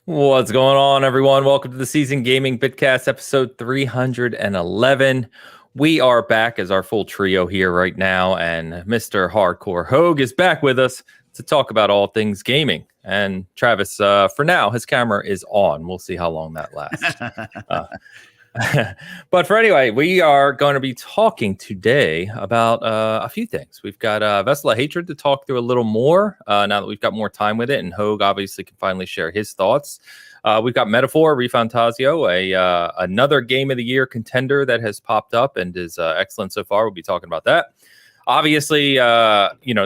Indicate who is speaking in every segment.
Speaker 1: What's going on, everyone? Welcome to the Season Gaming Bitcast, episode 311. We are back as our full trio here right now, and Mr. Hardcore Hogue is back with us to talk about all things gaming. And Travis, for now, his camera is on. We'll see how long that lasts. But for anyway, we are going to be talking today about a few things. We've got Vessel of Hatred to talk through a little more now that we've got more time with it, and Hogue obviously can finally share his thoughts. We've got Metaphor ReFantazio, another Game of the Year contender that has popped up and is excellent so far. We'll be talking about that. Obviously,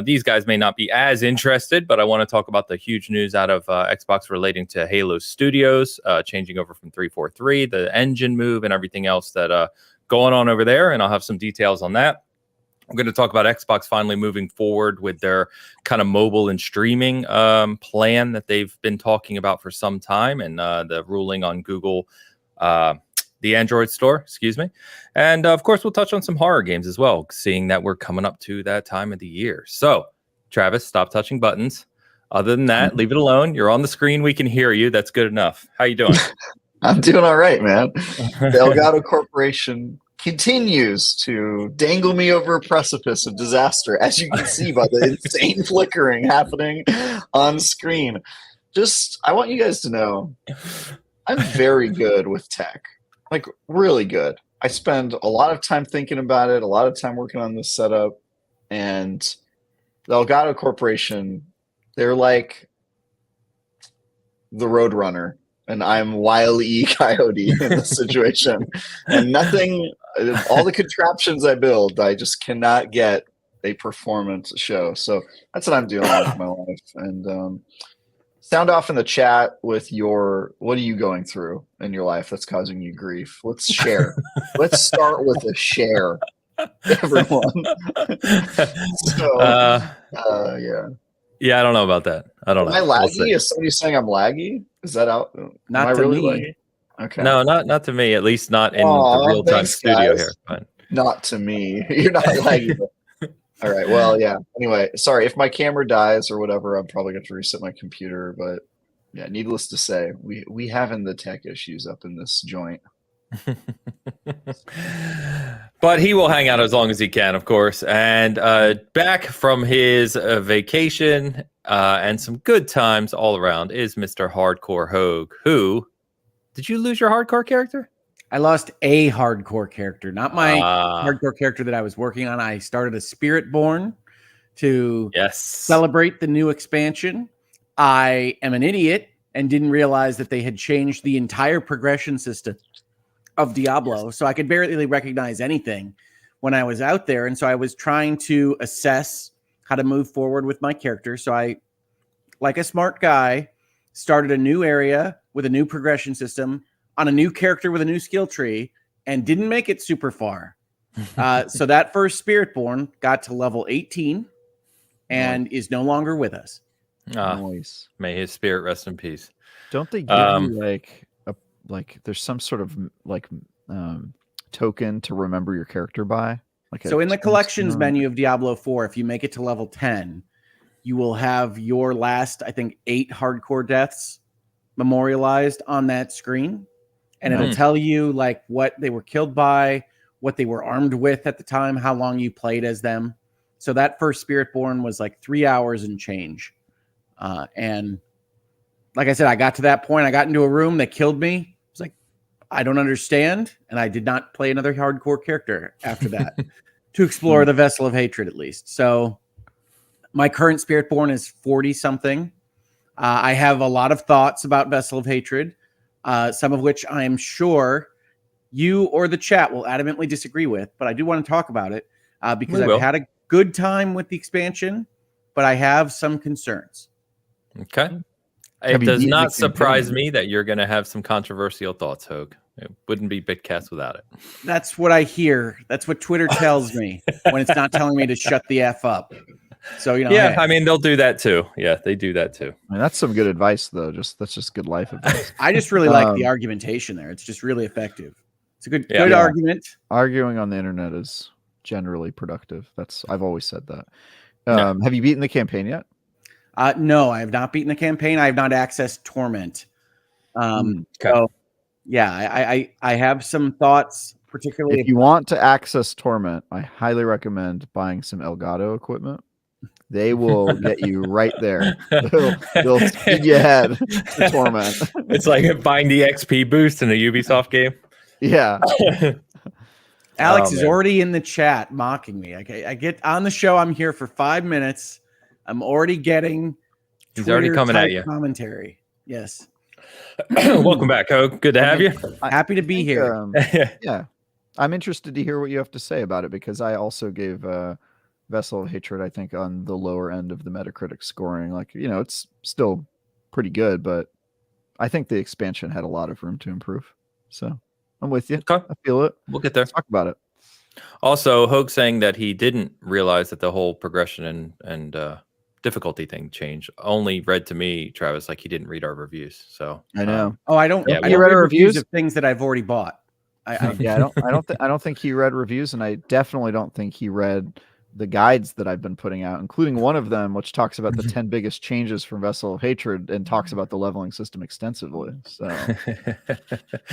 Speaker 1: these guys may not be as interested, but I want to talk about the huge news out of Xbox relating to Halo Studios, changing over from 343, the engine move, and everything else that going on over there. And I'll have some details on that. I'm going to talk about Xbox finally moving forward with their kind of mobile and streaming plan that they've been talking about for some time, and the ruling on Google. The Android store, And of course, we'll touch on some horror games as well, seeing that we're coming up to that time of the year. So, Travis, stop touching buttons. Other than that, leave it alone. You're on the screen. We can hear you. That's good enough. How you doing?
Speaker 2: I'm doing all right, man. The Elgato Corporation continues to dangle me over a precipice of disaster, as you can see by the insane flickering happening on screen. I want you guys to know, I'm very good with tech. Like, really good. I spend a lot of time thinking about it, a lot of time working on this setup, and the Elgato Corporation, they're like the Roadrunner, and I'm Wile E. Coyote in this situation. And all the contraptions I build, I just cannot get a performance show. So that's what I'm doing with my life. And sound off in the chat with what are you going through in your life that's causing you grief? Let's share. Let's start with a share, everyone. Yeah.
Speaker 1: Yeah, I don't know about that. I don't know.
Speaker 2: Am I laggy? Is somebody saying I'm laggy? Is that out?
Speaker 3: Not
Speaker 2: Am I
Speaker 3: to
Speaker 2: really
Speaker 3: me.
Speaker 2: laggy? Okay.
Speaker 1: No, not to me. At least not in the real-time studio here. But.
Speaker 2: Not to me. You're not laggy. All right. Well, yeah. Anyway, sorry if my camera dies or whatever. I'm probably going to reset my computer. But yeah, needless to say, we having the tech issues up in this joint.
Speaker 1: But he will hang out as long as he can, of course. And back from his vacation and some good times all around is Mr. Hardcore Hogue. Who? Did you lose your hardcore character?
Speaker 3: I lost a hardcore character, not my hardcore character that I was working on. I started a Spiritborn to celebrate the new expansion. I am an idiot and didn't realize that they had changed the entire progression system of Diablo, so I could barely recognize anything when I was out there. And so I was trying to assess how to move forward with my character. So I, like a smart guy, started a new area with a new progression system on a new character with a new skill tree and didn't make it super far. So that first Spiritborn got to level 18 and is no longer with us.
Speaker 4: Nice.
Speaker 1: May his spirit rest in peace.
Speaker 4: Don't they give you like there's some sort of token to remember your character by?
Speaker 3: So in the collections menu of Diablo 4, if you make it to level 10, you will have your last, I think, 8 hardcore deaths memorialized on that screen. And it'll tell you like what they were killed by, what they were armed with at the time, how long you played as them. So that first Spiritborn was like 3 hours and change. And like I said, I got to that point. I got into a room that killed me. I was like, I don't understand. And I did not play another hardcore character after that to explore the Vessel of Hatred, at least. So my current Spiritborn is 40 something. I have a lot of thoughts about Vessel of Hatred, some of which I am sure you or the chat will adamantly disagree with, but I do want to talk about it because I've had a good time with the expansion, but I have some concerns.
Speaker 1: Okay. It does not surprise me that you're going to have some controversial thoughts, Hogue. It wouldn't be Bitcast without it.
Speaker 3: That's what I hear. That's what Twitter tells me when it's not telling me to shut the F up. So, you know,
Speaker 1: yeah, hey. I mean, they'll do that too. Yeah, they do that too.
Speaker 4: I mean, that's some good advice, though. That's just good life advice.
Speaker 3: I just really like the argumentation there. It's just really effective. It's a good argument.
Speaker 4: Arguing on the internet is generally productive. I've always said that. Have you beaten the campaign yet?
Speaker 3: No, I have not beaten the campaign. I have not accessed Torment. Okay.
Speaker 1: Okay.
Speaker 3: So yeah, I have some thoughts, particularly
Speaker 4: If you want to access Torment, I highly recommend buying some Elgato equipment. They will get you right there. They'll speed you ahead to Torment.
Speaker 1: It's like buying the XP boost in a Ubisoft game.
Speaker 4: Yeah.
Speaker 3: Alex
Speaker 1: Oh,
Speaker 3: is
Speaker 1: man.
Speaker 3: already in the chat mocking me. I get on the show. I'm here for 5 minutes. I'm already getting
Speaker 1: He's already coming at
Speaker 3: Twitter-type
Speaker 1: you.
Speaker 3: commentary. Yes.
Speaker 1: Welcome back, Hogue. Good to have you.
Speaker 3: Happy to be here.
Speaker 4: Yeah. I'm interested to hear what you have to say about it because I also gave Vessel of Hatred, I think, on the lower end of the Metacritic scoring. Like, it's still pretty good, but I think the expansion had a lot of room to improve. So I'm with you.
Speaker 1: Okay.
Speaker 4: I feel it.
Speaker 1: We'll get there.
Speaker 4: Let's talk about it.
Speaker 1: Also, Hogue saying that he didn't realize that the whole progression and difficulty thing changed. Only read to me, Travis, like he didn't read our reviews. So
Speaker 4: I know.
Speaker 3: I don't.
Speaker 1: Yeah,
Speaker 3: I
Speaker 1: you
Speaker 3: don't
Speaker 4: read
Speaker 3: read
Speaker 4: our
Speaker 3: reviews
Speaker 4: reviews?
Speaker 3: of things that I've already bought.
Speaker 4: Yeah, I don't think he read reviews, and I definitely don't think he read the guides that I've been putting out, including one of them which talks about the 10 biggest changes from Vessel of Hatred and talks about the leveling system extensively. So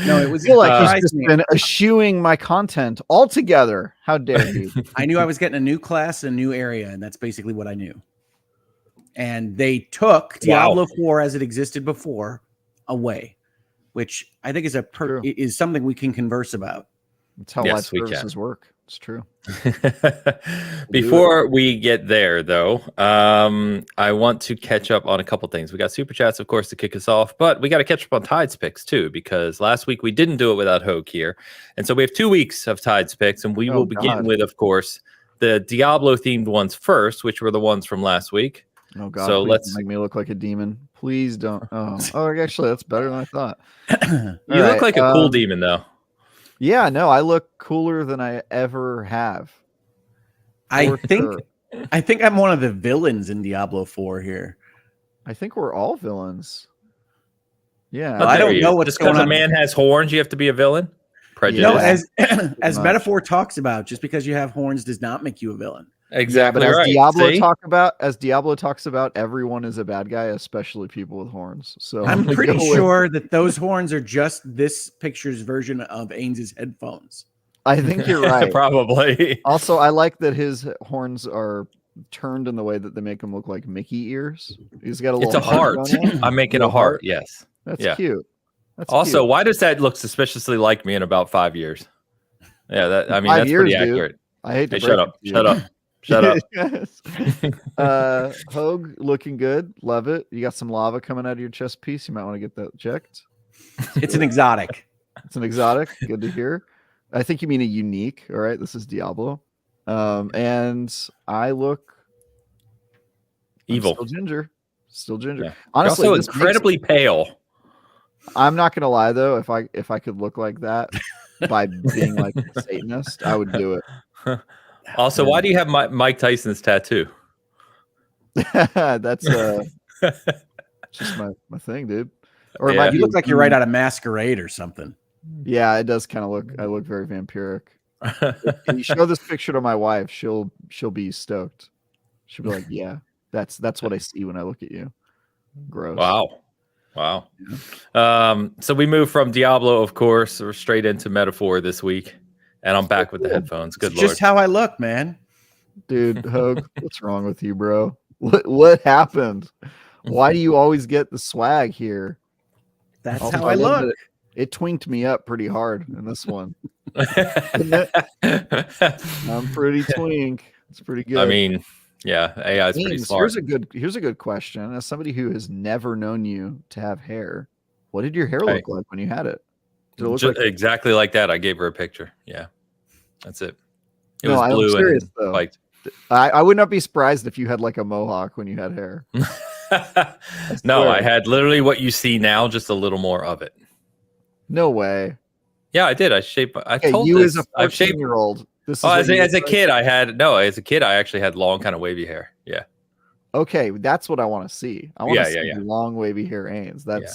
Speaker 3: No, it was.
Speaker 4: I feel like he's
Speaker 3: surprised
Speaker 4: just
Speaker 3: me.
Speaker 4: been eschewing my content altogether. How dare he?
Speaker 3: I knew I was getting a new class, a new area, and that's basically what I knew. And they took Diablo 4 as it existed before away, which I think is
Speaker 4: True.
Speaker 3: is something we can converse about.
Speaker 4: That's how
Speaker 1: Yes,
Speaker 4: live
Speaker 1: we can.
Speaker 4: services work. It's true.
Speaker 1: Before we get there, though, I want to catch up on a couple things. We got super chats, of course, to kick us off, but we got to catch up on Tides picks too, because last week we didn't do it without Hogue here, and so we have 2 weeks of Tides picks, and we will begin
Speaker 4: God.
Speaker 1: with, of course, the Diablo themed ones first, which were the ones from last week.
Speaker 4: Oh God!
Speaker 1: So
Speaker 4: Please
Speaker 1: let's.
Speaker 4: don't make me look like a demon. Please don't. Oh, actually, that's better than I thought.
Speaker 1: You look like a cool demon, though.
Speaker 4: Yeah, no, I look cooler than I ever have.
Speaker 3: I
Speaker 4: For
Speaker 3: think
Speaker 4: sure.
Speaker 3: I think I'm one of the villains in Diablo 4 here.
Speaker 4: I think we're all villains. Yeah,
Speaker 3: Well, I
Speaker 1: How dare
Speaker 3: don't
Speaker 1: you.
Speaker 3: know what's
Speaker 1: Just because
Speaker 3: going
Speaker 1: a
Speaker 3: on.
Speaker 1: man has horns, you have to be a villain. Prejudice.
Speaker 3: No,
Speaker 4: Yeah.
Speaker 3: as
Speaker 4: much.
Speaker 3: Metaphor talks about, just because you have horns does not make you a villain.
Speaker 1: Exactly
Speaker 4: but as
Speaker 1: right.
Speaker 4: Diablo talks about, everyone is a bad guy, especially people with horns. So
Speaker 3: I'm
Speaker 4: gonna
Speaker 3: pretty
Speaker 4: go with-
Speaker 3: sure that those horns are just this picture's version of Ains's headphones.
Speaker 4: I think you're right.
Speaker 1: Probably.
Speaker 4: Also, I like that his horns are turned in the way that they make him look like Mickey ears. He's got a little.
Speaker 1: It's a heart.
Speaker 4: on it.
Speaker 1: I'm making a
Speaker 4: Little
Speaker 1: heart.
Speaker 4: heart?
Speaker 1: Yes.
Speaker 4: That's
Speaker 1: Yeah.
Speaker 4: cute. That's
Speaker 1: Also,
Speaker 4: cute.
Speaker 1: why does that look suspiciously like me in about 5 years? Yeah, that I mean
Speaker 4: 5
Speaker 1: that's pretty
Speaker 4: years, dude.
Speaker 1: accurate.
Speaker 4: I hate to
Speaker 1: Hey,
Speaker 4: break
Speaker 1: shut
Speaker 4: it
Speaker 1: up!
Speaker 4: to you.
Speaker 1: Shut up! Shut up!
Speaker 4: Yes. Hogue looking good. Love it. You got some lava coming out of your chest piece. You might want to get that checked.
Speaker 3: It's an exotic.
Speaker 4: It's an exotic. Good to hear. I think you mean a unique. All right. This is Diablo. And I look I'm
Speaker 1: Evil.
Speaker 4: Still ginger. Still ginger.
Speaker 1: Yeah.
Speaker 4: Honestly,
Speaker 1: also
Speaker 4: this
Speaker 1: incredibly pale.
Speaker 4: I'm not gonna lie though, if I could look like that by being like a Satanist, I would do it.
Speaker 1: Also, why do you have Mike Tyson's tattoo?
Speaker 4: That's just my thing, dude. Or it
Speaker 1: Yeah.
Speaker 4: might
Speaker 3: You
Speaker 4: be
Speaker 3: look like you're right out of Masquerade or something.
Speaker 4: Yeah, it does kind of look. I look very vampiric. If you show this picture to my wife, she'll be stoked. She'll be like, "Yeah, that's what I see when I look at you." Gross.
Speaker 1: Wow. So we move from Diablo, of course, we're straight into Metaphor this week, and I'm back with the headphones. Good
Speaker 3: It's
Speaker 1: lord.
Speaker 3: just how I look, man.
Speaker 4: Dude, Hogue, what's wrong with you, bro? What happened? Why do you always get the swag here?
Speaker 3: That's
Speaker 4: Also,
Speaker 3: how I
Speaker 4: love
Speaker 3: look.
Speaker 4: that It twinked me up pretty hard in this one. I'm pretty twink. It's pretty good.
Speaker 1: I mean, yeah, AI is pretty
Speaker 4: Ames,
Speaker 1: smart.
Speaker 4: here's a good question. As somebody who has never known you to have hair, what did your hair look like when you had it? Did it look
Speaker 1: Just
Speaker 4: like
Speaker 1: exactly like that. I gave her a picture. Yeah, that's it. It
Speaker 4: No,
Speaker 1: was
Speaker 4: I'm
Speaker 1: blue
Speaker 4: serious,
Speaker 1: and
Speaker 4: though.
Speaker 1: like.
Speaker 4: I would not be surprised if you had like a mohawk when you had hair.
Speaker 1: No,
Speaker 4: swear.
Speaker 1: I had literally what you see now, just a little more of it.
Speaker 4: No way.
Speaker 1: Yeah, I did. I shaped. I
Speaker 4: Okay,
Speaker 1: told
Speaker 4: you
Speaker 1: this.
Speaker 4: as a
Speaker 1: I've shaped.
Speaker 4: 14-year-old. This is
Speaker 1: Oh,
Speaker 4: what
Speaker 1: as
Speaker 4: you
Speaker 1: a
Speaker 4: look like?
Speaker 1: kid, I had As a kid, I actually had long, kind of wavy hair. Yeah.
Speaker 4: Okay, that's what I want to see. I want
Speaker 1: Yeah,
Speaker 4: to see
Speaker 1: yeah.
Speaker 4: long wavy hair Ains. That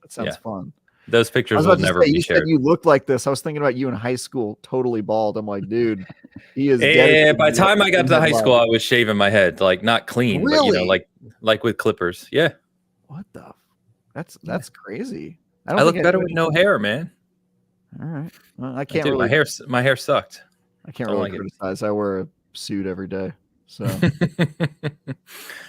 Speaker 4: sounds
Speaker 1: Yeah.
Speaker 4: fun.
Speaker 1: Those
Speaker 4: I
Speaker 1: pictures
Speaker 4: was
Speaker 1: will
Speaker 4: about to
Speaker 1: never
Speaker 4: say,
Speaker 1: be
Speaker 4: you said
Speaker 1: shared.
Speaker 4: you looked like this. I was thinking about you in high school, totally bald. I'm like, dude, he is.
Speaker 1: Yeah,
Speaker 4: dedicated
Speaker 1: by the
Speaker 4: to
Speaker 1: time I got to
Speaker 4: headline.
Speaker 1: high school, I was shaving my head, like not clean, but
Speaker 4: Really?
Speaker 1: like with clippers. Yeah.
Speaker 4: What the? That's crazy.
Speaker 1: I look better with no hair, man.
Speaker 4: All right. Well, I
Speaker 1: I
Speaker 4: can't
Speaker 1: do.
Speaker 4: really.
Speaker 1: My hair sucked.
Speaker 4: I can't
Speaker 1: Don't
Speaker 4: really
Speaker 1: like it.
Speaker 4: criticize. I wear a suit every day, so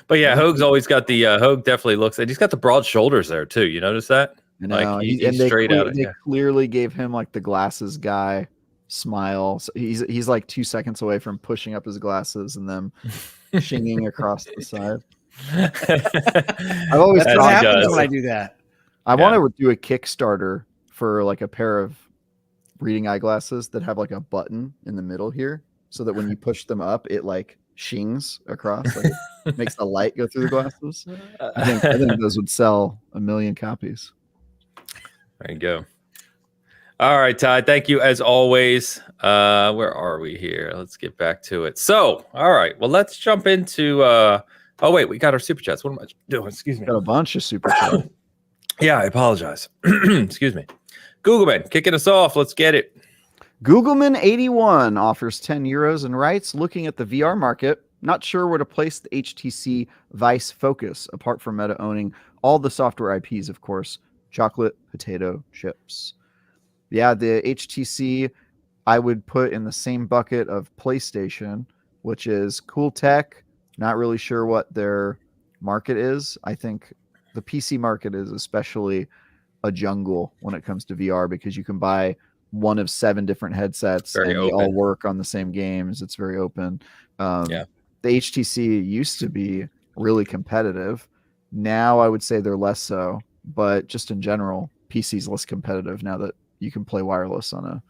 Speaker 1: But yeah,
Speaker 4: Yeah.
Speaker 1: Hogue's always got the Hogue definitely looks, and he's got the broad shoulders there too. You notice that?
Speaker 4: you know.
Speaker 1: Like
Speaker 4: He,
Speaker 1: he's
Speaker 4: and they
Speaker 1: straight out.
Speaker 4: they
Speaker 1: Yeah.
Speaker 4: clearly gave him like the glasses guy smile. So he's like 2 seconds away from pushing up his glasses and them shinging across the side. I've always
Speaker 3: That's
Speaker 1: As
Speaker 3: what
Speaker 1: he
Speaker 3: happens
Speaker 1: does.
Speaker 3: when I do that.
Speaker 4: I
Speaker 1: Yeah.
Speaker 4: want to do a Kickstarter for like a pair of reading eyeglasses that have like a button in the middle here, so that when you push them up, it like shings across, like it makes the light go through the glasses. I think those would sell 1 million copies.
Speaker 1: There you go. All right, Ty. Thank you as always. Where are we here? Let's get back to it. So, all right. Well, let's jump into. Oh wait, we got our super chats. What am I doing? Excuse me.
Speaker 4: Got a bunch of super chats.
Speaker 1: Yeah, I apologize. Excuse me. Googleman, kicking us off. Let's get it.
Speaker 4: Googleman81 offers 10 euros and writes, looking at the VR market, not sure where to place the HTC Vice Focus, apart from Meta owning all the software IPs, of course, chocolate, potato, chips. Yeah, the HTC I would put in the same bucket of PlayStation, which is cool tech. Not really sure what their market is. I think the PC market is especially a jungle when it comes to VR because you can buy one of 7 different headsets
Speaker 1: Very
Speaker 4: and they all
Speaker 1: open.
Speaker 4: work on the same games. It's very open.
Speaker 1: Yeah.
Speaker 4: The HTC used to be really competitive. Now I would say they're less so, but just in general, PC is less competitive now that you can play wireless on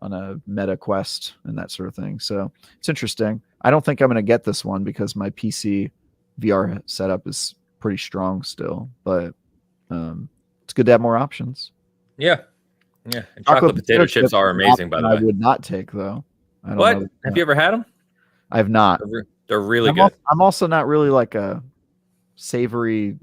Speaker 4: a Meta Quest and that sort of thing. So it's interesting. I don't think I'm going to get this one because my PC VR setup is pretty strong still, but it's good to have more options.
Speaker 1: Yeah. Yeah. And chocolate potato chips are amazing, by the way.
Speaker 4: I would not take though. I don't
Speaker 1: What?
Speaker 4: know.
Speaker 1: Have you ever had them?
Speaker 4: I have not.
Speaker 1: They're really good.
Speaker 4: I'm also not really like a savory,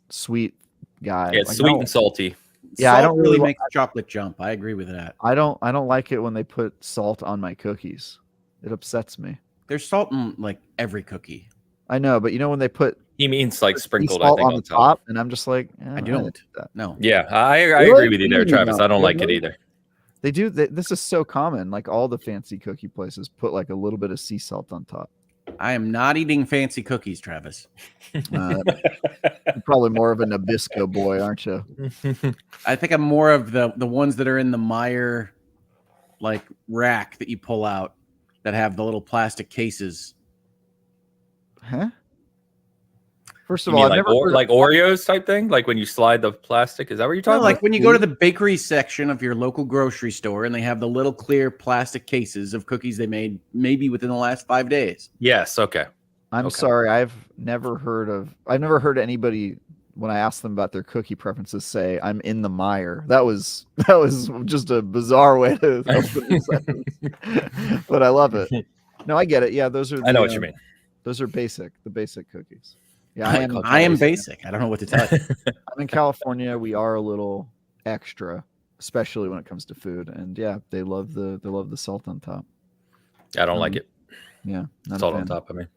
Speaker 4: sweet guy.
Speaker 1: Yeah, it's
Speaker 4: Like,
Speaker 1: sweet and salty.
Speaker 4: Yeah, I
Speaker 3: Salt
Speaker 4: don't really
Speaker 3: make the chocolate jump. I agree with that.
Speaker 4: I don't like it when they put salt on my cookies. It upsets me.
Speaker 3: There's salt in like every cookie.
Speaker 4: I know, but you know when they put
Speaker 1: He means like
Speaker 4: sea
Speaker 1: sprinkled, I
Speaker 4: salt
Speaker 1: think,
Speaker 4: on the top, and I'm just like,
Speaker 3: I
Speaker 4: don't
Speaker 3: don't.
Speaker 4: do that.
Speaker 3: No.
Speaker 1: Yeah, I
Speaker 4: Really?
Speaker 1: agree with you there,
Speaker 4: Really
Speaker 1: Travis.
Speaker 4: not.
Speaker 1: I don't like it
Speaker 4: Really?
Speaker 1: either.
Speaker 4: They do. This is so common. Like all the fancy cookie places put like a little bit of sea salt on top.
Speaker 3: I am not eating fancy cookies, Travis.
Speaker 4: You're probably more of a Nabisco boy, aren't you?
Speaker 3: I think I'm more of the ones that are in the Meyer like rack that you pull out that have the little plastic cases.
Speaker 4: Huh? First
Speaker 1: You
Speaker 4: of all,
Speaker 1: mean
Speaker 4: I've
Speaker 1: like,
Speaker 4: never heard of-
Speaker 1: like Oreos type thing? Like when you slide the plastic? Is that what you're talking
Speaker 3: No, like
Speaker 1: about?
Speaker 3: when you go to the bakery section of your local grocery store and they have the little clear plastic cases of cookies they made maybe within the last 5 days.
Speaker 1: Yes. Okay.
Speaker 4: I'm
Speaker 1: Okay.
Speaker 4: sorry. I've never heard anybody when I asked them about their cookie preferences say I'm in the mire. That was just a bizarre way to open the sentence. But I love it. No, I get it. Yeah, those are.
Speaker 1: I know what you mean.
Speaker 4: Those are the basic cookies. Yeah,
Speaker 3: I am basic. I don't know what to tell you.
Speaker 4: I'm in California. We are a little extra, especially when it comes to food. And yeah, they love the salt on top.
Speaker 1: I don't like it.
Speaker 4: Yeah, not a
Speaker 1: Salt on
Speaker 4: fan.
Speaker 1: top, I mean.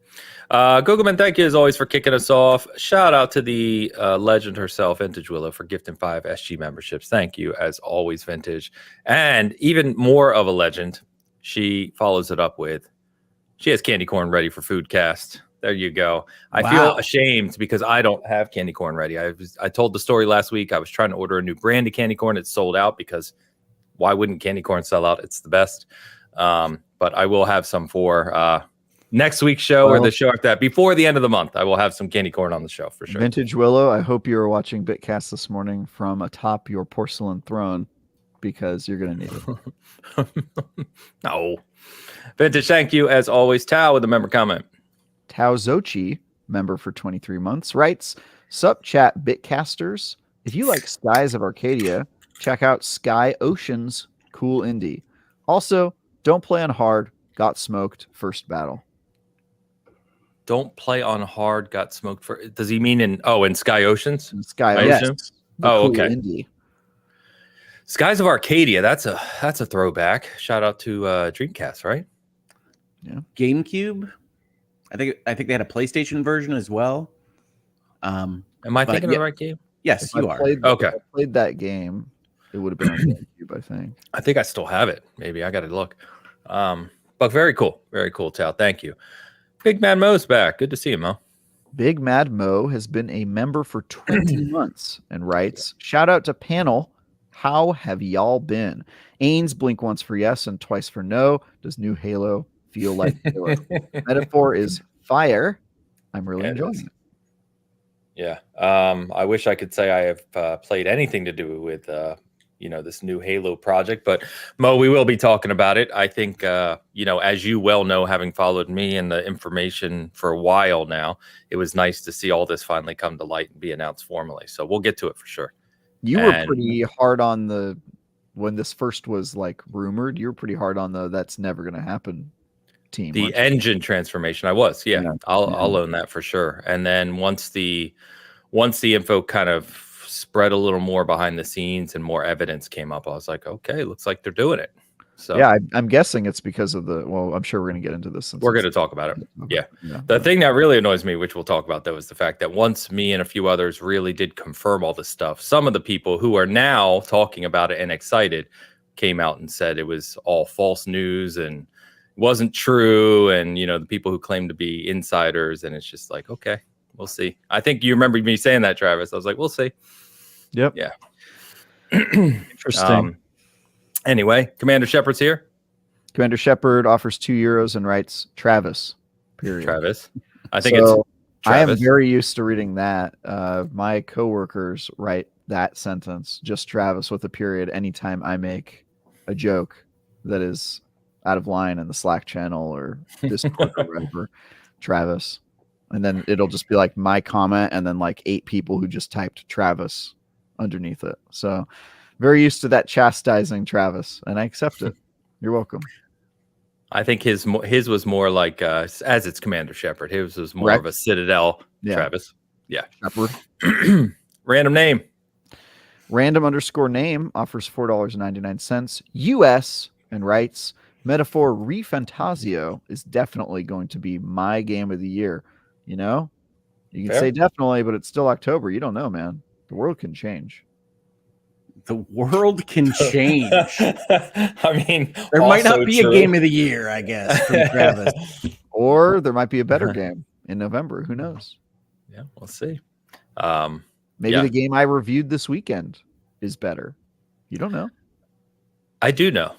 Speaker 1: Googleman, thank you as always for kicking us off. Shout out to the legend herself, Vintage Willow, for gifting 5 SG memberships. Thank you as always, Vintage. And even more of a legend, she follows it up with, she has candy corn ready for Foodcast. There you go. I feel ashamed because I don't have candy corn ready. I told the story last week. I was trying to order a new brand of candy corn. It's sold out because why wouldn't candy corn sell out? It's the best. But I will have some for next week's show or the show after that. Before the end of the month, I will have some candy corn on the show for sure.
Speaker 4: Vintage Willow, I hope you were watching Bitcast this morning from atop your porcelain throne because you're going to need it.
Speaker 1: No. Vintage, thank you as always. Tao with a member comment.
Speaker 4: Tao Zochi, member for 23 months, writes, Sup chat Bitcasters. If you like Skies of Arcadia, check out Sky Ocean's cool indie. Also, don't play on hard, got smoked, first battle.
Speaker 1: Don't play on hard, got smoked for. Does he mean in Sky Oceans?
Speaker 4: And Sky
Speaker 1: I
Speaker 4: Ocean.
Speaker 1: assume?
Speaker 4: The
Speaker 1: Oh,
Speaker 4: cool
Speaker 1: okay.
Speaker 4: Indie.
Speaker 1: Skies of Arcadia. That's a throwback. Shout out to Dreamcast, right?
Speaker 3: GameCube. I think they had a PlayStation version as well.
Speaker 1: Am I thinking of the right game?
Speaker 3: Yes,
Speaker 4: If
Speaker 3: you
Speaker 4: I
Speaker 3: are.
Speaker 4: played,
Speaker 1: Okay.
Speaker 4: if I played that game, it would have been on GameCube, I think.
Speaker 1: I think I still have it. Maybe I got to look. But very cool. Very cool, Tal. Thank you. Big Man Mo's back. Good to see you, Mo.
Speaker 4: Big Mad Mo has been a member for 20 months and writes, shout out to panel. How have y'all been? Ains, blink once for yes and twice for no. Does new Halo feel like Halo? Metaphor is fire. I'm really
Speaker 1: Yeah, it
Speaker 4: enjoying
Speaker 1: is.
Speaker 4: it.
Speaker 1: Yeah. I wish I could say I have played anything to do with this new Halo project, but Mo, we will be talking about it. I think as you well know, having followed me and the information for a while now, it was nice to see all this finally come to light and be announced formally. So we'll get to it for sure.
Speaker 4: You were
Speaker 1: And-
Speaker 4: pretty hard on when this first was like rumored, you were pretty hard on that's never going to happen team.
Speaker 1: The
Speaker 4: weren't you?
Speaker 1: engine transformation, I was, yeah. I'll own that for sure. And then once the info kind of spread a little more behind the scenes and more evidence came up, I was like, okay, looks like they're doing it. So
Speaker 4: yeah, I'm guessing it's because of I'm sure we're going to get into this. Since
Speaker 1: we're going to talk about it.
Speaker 4: Okay.
Speaker 1: Yeah. The thing that really annoys me, which we'll talk about though, is the fact that once me and a few others really did confirm all this stuff, some of the people who are now talking about it and excited came out and said it was all false news and wasn't true. And, the people who claim to be insiders, and it's just like, okay, we'll see. I think you remember me saying that, Travis. I was like, we'll see.
Speaker 4: Yep.
Speaker 1: Yeah.
Speaker 4: Interesting.
Speaker 1: Anyway, Commander Shepard's here.
Speaker 4: Commander Shepard offers €2 and writes Travis. Period.
Speaker 1: Travis. I think
Speaker 4: So,
Speaker 1: it's Travis.
Speaker 4: I am very used to reading that. My coworkers write that sentence, just Travis with a period, anytime I make a joke that is out of line in the Slack channel or Discord or whatever. Travis. And then it'll just be like my comment and then like 8 people who just typed Travis underneath it. So very used to that chastising Travis, and I accept it. You're welcome.
Speaker 1: I think his was more like as it's Commander Shepard. His was more
Speaker 4: Correct.
Speaker 1: of a Citadel.
Speaker 4: Yeah.
Speaker 1: Travis. Yeah.
Speaker 4: Shepard.
Speaker 1: Random name.
Speaker 4: Random_name offers $4.99 US and writes, Metaphor ReFantazio is definitely going to be my game of the year. You can
Speaker 1: Fair.
Speaker 4: say definitely, but it's still October. You don't know, man. The world can change.
Speaker 3: The world can change.
Speaker 1: I mean,
Speaker 3: There might not
Speaker 1: also
Speaker 3: be
Speaker 1: true.
Speaker 3: a game of the year, I guess, from Travis.
Speaker 4: Or there might be a better game in November. Who knows?
Speaker 1: Yeah, we'll see.
Speaker 4: Maybe
Speaker 1: Yeah.
Speaker 4: the game I reviewed this weekend is better. You don't know.
Speaker 1: I do know.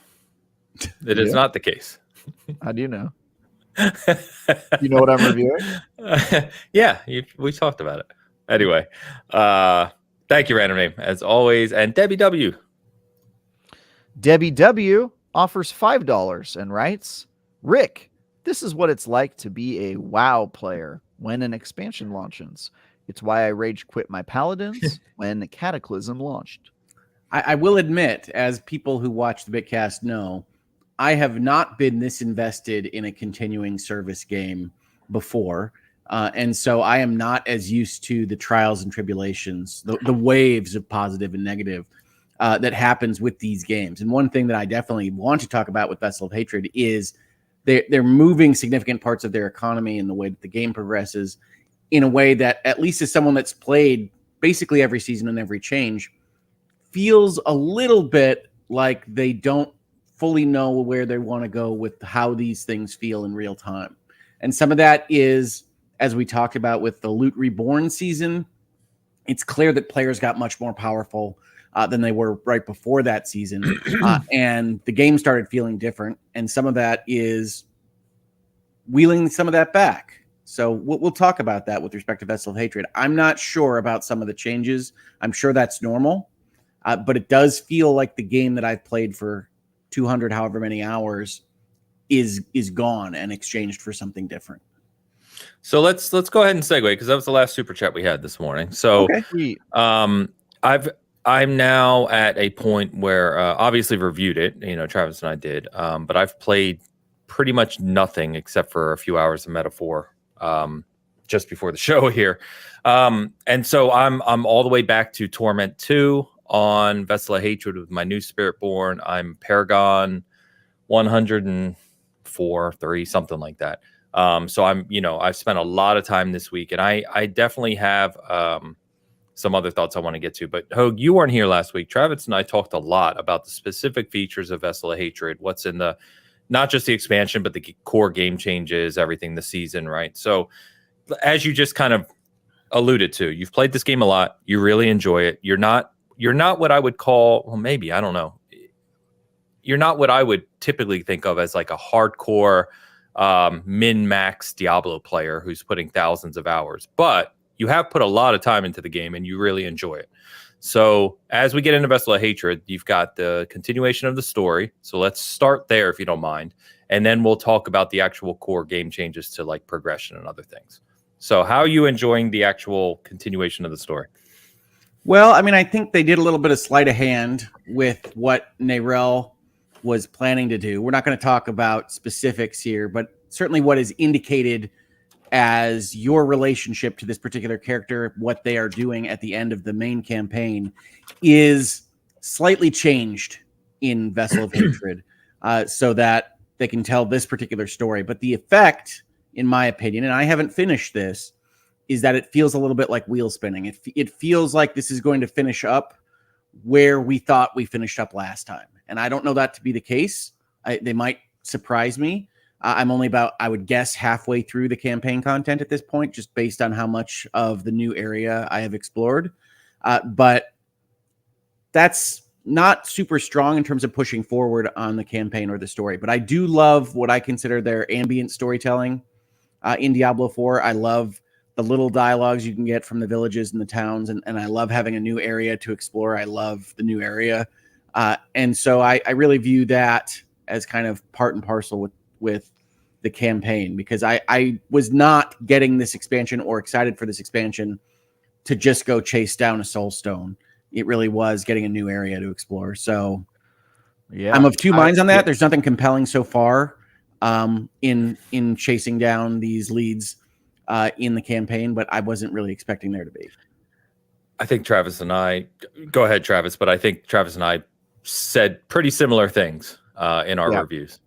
Speaker 1: It is
Speaker 4: Yeah.
Speaker 1: not the case.
Speaker 4: How do you know? You know what I'm reviewing?
Speaker 1: Yeah, we talked about it. Anyway, thank you, Random Name, as always. And Debbie W.
Speaker 4: Debbie W offers $5 and writes, Rick, this is what it's like to be a WoW player when an expansion launches. It's why I rage quit my Paladins when Cataclysm launched.
Speaker 3: I will admit, as people who watch the Bitcast know, I have not been this invested in a continuing service game before. And so I am not as used to the trials and tribulations, the waves of positive and negative that happens with these games. And one thing that I definitely want to talk about with Vessel of Hatred is they're moving significant parts of their economy in the way that the game progresses in a way that, at least as someone that's played basically every season and every change, feels a little bit like they don't fully know where they want to go with how these things feel in real time. And some of that is, as we talked about with the Loot Reborn season, it's clear that players got much more powerful than they were right before that season. And the game started feeling different. And some of that is wheeling some of that back. So we'll talk about that with respect to Vessel of Hatred. I'm not sure about some of the changes. I'm sure that's normal. But it does feel like the game that I've played for 200 however many hours is gone and exchanged for something different.
Speaker 1: So let's go ahead and segue, because that was the last super chat we had this morning. So
Speaker 3: Okay.
Speaker 1: I'm now at a point where obviously reviewed it, Travis and I did, but I've played pretty much nothing except for a few hours of Metaphor just before the show here. And so I'm all the way back to Torment 2 on Vessel of Hatred with my new Spiritborn. I'm Paragon 104, 3, something like that. So I've spent a lot of time this week, and I definitely have some other thoughts I want to get to. But Hogue, you weren't here last week. Travis and I talked a lot about the specific features of Vessel of Hatred, what's in the, not just the expansion, but the core game changes, everything this season, right? So as you just kind of alluded to, you've played this game a lot. You really enjoy it. You're not what I would call, well, maybe, I don't know. You're not what I would typically think of as like a hardcore min-max Diablo player who's putting thousands of hours, but you have put a lot of time into the game and you really enjoy it. So as we get into Vessel of Hatred, you've got the continuation of the story. So let's start there if you don't mind. And then we'll talk about the actual core game changes to like progression and other things. So how are you enjoying the actual continuation of the story?
Speaker 3: Well, I mean, I think they did a little bit of sleight of hand with what Narelle was planning to do. We're not going to talk about specifics here, but certainly what is indicated as your relationship to this particular character, what they are doing at the end of the main campaign, is slightly changed in Vessel of Hatred, so that they can tell this particular story. But the effect, in my opinion, and I haven't finished this, is that it feels a little bit like wheel spinning. It feels like this is going to finish up where we thought we finished up last time. And I don't know that to be the case. They might surprise me. I'm only about, I would guess, halfway through the campaign content at this point, just based on how much of the new area I have explored. But that's not super strong in terms of pushing forward on the campaign or the story. But I do love what I consider their ambient storytelling in Diablo 4. I love the little dialogues you can get from the villages and the towns. And I love having a new area to explore. I love the new area. And so I really view that as kind of part and parcel with the campaign, because I was not getting this expansion or excited for this expansion to just go chase down a soul stone. It really was getting a new area to explore. So yeah, I'm of two minds on that. There's nothing compelling so far in chasing down these leads in the campaign, but I wasn't really expecting there to be.
Speaker 1: I think Travis and I, go ahead, Travis, but I think Travis and I said pretty similar things in our reviews.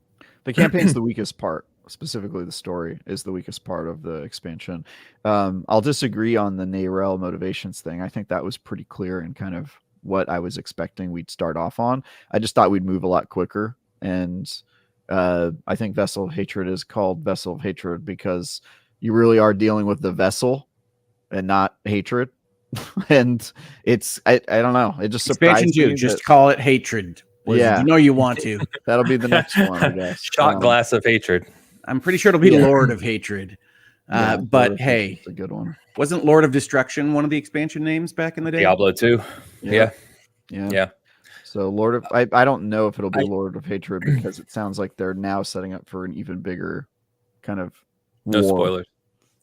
Speaker 4: The campaign's the weakest part. Specifically, the story is the weakest part of the expansion. I'll disagree on the Narelle motivations thing. I think that was pretty clear and kind of what I was expecting we'd start off on. I just thought we'd move a lot quicker. And I think Vessel of Hatred is called Vessel of Hatred because you really are dealing with the vessel and not hatred. And it's, I don't know. It just surprised me.
Speaker 3: Just call it Hatred. Yeah. You know you want to.
Speaker 4: That'll be the next one, I guess.
Speaker 1: Shot glass of hatred.
Speaker 3: I'm pretty sure it'll be Lord of Hatred. But hey,
Speaker 4: it's a good one.
Speaker 3: Wasn't Lord of Destruction one of the expansion names back in the day?
Speaker 1: Diablo 2. Yeah.
Speaker 4: So Lord of, I don't know if it'll be Lord of Hatred because it sounds like they're now setting up for an even bigger kind of war.
Speaker 1: No spoilers.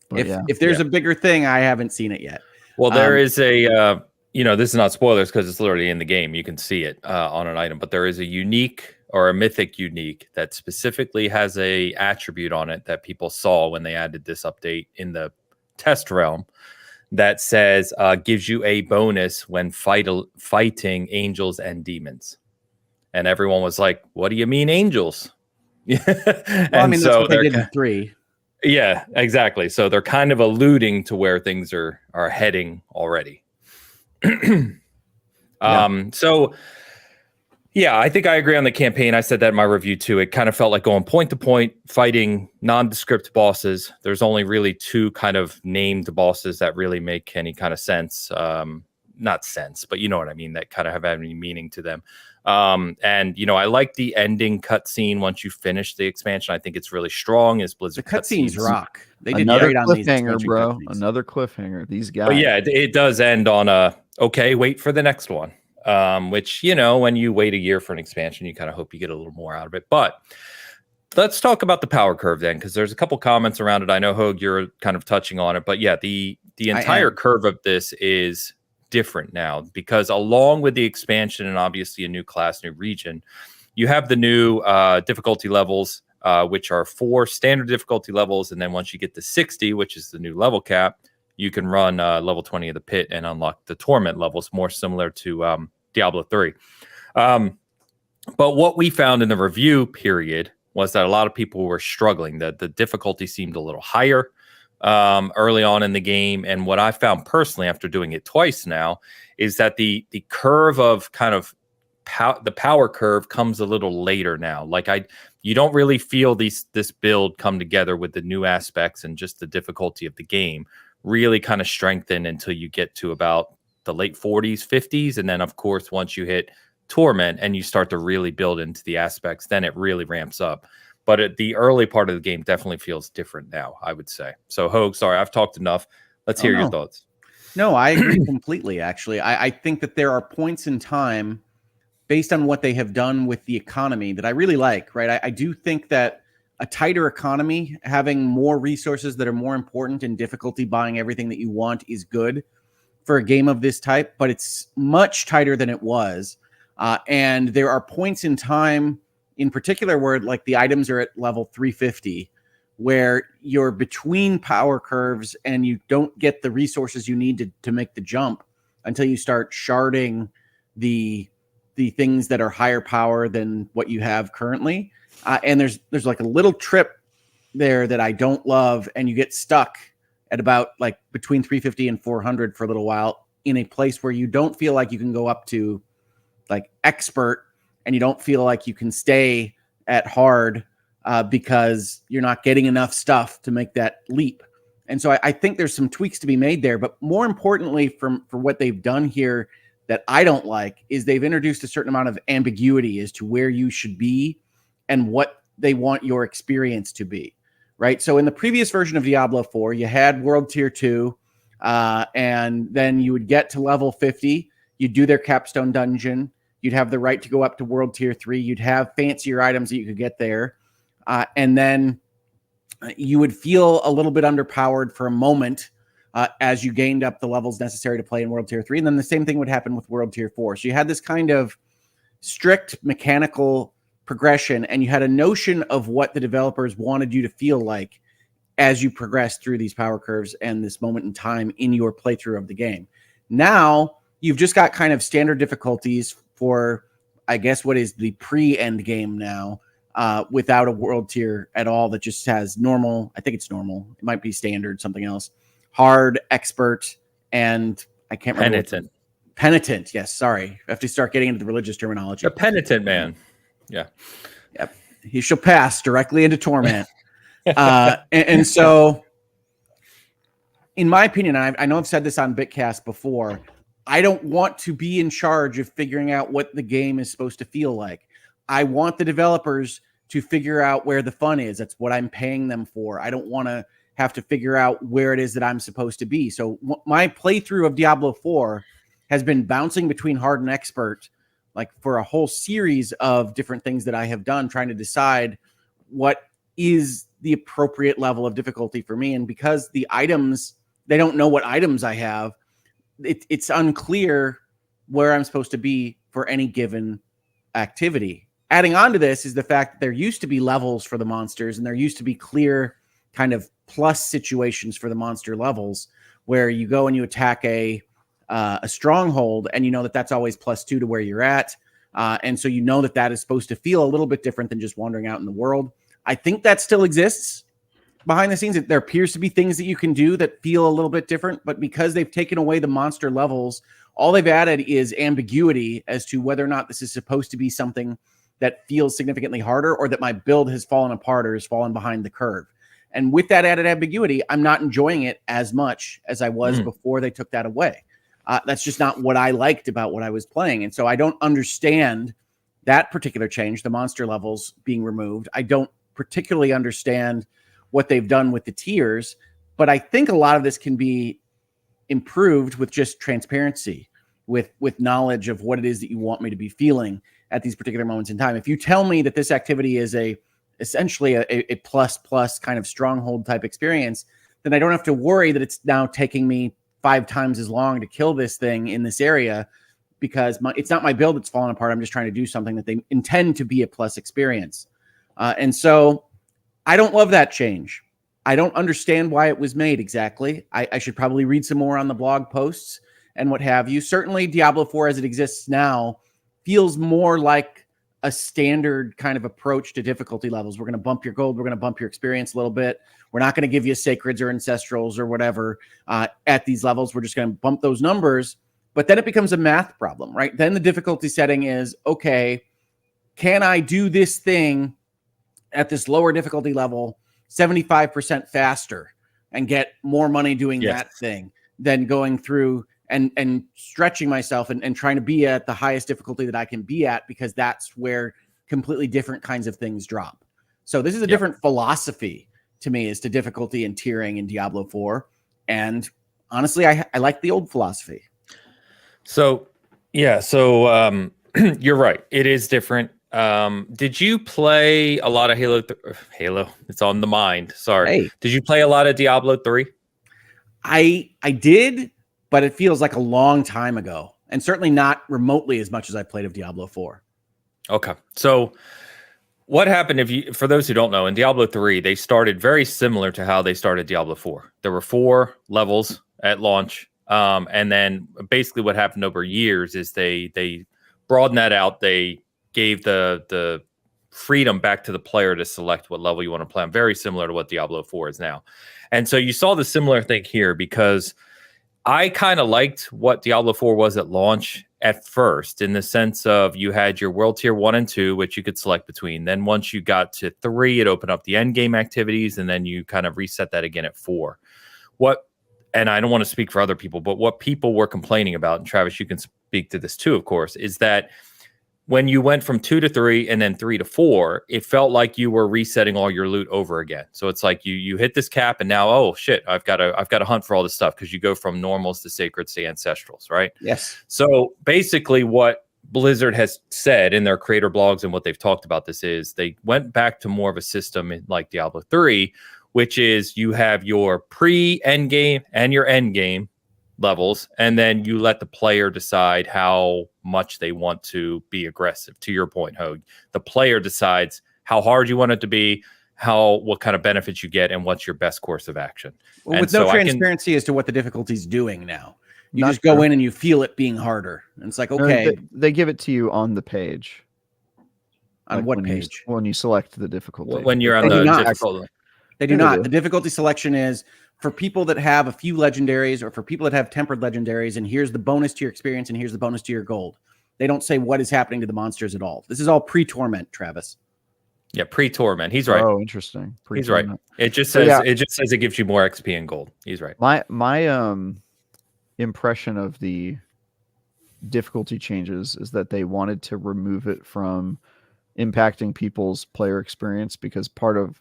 Speaker 4: But
Speaker 3: if there's a bigger thing, I haven't seen it yet.
Speaker 1: Well, there is a, this is not spoilers because it's literally in the game. You can see it on an item, but there is a unique or a mythic unique that specifically has a attribute on it that people saw when they added this update in the test realm that says gives you a bonus when fighting angels and demons. And everyone was like, what do you mean angels?
Speaker 3: Well, I mean, that's what they did in 3.
Speaker 1: Yeah, exactly. So they're kind of alluding to where things are heading already. So yeah, I think I agree on the campaign. I said that in my review too. It kind of felt like going point to point, fighting nondescript bosses. There's only really 2 kind of named bosses that really make any kind of sense. Not sense, but you know what I mean, that kind of have any meaning to them. And I like the ending cutscene once you finish the expansion. I think it's really strong. As Blizzard
Speaker 3: the cutscenes rock. They did
Speaker 4: another
Speaker 3: great on these
Speaker 4: cliffhanger, bro. Another cliffhanger. These guys.
Speaker 1: But yeah, it does end on a okay. Wait for the next one. Which when you wait a year for an expansion, you kind of hope you get a little more out of it. But let's talk about the power curve then, because there's a couple comments around it. I know Hogue, you're kind of touching on it, but yeah, the entire curve of this is different now because along with the expansion and obviously a new class, new region, you have the new difficulty levels, which are 4 standard difficulty levels. And then once you get to 60, which is the new level cap, you can run level 20 of the pit and unlock the torment levels, more similar to Diablo 3. But what we found in the review period was that a lot of people were struggling, that the difficulty seemed a little higher. early on in the game. And what I found personally after doing it twice now is that the curve of kind of the power curve comes a little later now. Like you don't really feel this build come together with the new aspects and just the difficulty of the game really kind of strengthen until you get to about the late 40s, 50s. And then of course, once you hit Torment and you start to really build into the aspects, then it really ramps up. But the early part of the game definitely feels different now, I would say. So Hogue, sorry, I've talked enough. Let's hear your thoughts.
Speaker 3: No, I agree completely, actually. I think that there are points in time based on what they have done with the economy that I really like, right? I do think that a tighter economy, having more resources that are more important in difficulty, buying everything that you want is good for a game of this type, but it's much tighter than it was. And there are points in time in particular where like the items are at level 350, where you're between power curves and you don't get the resources you need to make the jump until you start sharding the things that are higher power than what you have currently. And there's like a little trip there that I don't love. And you get stuck at about like between 350 and 400 for a little while in a place where you don't feel like you can go up to like expert, and you don't feel like you can stay at hard because you're not getting enough stuff to make that leap. And so I think there's some tweaks to be made there. But more importantly, for what they've done here that I don't like is they've introduced a certain amount of ambiguity as to where you should be and what they want your experience to be, right? So in the previous version of Diablo 4, you had World Tier 2, and then you would get to level 50, you'd do their capstone dungeon, you'd have the right to go up to World Tier 3, you'd have fancier items that you could get there, and then you would feel a little bit underpowered for a moment as you gained up the levels necessary to play in World Tier 3. And then the same thing would happen with World Tier 4. So you had this kind of strict mechanical progression, and you had a notion of what the developers wanted you to feel like as you progress through these power curves and this moment in time in your playthrough of the game. Now, you've just got kind of standard difficulties for, I guess, what is the pre-end game now, without a world tier at all that just has normal. I think it's normal. It might be standard, something else. Hard, expert, and I can't remember.
Speaker 1: Penitent.
Speaker 3: Penitent, yes, sorry. I have to start getting into the religious terminology.
Speaker 1: A penitent man. Yeah.
Speaker 3: Yep. He shall pass directly into torment. And so, in my opinion, I know I've said this on Bitcast before, I don't want to be in charge of figuring out what the game is supposed to feel like. I want the developers to figure out where the fun is. That's what I'm paying them for. I don't want to have to figure out where it is that I'm supposed to be. So my playthrough of Diablo 4 has been bouncing between hard and expert, like for a whole series of different things that I have done, trying to decide what is the appropriate level of difficulty for me. And because the items, they don't know what items I have, it's unclear where I'm supposed to be for any given activity. Adding on to this is the fact that there used to be levels for the monsters, and there used to be clear kind of plus situations for the monster levels where you go and you attack a stronghold, and you know that that's always +2 to where you're at. And so you know that that is supposed to feel a little bit different than just wandering out in the world. I think that still exists behind the scenes. There appears to be things that you can do that feel a little bit different, but because they've taken away the monster levels, all they've added is ambiguity as to whether or not this is supposed to be something that feels significantly harder, or that my build has fallen apart or has fallen behind the curve. And with that added ambiguity, I'm not enjoying it as much as I was before they took that away. That's just not what I liked about what I was playing. And so I don't understand that particular change, the monster levels being removed. I don't particularly understand what they've done with the tiers, but I think a lot of this can be improved with just transparency, with knowledge of what it is that you want me to be feeling at these particular moments in time. If you tell me that this activity is essentially a plus kind of stronghold type experience, then I don't have to worry that it's now taking me 5 times as long to kill this thing in this area, because it's not my build that's falling apart. I'm just trying to do something that they intend to be a plus experience. And so I don't love that change. I don't understand why it was made exactly. I should probably read some more on the blog posts and what have you. Certainly Diablo 4 as it exists now feels more like a standard kind of approach to difficulty levels. We're going to bump your gold. We're going to bump your experience a little bit. We're not going to give you sacreds or ancestrals or whatever at these levels. We're just going to bump those numbers. But then it becomes a math problem, right? Then the difficulty setting is, okay, can I do this thing at this lower difficulty level 75% faster and get more money doing that thing than going through and stretching myself and trying to be at the highest difficulty that I can be at, because that's where completely different kinds of things drop. So this is a different philosophy to me as to difficulty and tiering in Diablo 4. And honestly, I like the old philosophy.
Speaker 1: So, you're right. It is different. Did you play a lot of Halo? It's on the mind. Sorry.
Speaker 3: Hey.
Speaker 1: Did you play a lot of Diablo 3?
Speaker 3: I did, but it feels like a long time ago, and certainly not remotely as much as I played of Diablo 4.
Speaker 1: Okay. So what happened for those who don't know, in Diablo 3, they started very similar to how they started Diablo 4. There were 4 levels at launch. And then basically what happened over years is they broadened that out. They gave the freedom back to the player to select what level you want to play on, very similar to what Diablo 4 is now. And so you saw the similar thing here, because I kind of liked what Diablo 4 was at launch at first, in the sense of you had your world tier 1 and 2, which you could select between. Then once you got to 3, it opened up the end game activities, and then you kind of reset that again at 4. And I don't want to speak for other people, but what people were complaining about, and Travis, you can speak to this too, of course, is that when you went from 2 to 3 and then 3 to 4, it felt like you were resetting all your loot over again. So it's like you hit this cap, and now, oh shit, I've got to hunt for all this stuff, because you go from normals to sacreds to ancestrals, right?
Speaker 3: Yes.
Speaker 1: So basically what Blizzard has said in their creator blogs and what they've talked about this is they went back to more of a system like Diablo 3, which is you have your pre-end game and your end game levels, and then you let the player decide how much they want to be aggressive. To your point, Hogue, the player decides how hard you want it to be, what kind of benefits you get, and what's your best course of action.
Speaker 3: Well, with no transparency as to what the difficulty's doing now. You just go in and you feel it being harder. And it's like, okay.
Speaker 4: No, they give it to you on the page.
Speaker 3: On what page?
Speaker 4: When you select the difficulty.
Speaker 1: When you're on the difficulty.
Speaker 3: They do not. The difficulty selection is for people that have a few legendaries, or for people that have tempered legendaries, and here's the bonus to your experience and here's the bonus to your gold. They don't say what is happening to the monsters at all. This is all pre-torment, Travis.
Speaker 1: Yeah, pre-torment. He's right.
Speaker 4: Oh, interesting.
Speaker 1: He's right. It just says it gives you more XP and gold. He's right.
Speaker 4: My impression of the difficulty changes is that they wanted to remove it from impacting people's player experience, because part of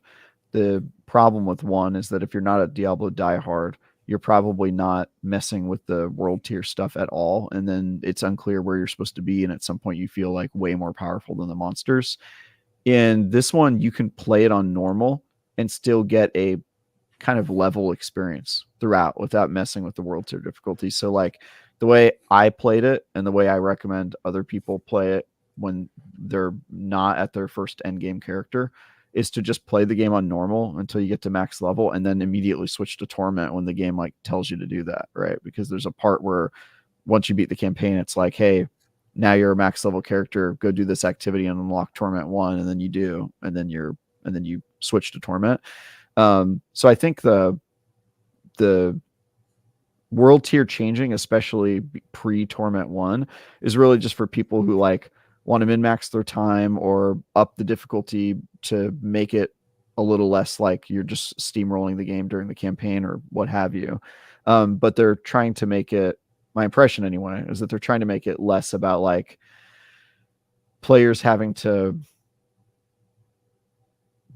Speaker 4: the problem with 1 is that if you're not a Diablo diehard, you're probably not messing with the world tier stuff at all. And then it's unclear where you're supposed to be. And at some point you feel like way more powerful than the monsters. In this one, you can play it on normal and still get a kind of level experience throughout without messing with the world tier difficulty. So like the way I played it and the way I recommend other people play it when they're not at their first end game character is to just play the game on normal until you get to max level, and then immediately switch to torment when the game like tells you to do that, right? Because there's a part where once you beat the campaign, it's like, hey, now you're a max level character, go do this activity and unlock torment 1, and then you do, and then you switch to torment. So I think the world tier changing, especially pre-torment 1, is really just for people who like want to min-max their time or up the difficulty to make it a little less like you're just steamrolling the game during the campaign or what have you. But they're trying to make it, my impression anyway, is that they're trying to make it less about like players having to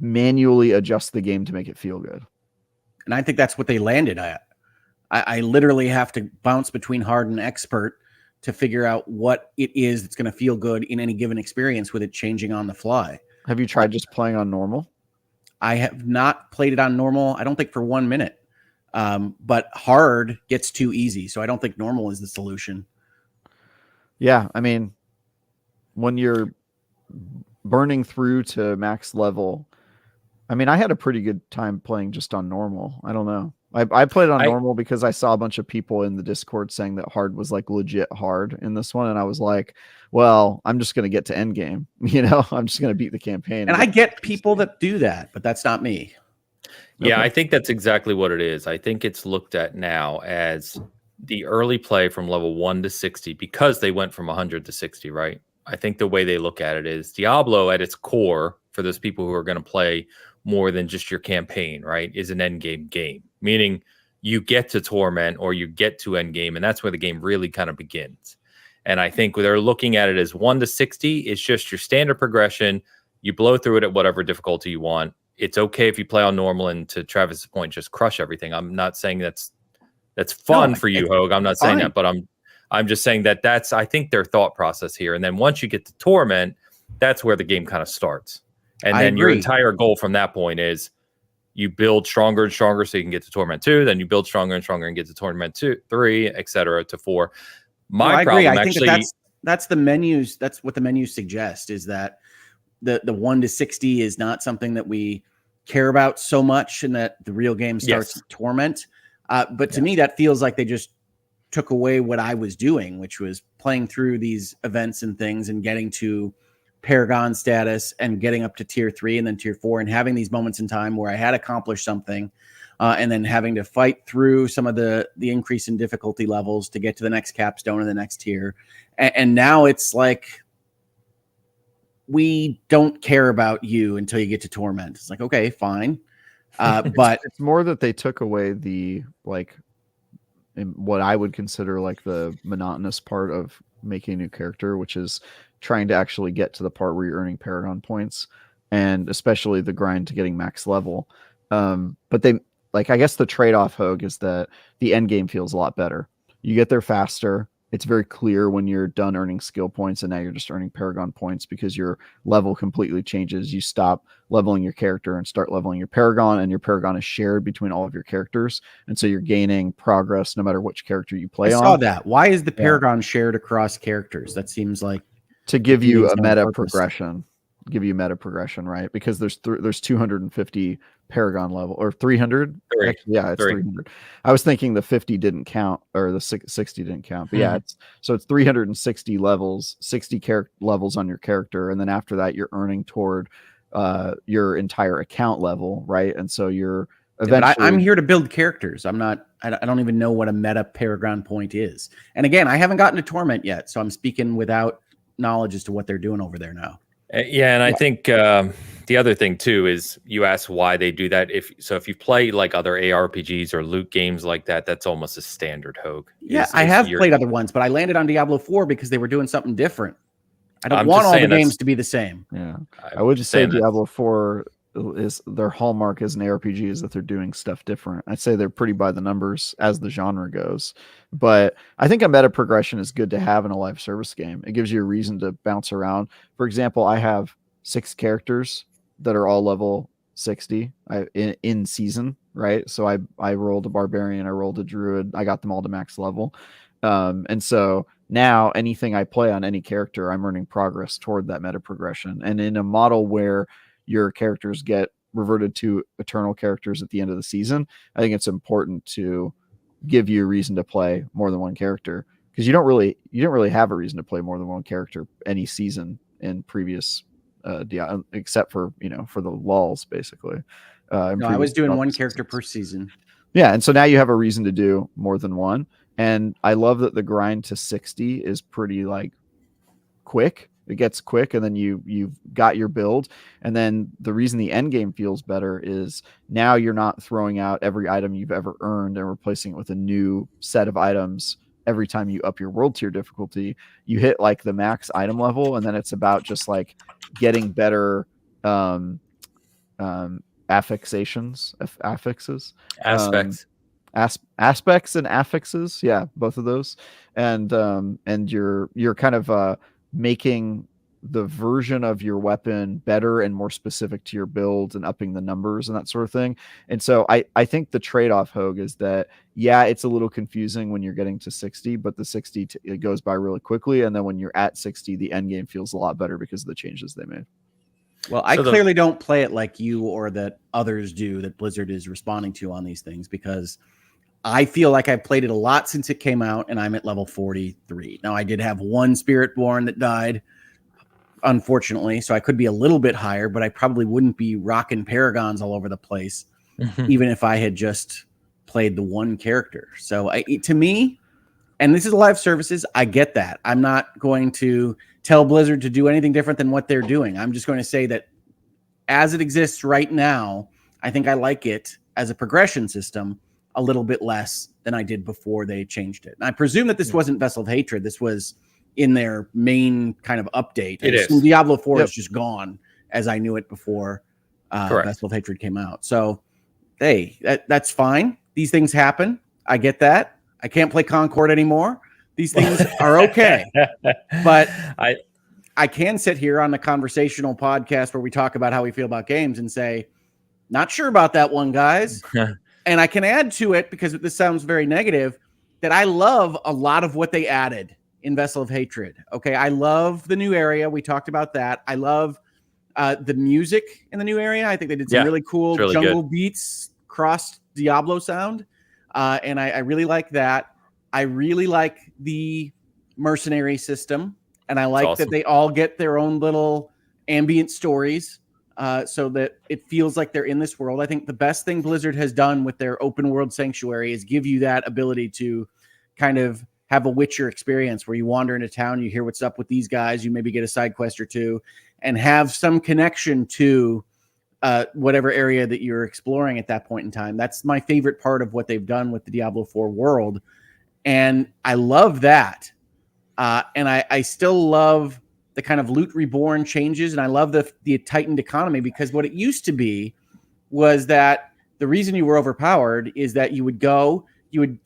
Speaker 4: manually adjust the game to make it feel good.
Speaker 3: And I think that's what they landed at. I literally have to bounce between hard and expert to figure out what it is that's going to feel good in any given experience with it changing on the fly.
Speaker 4: Have you tried just playing on normal?
Speaker 3: I have not played it on normal, I don't think, for 1 minute. But hard gets too easy, so I don't think normal is the solution.
Speaker 4: Yeah, I mean, when you're burning through to max level, I mean, I had a pretty good time playing just on normal. I don't know. I played on
Speaker 1: I-
Speaker 4: normal because I saw a bunch of people in the Discord saying that hard was like legit hard in this one, and I was like, well, I'm just gonna get to Endgame, I'm just gonna beat the campaign.
Speaker 3: And I get people that do that, but that's not me.
Speaker 1: Yeah,
Speaker 4: Okay.
Speaker 1: I think that's exactly what it is. I think it's looked at now as the early play from level 1 to 60 because they went from 100 to 60, right? I think the way they look at it is Diablo at its core, for those people who are going to play more than just your campaign, right, is an endgame game, meaning you get to torment or you get to endgame, and that's where the game really kind of begins. And I think they're looking at it as 1 to 60 is just your standard progression. You blow through it at whatever difficulty you want. It's okay if you play on normal and, to Travis's point, just crush everything. I'm not saying that's fun for you, Hogue. I'm not saying that, but I'm just saying that's I think their thought process here. And then once you get to torment, that's where the game kind of starts. And then your entire goal from that point is you build stronger and stronger so you can get to torment 2, then you build stronger and stronger and get to torment 2, 3, etc. to 4.
Speaker 3: I agree. I think that's the menus. That's what the menus suggest, is that the 1 to 60 is not something that we care about so much, and that the real game starts at torment. But to me, that feels like they just took away what I was doing, which was playing through these events and things and getting to Paragon status and getting up to tier 3 and then tier 4 and having these moments in time where I had accomplished something, and then having to fight through some of the increase in difficulty levels to get to the next capstone in the next tier. And now it's like, we don't care about you until you get to torment. It's like, okay, fine. But
Speaker 4: it's more that they took away the, like, what I would consider like the monotonous part of making a new character, which is trying to actually get to the part where you're earning Paragon points, and especially the grind to getting max level. But they, like, I guess the trade-off, Hogue, is that the end game feels a lot better. You get there faster. It's very clear when you're done earning skill points and now you're just earning Paragon points because your level completely changes. You stop leveling your character and start leveling your Paragon, and your Paragon is shared between all of your characters. And so you're gaining progress no matter which character you play on.
Speaker 3: I saw that. Why is the Paragon shared across characters? That seems like
Speaker 4: to give you a meta progression. Give you meta progression, right? Because there's 250 Paragon level, or 300. Actually, yeah, it's 300. I was thinking the 50 didn't count, or the 60 didn't count, but yeah, it's 360 levels, 60 character levels on your character, and then after that you're earning toward your entire account level, right? And so you're eventually.
Speaker 3: I'm here to build characters. I don't even know what a meta Paragon point is. And again, I haven't gotten to torment yet, so I'm speaking without knowledge as to what they're doing over there now.
Speaker 1: Yeah, and I think the other thing too is you ask why they do that. If you play like other ARPGs or loot games like that, that's almost a standard, Hogue.
Speaker 3: Yeah, I have played other ones, but I landed on Diablo 4 because they were doing something different. I don't want all the games to be the same.
Speaker 4: Yeah, I would just say Diablo 4 is their hallmark as an ARPG is that they're doing stuff different. I'd say they're pretty by the numbers as the genre goes, but I think a meta progression is good to have in a live service game. It gives you a reason to bounce around. For example, I have 6 characters that are all level 60 in season, right? So I rolled a barbarian, I rolled a druid, I got them all to max level, and so now anything I play on any character, I'm earning progress toward that meta progression. And in a model where your characters get reverted to eternal characters at the end of the season, I think it's important to give you a reason to play more than one character, because you don't really have a reason to play more than one character any season in previous except for for the lulls, basically.
Speaker 3: No, I was doing one character per season.
Speaker 4: Yeah, and so now you have a reason to do more than one. And I love that the grind to 60 is pretty like quick. It gets quick, and then you've got your build. And then the reason the end game feels better is now you're not throwing out every item you've ever earned and replacing it with a new set of items every time you up your world tier difficulty. You hit like the max item level, and then it's about just like getting better affixes, aspects and affixes, yeah, both of those, and you're kind of making the version of your weapon better and more specific to your build and upping the numbers and that sort of thing. And so I think the trade-off, Hogue, is that yeah, it's a little confusing when you're getting to 60, but the 60 it goes by really quickly, and then when you're at 60, the end game feels a lot better because of the changes they made.
Speaker 3: Well, I clearly don't play it like you or that others do that Blizzard is responding to on these things, because I feel like I've played it a lot since it came out, and I'm at level 43. Now, I did have one Spiritborn that died, unfortunately, so I could be a little bit higher, but I probably wouldn't be rocking Paragons all over the place, even if I had just played the one character. So to me, and this is live services, I get that. I'm not going to tell Blizzard to do anything different than what they're doing. I'm just going to say that as it exists right now, I think I like it as a progression system a little bit less than I did before they changed it. And I presume that this wasn't Vessel of Hatred. This was in their main kind of update.
Speaker 1: It is.
Speaker 3: Diablo 4 is just gone as I knew it before Vessel of Hatred came out. So, hey, that's fine. These things happen. I get that. I can't play Concord anymore. These things are okay. But I can sit here on the conversational podcast where we talk about how we feel about games and say, not sure about that one, guys. And I can add to it, because this sounds very negative, that I love a lot of what they added in Vessel of Hatred. Okay, I love the new area. We talked about that. I love the music in the new area. I think they did some really cool jungle beats, cross Diablo sound. And I really like that. I really like the mercenary system. And I like that they all get their own little ambient stories. So that it feels like they're in this world. I think the best thing Blizzard has done with their open world sanctuary is give you that ability to kind of have a Witcher experience where you wander into town, you hear what's up with these guys, you maybe get a side quest or two, and have some connection to whatever area that you're exploring at that point in time. That's my favorite part of what they've done with the Diablo 4 world. And I love that. And I still love the kind of loot reborn changes, and I love the tightened economy, because what it used to be was that the reason you were overpowered is that you would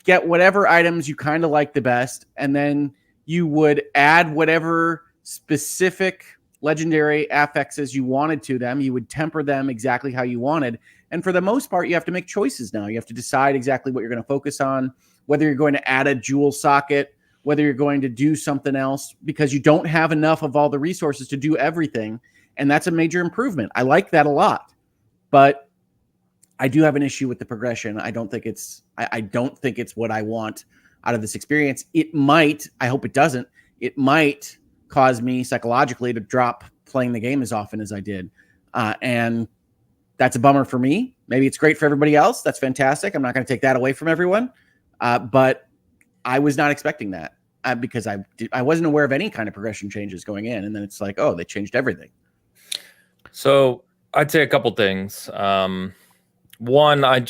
Speaker 3: get whatever items you kind of liked the best, and then you would add whatever specific legendary affixes you wanted to them. You would temper them exactly how you wanted. And for the most part, you have to make choices now. You have to decide exactly what you're going to focus on, whether you're going to add a jewel socket, whether you're going to do something else, because you don't have enough of all the resources to do everything. And that's a major improvement. I like that a lot, but I do have an issue with the progression. I don't think it's what I want out of this experience. It might, I hope it doesn't, it might cause me psychologically to drop playing the game as often as I did. And that's a bummer for me. Maybe it's great for everybody else. That's fantastic. I'm not going to take that away from everyone. But I was not expecting that. Because I wasn't aware of any kind of progression changes going in, and then it's like, oh, they changed everything.
Speaker 1: So I'd say a couple things. One,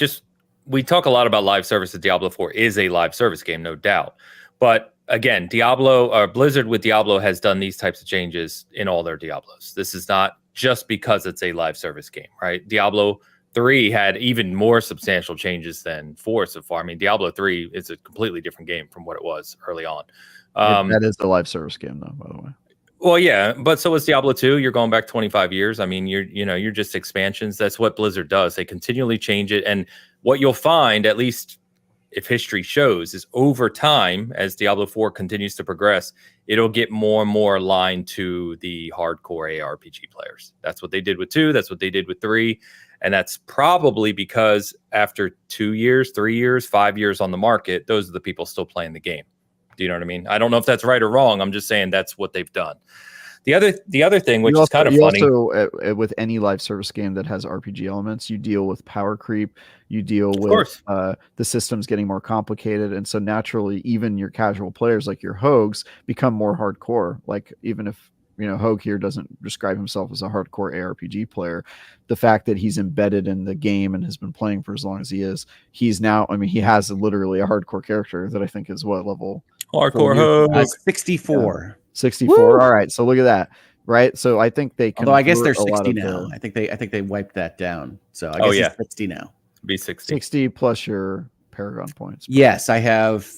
Speaker 1: we talk a lot about live service. Diablo 4 is a live service game, no doubt. But again, Blizzard with Diablo has done these types of changes in all their Diablos. This is not just because it's a live service game, right? Diablo 3 had even more substantial changes than 4 so far. I mean, Diablo 3 is a completely different game from what it was early on.
Speaker 4: That is the live service game, though, by the way.
Speaker 1: Well, yeah, but so is Diablo 2. You're going back 25 years. I mean, you're just expansions. That's what Blizzard does. They continually change it. And what you'll find, at least if history shows, is over time, as Diablo 4 continues to progress, it'll get more and more aligned to the hardcore ARPG players. That's what they did with 2. That's what they did with 3. And that's probably because after 2 years, 3 years, 5 years on the market, those are the people still playing the game. Do you know what I mean? I don't know if that's right or wrong. I'm just saying that's what they've done. The other thing, which is kind of funny.
Speaker 4: Also, with any live service game that has RPG elements, you deal with power creep. You deal with the systems getting more complicated. And so naturally, even your casual players like your Hogues become more hardcore. Like even if, Hogue here doesn't describe himself as a hardcore ARPG player, the fact that he's embedded in the game and has been playing for as long as he is, he's now, he has literally a hardcore character that I think is what level?
Speaker 1: Hardcore Hogue.
Speaker 3: 64.
Speaker 4: Yeah. 64. Woo! All right. So look at that. Right. So I think they can.
Speaker 3: Although I guess they're 60 now. I think they wiped that down. So I guess it's 60 now.
Speaker 1: Be 60.
Speaker 4: 60 plus your Paragon points.
Speaker 3: Yes, I have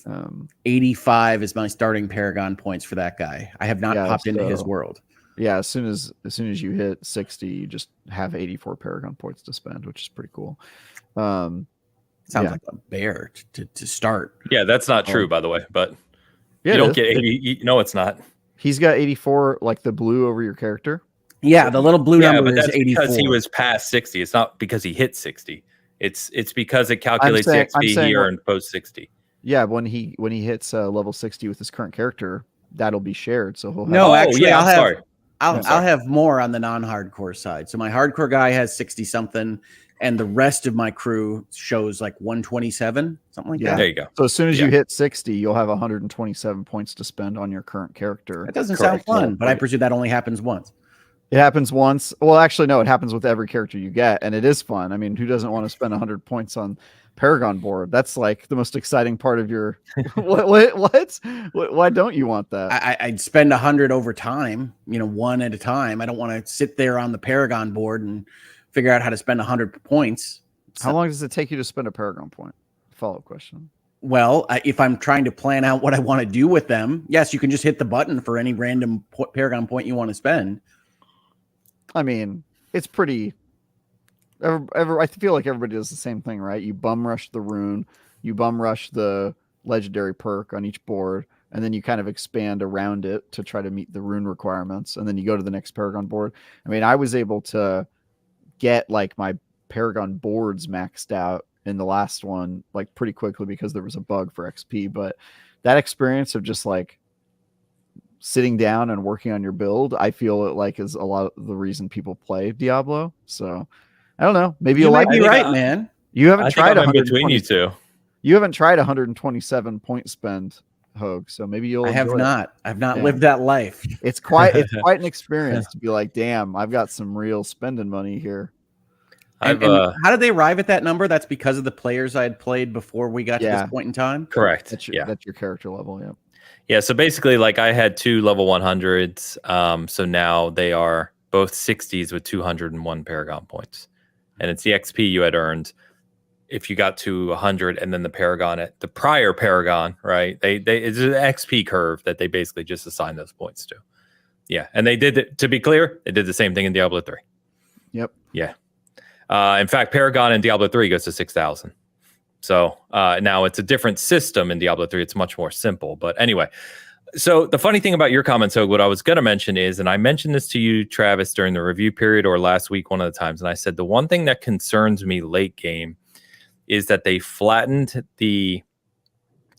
Speaker 3: 85 is my starting Paragon points for that guy. I have not popped into his world.
Speaker 4: Yeah, as soon as you hit 60, you just have 84 Paragon points to spend, which is pretty cool.
Speaker 3: Sounds like a bear to start.
Speaker 1: Yeah, that's not true, by the way. But you don't get 80. No, it's not.
Speaker 4: He's got 84, like the blue over your character.
Speaker 3: Yeah, the little blue
Speaker 1: Yeah,
Speaker 3: number
Speaker 1: but
Speaker 3: is
Speaker 1: that's
Speaker 3: 84.
Speaker 1: because he was past 60. It's not because he hit 60. It's because it calculates the XP he earned post 60.
Speaker 4: Yeah, when he hits level 60 with his current character, that'll be shared. So he'll have.
Speaker 3: No, actually,
Speaker 1: I'm sorry.
Speaker 3: I'll have more on the non-hardcore side. So my hardcore guy has 60 something, and the rest of my crew shows like 127, something like that.
Speaker 1: There you go.
Speaker 4: So as soon as you hit 60, you'll have 127 points to spend on your current character.
Speaker 3: That doesn't sound fun, but I presume that only happens once.
Speaker 4: It happens once. Well, actually, no, it happens with every character you get, and it is fun. I mean, who doesn't want to spend 100 points on Paragon board? That's like the most exciting part of your. What? Why don't you want that?
Speaker 3: I'd spend 100 over time, one at a time. I don't want to sit there on the Paragon board and figure out how to spend 100 points.
Speaker 4: How long does it take you to spend a Paragon point? Follow-up question.
Speaker 3: Well, if I'm trying to plan out what I want to do with them, yes, you can just hit the button for any random Paragon point you want to spend.
Speaker 4: I mean, it's pretty. I feel like everybody does the same thing, right? You bum rush the rune, you bum rush the legendary perk on each board, and then you kind of expand around it to try to meet the rune requirements, and then you go to the next Paragon board. I mean, I was able to get like my Paragon boards maxed out in the last one like pretty quickly because there was a bug for XP, but that experience of just like sitting down and working on your build, I feel it like is a lot of the reason people play Diablo. So I don't know. Maybe
Speaker 3: you might
Speaker 4: like
Speaker 3: be right, man.
Speaker 4: You haven't tried
Speaker 1: between you two.
Speaker 4: You haven't tried 127 point spend, Hogue. So maybe you'll.
Speaker 3: I have not. I've not lived that life.
Speaker 4: It's quite an experience to be like, damn, I've got some real spending money here.
Speaker 3: And how did they arrive at that number? That's because of the players I had played before we got to this point in time.
Speaker 1: Correct.
Speaker 4: That's your character level. Yeah.
Speaker 1: Yeah, so basically, like I had 2 level 100s, so now they are both 60s with 201 Paragon points, and it's the XP you had earned if you got to 100, and then the Paragon at the prior Paragon, right? They it's an XP curve that they basically just assign those points to. Yeah, and they did it. To be clear, they did the same thing in Diablo 3.
Speaker 4: Yep.
Speaker 1: Yeah. In fact, Paragon in Diablo 3 goes to 6,000. So now it's a different system in Diablo 3. It's much more simple. But anyway, so the funny thing about your comments, Hogue, what I was going to mention is, and I mentioned this to you, Travis, during the review period or last week, one of the times, and I said the one thing that concerns me late game is that they flattened the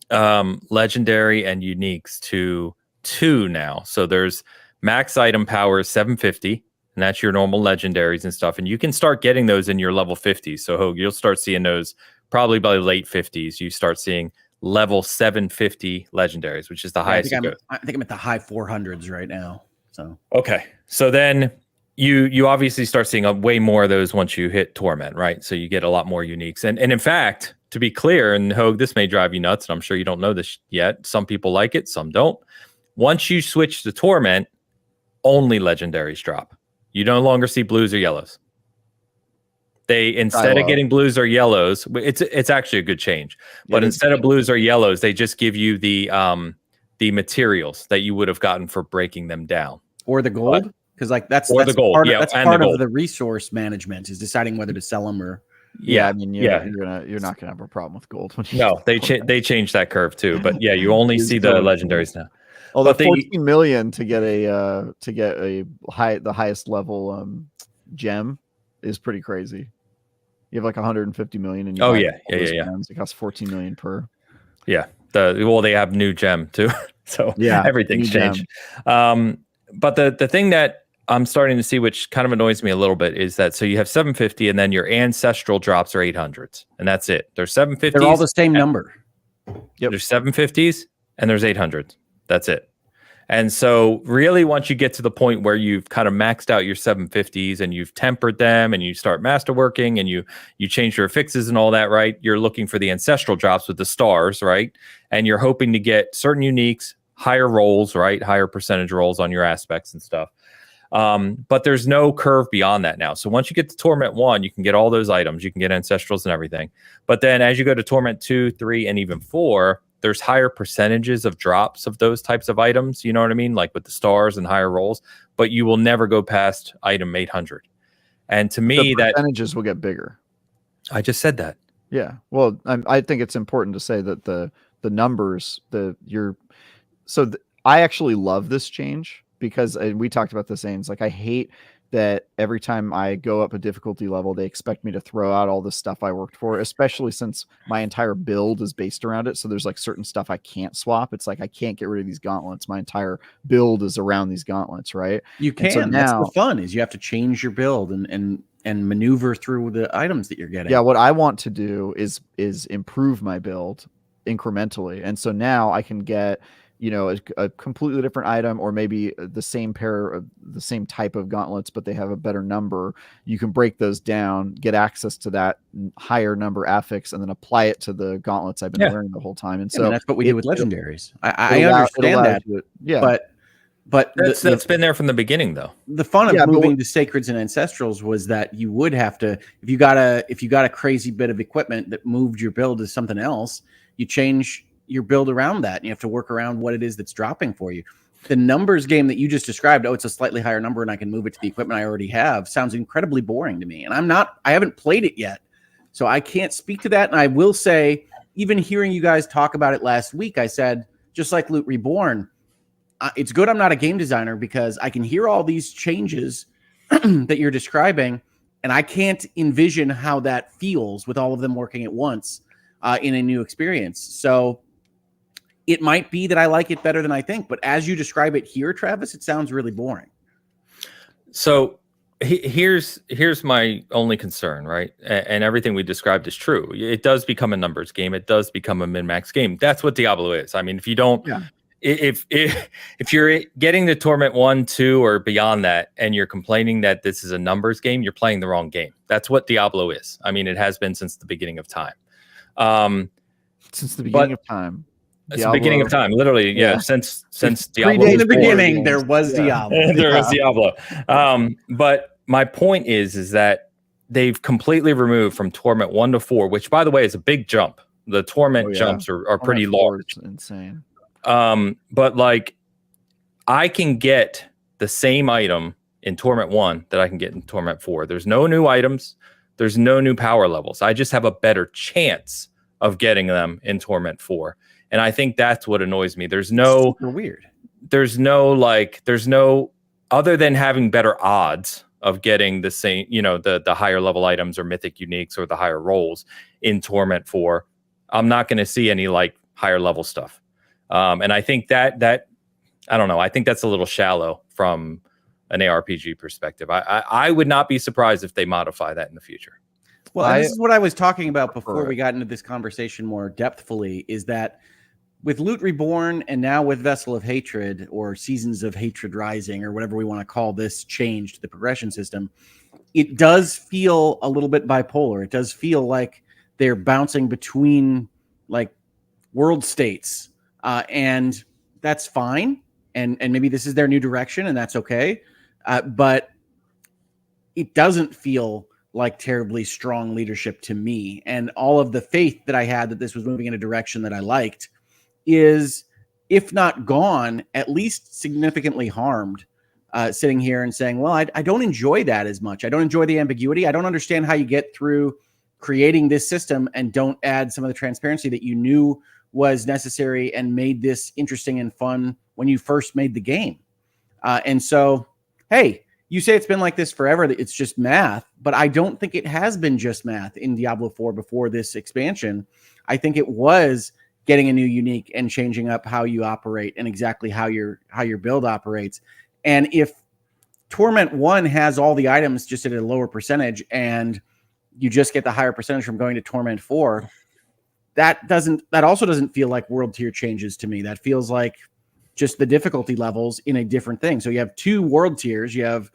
Speaker 1: legendary and uniques to 2 now. So there's max item power is 750. And that's your normal legendaries and stuff. And you can start getting those in your level 50s. So Hogue, you'll start seeing those probably by late 50s. You start seeing level 750 legendaries, which is the highest.
Speaker 3: I think I'm at the high 400s right now. So
Speaker 1: okay. So then you obviously start seeing way more of those once you hit Torment, right? So you get a lot more uniques. And in fact, to be clear, and Hogue, this may drive you nuts, and I'm sure you don't know this yet. Some people like it, some don't. Once you switch to Torment, only legendaries drop. You no longer see blues or yellows. They instead of getting blues or yellows, it's actually a good change. But instead of blues or yellows, they just give you the materials that you would have gotten for breaking them down,
Speaker 3: or the gold, because like that's
Speaker 1: the gold.
Speaker 3: That's part of the resource management is deciding whether to sell them or.
Speaker 4: Yeah, I mean, you're not gonna have a problem with gold.
Speaker 1: No, they changed that curve too. But yeah, you only see the legendaries now.
Speaker 4: Although 14 million to get the highest level gem is pretty crazy. You have like 150 million and gems. It costs 14 million per.
Speaker 1: Yeah. They have new gem too. So yeah, everything's changed. But the thing that I'm starting to see, which kind of annoys me a little bit, is that so you have 750 and then your ancestral drops are 800s, and that's it. There's 750s.
Speaker 3: They're all the same number.
Speaker 1: Yep. There's 750s and there's 800s. That's it. And so really once you get to the point where you've kind of maxed out your 750s and you've tempered them and you start masterworking and you change your fixes and all that, right? You're looking for the ancestral drops with the stars, right? And you're hoping to get certain uniques, higher rolls, right? Higher percentage rolls on your aspects and stuff. But there's no curve beyond that now. So once you get to Torment 1, you can get all those items. You can get ancestrals and everything. But then as you go to Torment 2, 3, and even 4, there's higher percentages of drops of those types of items. You know what I mean? Like with the stars and higher rolls. But you will never go past item 800. And to me,
Speaker 4: the percentages will get bigger.
Speaker 1: I just said that.
Speaker 4: Yeah. Well, I think it's important to say that the numbers, I actually love this change. because we talked about this, Ains. Like, I hate that every time I go up a difficulty level, they expect me to throw out all the stuff I worked for, especially since my entire build is based around it. So there's like certain stuff I can't swap. It's like I can't get rid of these gauntlets. My entire build is around these gauntlets, right?
Speaker 3: You can. So now, that's the fun, is you have to change your build and maneuver through the items that you're getting.
Speaker 4: Yeah, what I want to do is improve my build incrementally. And so now I can get, you know, a completely different item, or maybe the same pair of the same type of gauntlets, but they have a better number. You can break those down, get access to that higher number affix, and then apply it to the gauntlets I've been wearing the whole time. And so
Speaker 3: that's what we do with legendaries. I understand that, but
Speaker 1: that's been there from the beginning, though.
Speaker 3: The fun of moving to Sacreds and Ancestrals was that you would have to, if you got a crazy bit of equipment that moved your build to something else, you change your build around that, and you have to work around what it is that's dropping for you. The numbers game that you just described, it's a slightly higher number and I can move it to the equipment I already have, sounds incredibly boring to me. And I haven't played it yet, so I can't speak to that. And I will say, even hearing you guys talk about it last week, I said, just like Loot Reborn, it's good I'm not a game designer, because I can hear all these changes that you're describing, and I can't envision how that feels with all of them working at once in a new experience. So it might be that I like it better than I think, but as you describe it here, Travis, it sounds really boring.
Speaker 1: So here's my only concern, right? And everything we described is true. It does become a numbers game. It does become a min-max game. That's what Diablo is. I mean, if you don't, if you're getting to Torment 1, 2, or beyond that, and you're complaining that this is a numbers game, you're playing the wrong game. That's what Diablo is. I mean, it has been since the beginning of time.
Speaker 4: Since the beginning of time.
Speaker 1: It's the beginning of time, literally. Yeah, since Diablo.
Speaker 3: In the beginning, there was Diablo.
Speaker 1: There was Diablo. But my point is that they've completely removed from Torment 1 to 4, which, by the way, is a big jump. The Torment jumps are pretty large.
Speaker 4: Insane.
Speaker 1: But like, I can get the same item in Torment 1 that I can get in Torment 4. There's no new items. There's no new power levels. I just have a better chance of getting them in Torment 4. And I think that's what annoys me. There's no
Speaker 3: weird.
Speaker 1: There's no other than having better odds of getting the same, you know, the higher level items or mythic uniques or the higher rolls in Torment 4. I'm not going to see any like higher level stuff. And I think that I don't know. I think that's a little shallow from an ARPG perspective. I would not be surprised if they modify that in the future.
Speaker 3: Well, this is what I was talking about before we got into this conversation more depthfully, is that with Loot Reborn and now with Vessel of Hatred, or Seasons of Hatred Rising, or whatever we want to call this change to the progression system, it does feel a little bit bipolar. It does feel like they're bouncing between like world states, and that's fine. And maybe this is their new direction, and that's okay. But it doesn't feel like terribly strong leadership to me. And all of the faith that I had that this was moving in a direction that I liked is, if not gone, at least significantly harmed, sitting here and saying, well, I don't enjoy that as much. I don't enjoy the ambiguity. I don't understand how you get through creating this system and don't add some of the transparency that you knew was necessary and made this interesting and fun when you first made the game. And so, hey, you say it's been like this forever, that it's just math, but I don't think it has been just math in Diablo 4 before this expansion. I think it was getting a new unique and changing up how you operate and exactly how your build operates. And if Torment 1 has all the items just at a lower percentage and you just get the higher percentage from going to Torment 4, that also doesn't feel like world tier changes to me. That feels like just the difficulty levels in a different thing. So you have two world tiers. You have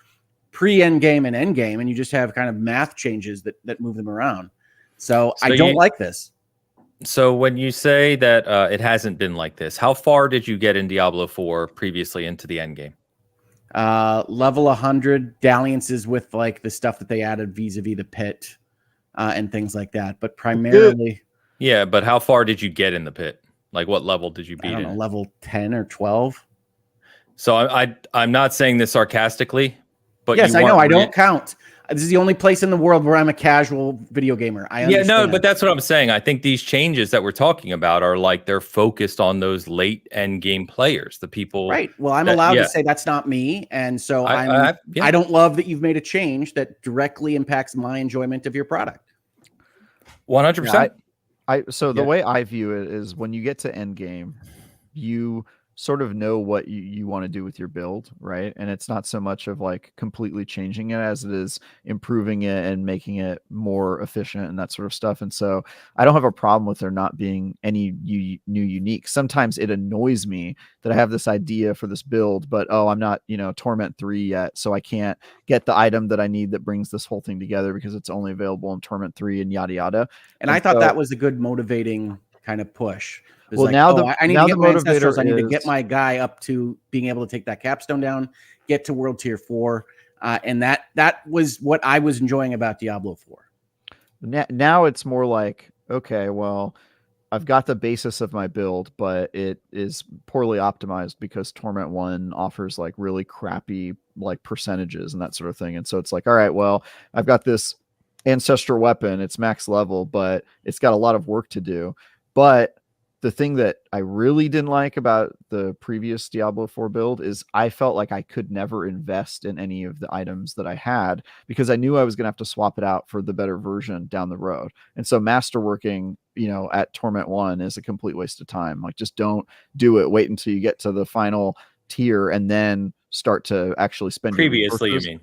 Speaker 3: pre-endgame and endgame, and you just have kind of math changes that move them around. So I don't like this.
Speaker 1: So when you say that it hasn't been like this, how far did you get in Diablo 4 previously into the endgame?
Speaker 3: Level 100, dalliances with like the stuff that they added vis-a-vis the pit and things like that. But primarily...
Speaker 1: Yeah, but how far did you get in the pit? Like, what level did you beat?
Speaker 3: I don't know, level 10 or 12.
Speaker 1: So I'm not saying this sarcastically, but
Speaker 3: yes, I know. I don't count. This is the only place in the world where I'm a casual video gamer. I understand.
Speaker 1: No, but that's what I'm saying. I think these changes that we're talking about are like they're focused on those late end game players, the people.
Speaker 3: Right. Well, I'm allowed to say that's not me, and so I don't love that you've made a change that directly impacts my enjoyment of your product.
Speaker 1: 100%.
Speaker 4: So the way I view it is when you get to Endgame, you sort of know what you want to do with your build, right? And it's not so much of like completely changing it as it is improving it and making it more efficient and that sort of stuff. And so I don't have a problem with there not being any new unique. Sometimes it annoys me that I have this idea for this build, but I'm not, Torment 3 yet, so I can't get the item that I need that brings this whole thing together because it's only available in Torment 3 and yada yada.
Speaker 3: And I thought that was a good motivating kind of push.
Speaker 4: Well,
Speaker 3: I need to get my ancestrals. I need to get my guy up to being able to take that capstone down, get to World Tier 4, and that was what I was enjoying about Diablo 4.
Speaker 4: Now it's more like, okay, well, I've got the basis of my build, but it is poorly optimized because Torment 1 offers like really crappy like percentages and that sort of thing. And so it's like, all right, well, I've got this ancestral weapon, it's max level, but it's got a lot of work to do. But the thing that I really didn't like about the previous Diablo 4 build is I felt like I could never invest in any of the items that I had because I knew I was going to have to swap it out for the better version down the road. And so masterworking, at Torment 1 is a complete waste of time. Like, just don't do it. Wait until you get to the final tier and then start to actually spend.
Speaker 1: Previously, you mean?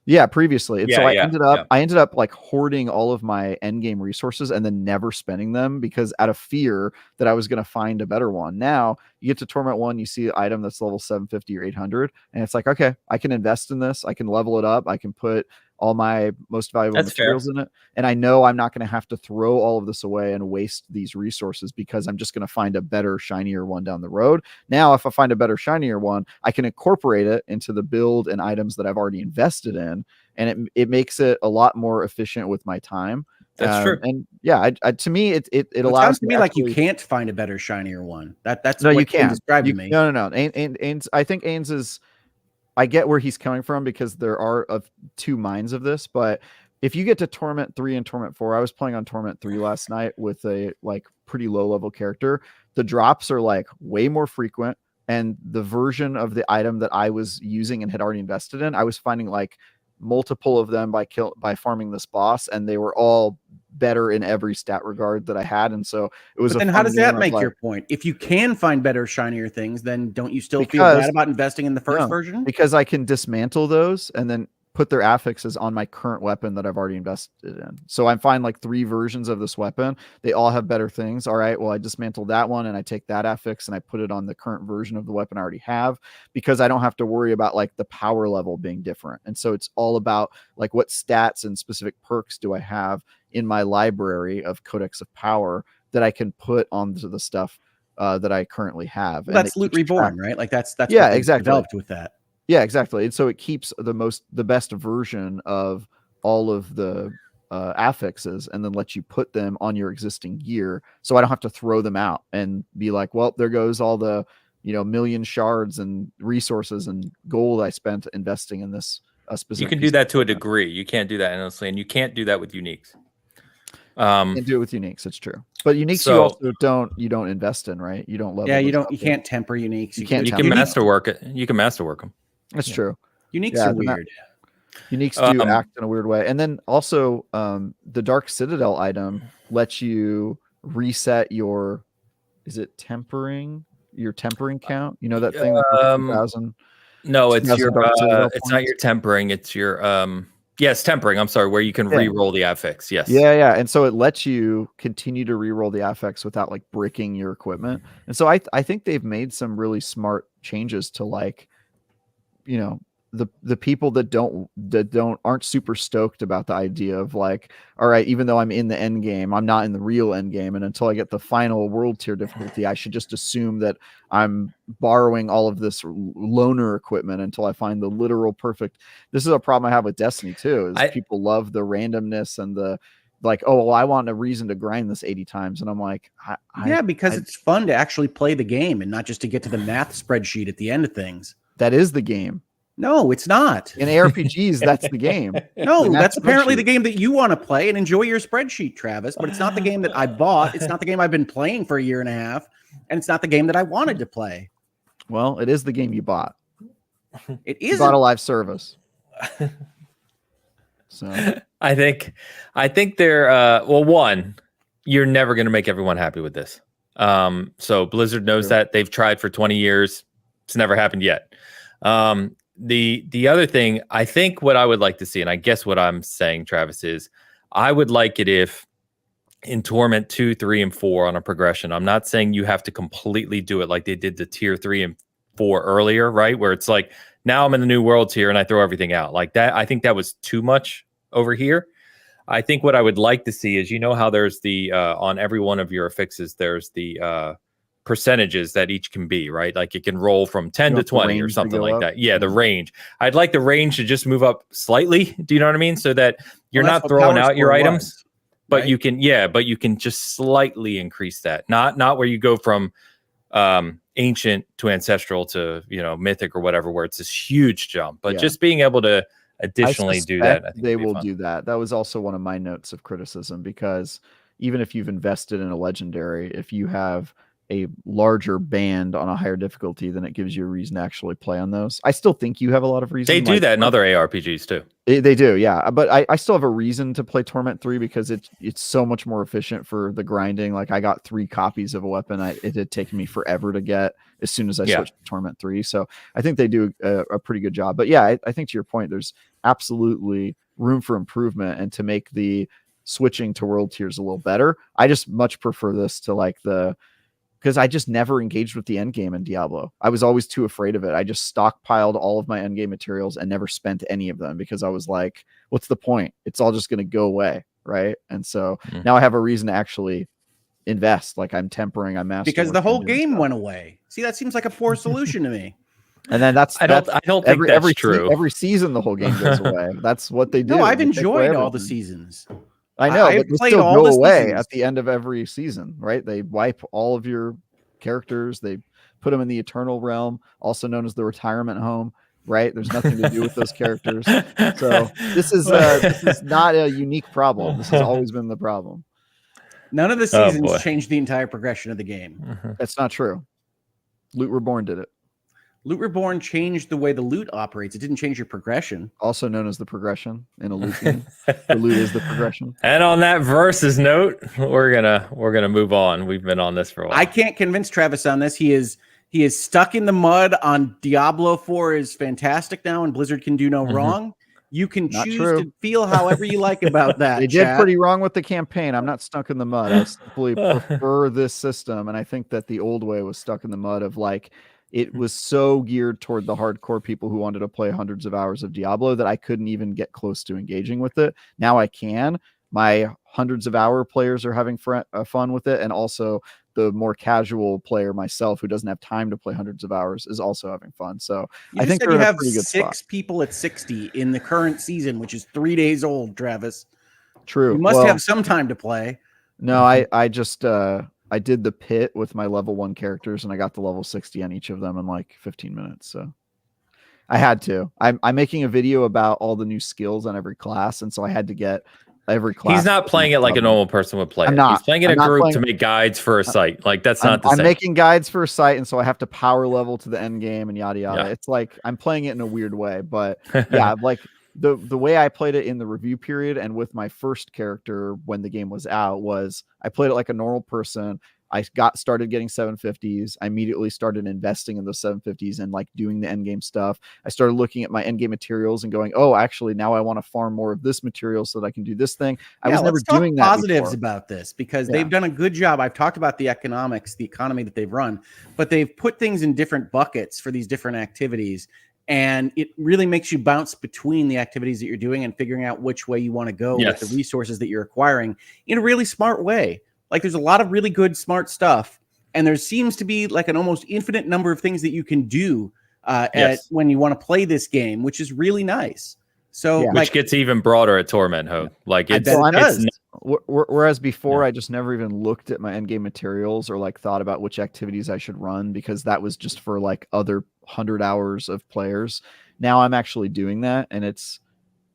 Speaker 4: Yeah, previously. And so I ended up like hoarding all of my end game resources and then never spending them because out of fear that I was going to find a better one. Now you get to Torment 1, you see an item that's level 750 or 800, and it's like, okay, I can invest in this. I can level it up. I can put all my most valuable materials in it. And I know I'm not going to have to throw all of this away and waste these resources because I'm just going to find a better, shinier one down the road. Now, if I find a better, shinier one, I can incorporate it into the build and items that I've already invested in. And it makes it a lot more efficient with my time.
Speaker 1: That's true.
Speaker 4: And yeah, to me, it allows
Speaker 3: sounds to me like you can't find a better, shinier one. That's
Speaker 4: no,
Speaker 3: what
Speaker 4: you can't
Speaker 3: describe to me.
Speaker 4: No. And I think Ains is, I get where he's coming from because there are two minds of this, but if you get to Torment 3 and Torment 4, I was playing on Torment 3 last night with a like pretty low level character. The drops are like way more frequent, and the version of the item that I was using and had already invested in, I was finding like multiple of them by farming this boss, and they were all better in every stat regard that I had. And so it was.
Speaker 3: But then how does that make your point? If you can find better, shinier things, then don't you still feel bad about investing in the first version?
Speaker 4: Because I can dismantle those and then put their affixes on my current weapon that I've already invested in. So I find like 3 versions of this weapon. They all have better things. All right, well, I dismantled that one and I take that affix and I put it on the current version of the weapon I already have because I don't have to worry about like the power level being different. And so it's all about like what stats and specific perks do I have in my library of Codex of Power that I can put onto the stuff that I currently have.
Speaker 3: Well, that's Loot Reborn, right? Like that's
Speaker 4: yeah, exactly
Speaker 3: developed with that.
Speaker 4: Yeah, exactly. And so it keeps the best version of all of the affixes and then lets you put them on your existing gear. So I don't have to throw them out and be like, well, there goes all the, million shards and resources and gold I spent investing in this specific.
Speaker 1: You can do that to a degree. You can't do that endlessly, and you can't do that with uniques.
Speaker 4: You can do it with uniques. It's true, but uniques you also don't invest in, right? You don't level.
Speaker 3: Yeah, you can't temper uniques.
Speaker 1: You can masterwork it. You can masterwork them.
Speaker 4: That's true.
Speaker 3: Uniques are weird.
Speaker 4: Uniques do act in a weird way. And then also the Dark Citadel item lets you reset your, is it tempering? Your tempering count? You know that thing? 2000?
Speaker 1: No, it's your it's not your tempering, it's your yes, tempering. I'm sorry, where you can re-roll the affix. Yes.
Speaker 4: Yeah. And so it lets you continue to re-roll the affix without like breaking your equipment. And so I think they've made some really smart changes to like, the people that aren't super stoked about the idea of like, all right, even though I'm in the end game, I'm not in the real end game, and until I get the final world tier difficulty, I should just assume that I'm borrowing all of this loner equipment until I find the literal perfect. This is a problem I have with Destiny too, is people love the randomness and the like, oh, well, I want a reason to grind this 80 times. And I'm like,
Speaker 3: because it's fun to actually play the game and not just to get to the math spreadsheet at the end of things.
Speaker 4: That is the game.
Speaker 3: No, it's not.
Speaker 4: In ARPGs, that's the game.
Speaker 3: No, that's apparently the game that you want to play and enjoy your spreadsheet, Travis. But it's not the game that I bought. It's not the game I've been playing for a year and a half, and it's not the game that I wanted to play.
Speaker 4: Well, it is the game you bought.
Speaker 3: It
Speaker 4: You
Speaker 3: is
Speaker 4: bought a live service. So
Speaker 1: I think they're well, one, you're never going to make everyone happy with this. So Blizzard knows that. They've tried for 20 years. It's never happened yet. The other thing, I think what I would like to see, and I guess what I'm saying, Travis, is I would like it if in Torment 2, 3, and 4 on a progression, I'm not saying you have to completely do it like they did the tier 3 and 4 earlier, right? Where it's like, now I'm in the new world tier and I throw everything out like that. I think that was too much over here. I think what I would like to see is, how there's the on every one of your affixes, there's the percentages that each can be, right? Like it can roll from 10 to 20 or something like that. Yeah, the range. I'd like the range to just move up slightly. Do you know what I mean? So that you're not throwing out your items, but right? you can just slightly increase that. Not where you go from ancient to ancestral to mythic or whatever, where it's this huge jump, but just being able to additionally do that, I think
Speaker 4: they will do that. That was also one of my notes of criticism, because even if you've invested in a legendary, if you have a larger band on a higher difficulty, then it gives you a reason to actually play on those. I still think you have a lot of reasons.
Speaker 1: They do that in other ARPGs too.
Speaker 4: They do, yeah. But I still have a reason to play Torment 3 because it's so much more efficient for the grinding. Like I got 3 copies of a weapon. It had taken me forever to get as soon as I switched to Torment 3. So I think they do a pretty good job. But yeah, I think to your point, there's absolutely room for improvement and to make the switching to world tiers a little better. I just much prefer this to because I just never engaged with the end game in Diablo. I was always too afraid of it. I just stockpiled all of my end game materials and never spent any of them because I was like, what's the point? It's all just going to go away. Right. And so now I have a reason to actually invest. Like I'm tempering, I'm mastering.
Speaker 3: Because the whole game went away. See, that seems like a poor solution to me.
Speaker 4: And then I don't think that's true. Every season the whole game goes away. That's what they do.
Speaker 3: No, I've enjoyed all the seasons.
Speaker 4: I know, but they still go away at the end of every season, right? They wipe all of your characters. They put them in the Eternal Realm, also known as the retirement home, right? There's nothing to do with those characters. So this is not a unique problem. This has always been the problem.
Speaker 3: None of the seasons changed the entire progression of the game.
Speaker 4: That's not true. Loot Reborn did it.
Speaker 3: Loot Reborn changed the way the loot operates. It didn't change your progression.
Speaker 4: Also known as the progression in a loot game. The loot is the progression.
Speaker 1: And on that versus note, we're gonna move on. We've been on this for a while.
Speaker 3: I can't convince Travis on this. He is stuck in the mud on Diablo 4 is fantastic now, and Blizzard can do no wrong. You can choose to feel however you like about that.
Speaker 4: They did pretty wrong with the campaign. I'm not stuck in the mud. I simply prefer this system, and I think that the old way was stuck in the mud of it was so geared toward the hardcore people who wanted to play hundreds of hours of Diablo that I couldn't even get close to engaging with it. Now I can. My hundreds of hour players are having fun with it. And also the more casual player myself who doesn't have time to play hundreds of hours is also having fun. So I think you have
Speaker 3: 6 people at 60 in the current season, which is 3 days old, Travis.
Speaker 4: True.
Speaker 3: You must have some time to play.
Speaker 4: No, I just I did the pit with my level 1 characters and I got the level 60 on each of them in like 15 minutes. So I had to. I'm making a video about all the new skills on every class. And so I had to get every class.
Speaker 1: He's not playing it like a normal person would play it. He's playing it in a group to make guides for a site. Like that's not the same.
Speaker 4: I'm making guides for a site. And so I have to power level to the end game and yada, yada. Yeah. It's like I'm playing it in a weird way, but yeah, like the way I played it in the review period and with my first character when the game was out was I played it like a normal person. I started getting 750s. I immediately started investing in those 750s and like doing the end game stuff. I started looking at my end game materials and going, oh, actually now I want to farm more of this material so that I can do this thing. I was never doing that.
Speaker 3: Positives about this because they've done a good job. I've talked about the economy that they've run, but they've put things in different buckets for these different activities. And it really makes you bounce between the activities that you're doing and figuring out which way you want to go with the resources that you're acquiring in a really smart way. Like there's a lot of really good, smart stuff. And there seems to be like an almost infinite number of things that you can do when you want to play this game, which is really nice. So
Speaker 1: which gets even broader at Torment, Hogue. Like it
Speaker 4: does. Whereas before I just never even looked at my endgame materials or like thought about which activities I should run because that was just for like other 100 hours of players. Now I'm actually doing that, and it's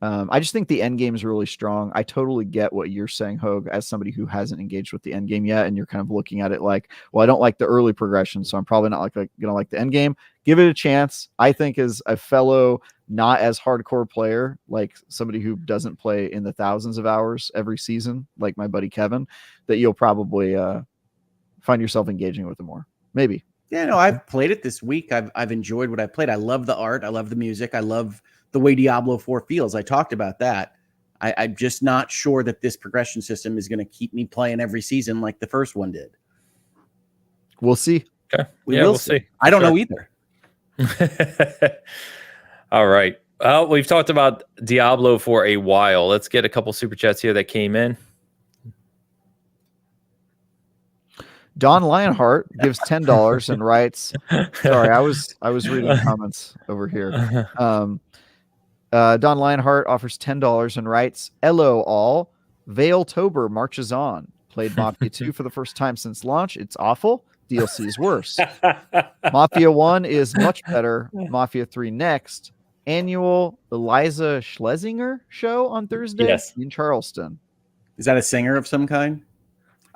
Speaker 4: I just think the end game is really strong. I totally get what you're saying, Hogue, as somebody who hasn't engaged with the end game yet, and you're kind of looking at it like, well, I don't like the early progression, so I'm probably not gonna like the end game. Give it a chance. I think as a fellow not as hardcore player, like somebody who doesn't play in the thousands of hours every season, like my buddy Kevin, that you'll probably find yourself engaging with it more. Maybe.
Speaker 3: Yeah, no, I've played it this week. I've enjoyed what I played. I love the art. I love the music. I love the way Diablo 4 feels. I talked about that. I'm just not sure that this progression system is going to keep me playing every season like the first one did.
Speaker 4: We'll see.
Speaker 1: Okay.
Speaker 3: We'll see. I don't know either.
Speaker 1: All right. Well, we've talked about Diablo for a while. Let's get a couple super chats here that came in.
Speaker 4: Don Lionheart gives $10 and writes, sorry, I was reading comments over here. Don Lionheart offers $10 and writes, "Hello all. Veiltober marches on. Played Mafia 2 for the first time since launch. It's awful. DLC is worse. Mafia 1 is much better. Mafia 3 next. Annual Eliza Schlesinger show on Thursday in Charleston."
Speaker 3: Is that a singer of some kind?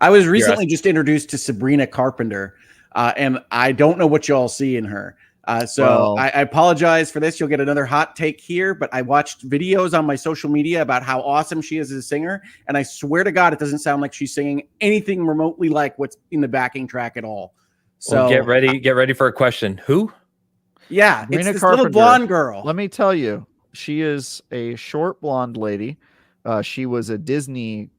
Speaker 3: I was recently just introduced to Sabrina Carpenter, and I don't know what y'all see in her. I apologize for this. You'll get another hot take here, but I watched videos on my social media about how awesome she is as a singer, and I swear to God, it doesn't sound like she's singing anything remotely like what's in the backing track at all. So
Speaker 1: well, get ready for a question. Who?
Speaker 3: Yeah,
Speaker 4: Sabrina
Speaker 3: it's this
Speaker 4: Carpenter,
Speaker 3: little blonde girl.
Speaker 4: Let me tell you, she is a short blonde lady. She was a Disney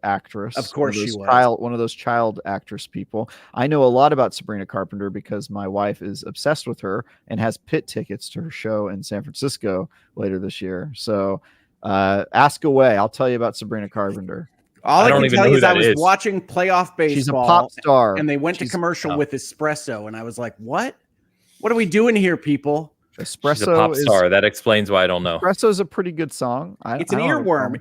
Speaker 4: actress.
Speaker 3: Of course she was.
Speaker 4: One of those child actress people. I know a lot about Sabrina Carpenter because my wife is obsessed with her and has pit tickets to her show in San Francisco later this year. So ask away. I'll tell you about Sabrina Carpenter.
Speaker 3: All I can tell you is I was watching playoff baseball.
Speaker 4: She's a pop star.
Speaker 3: And they went to commercial with espresso. And I was like, what? What are we doing here, people?
Speaker 4: Espresso.
Speaker 1: She's a pop star. That explains why I don't know.
Speaker 4: Espresso is a pretty good song.
Speaker 3: It's an earworm.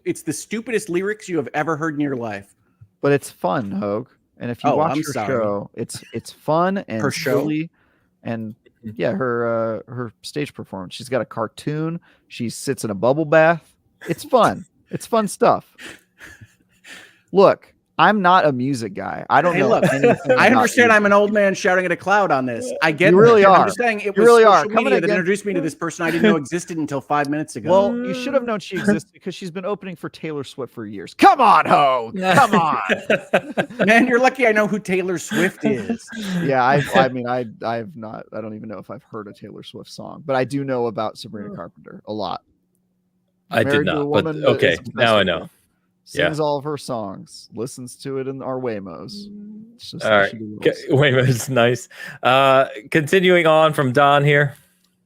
Speaker 3: It's the stupidest lyrics you have ever heard in your life.
Speaker 4: But it's fun, Hogue. And if you watch her show, it's fun and silly. And yeah, her stage performance. She's got a cartoon. She sits in a bubble bath. It's fun. It's fun stuff. Look, I'm not a music guy. I don't know.
Speaker 3: Look, I understand I'm an old man shouting at a cloud on this. I get
Speaker 4: you really are.
Speaker 3: I'm just saying it was social media that introduced me to this person I didn't know existed until 5 minutes ago.
Speaker 4: Well, you should have known she existed because she's been opening for Taylor Swift for years. Come on, Hogue. Come on.
Speaker 3: Man, you're lucky I know who Taylor Swift is.
Speaker 4: Yeah, I've not. I don't even know if I've heard a Taylor Swift song, but I do know about Sabrina Carpenter a lot.
Speaker 1: I did not. But okay, now I know.
Speaker 4: Sings all of her songs, listens to it in our Waymos.
Speaker 1: All right. Waymos, nice. Continuing on from Don here.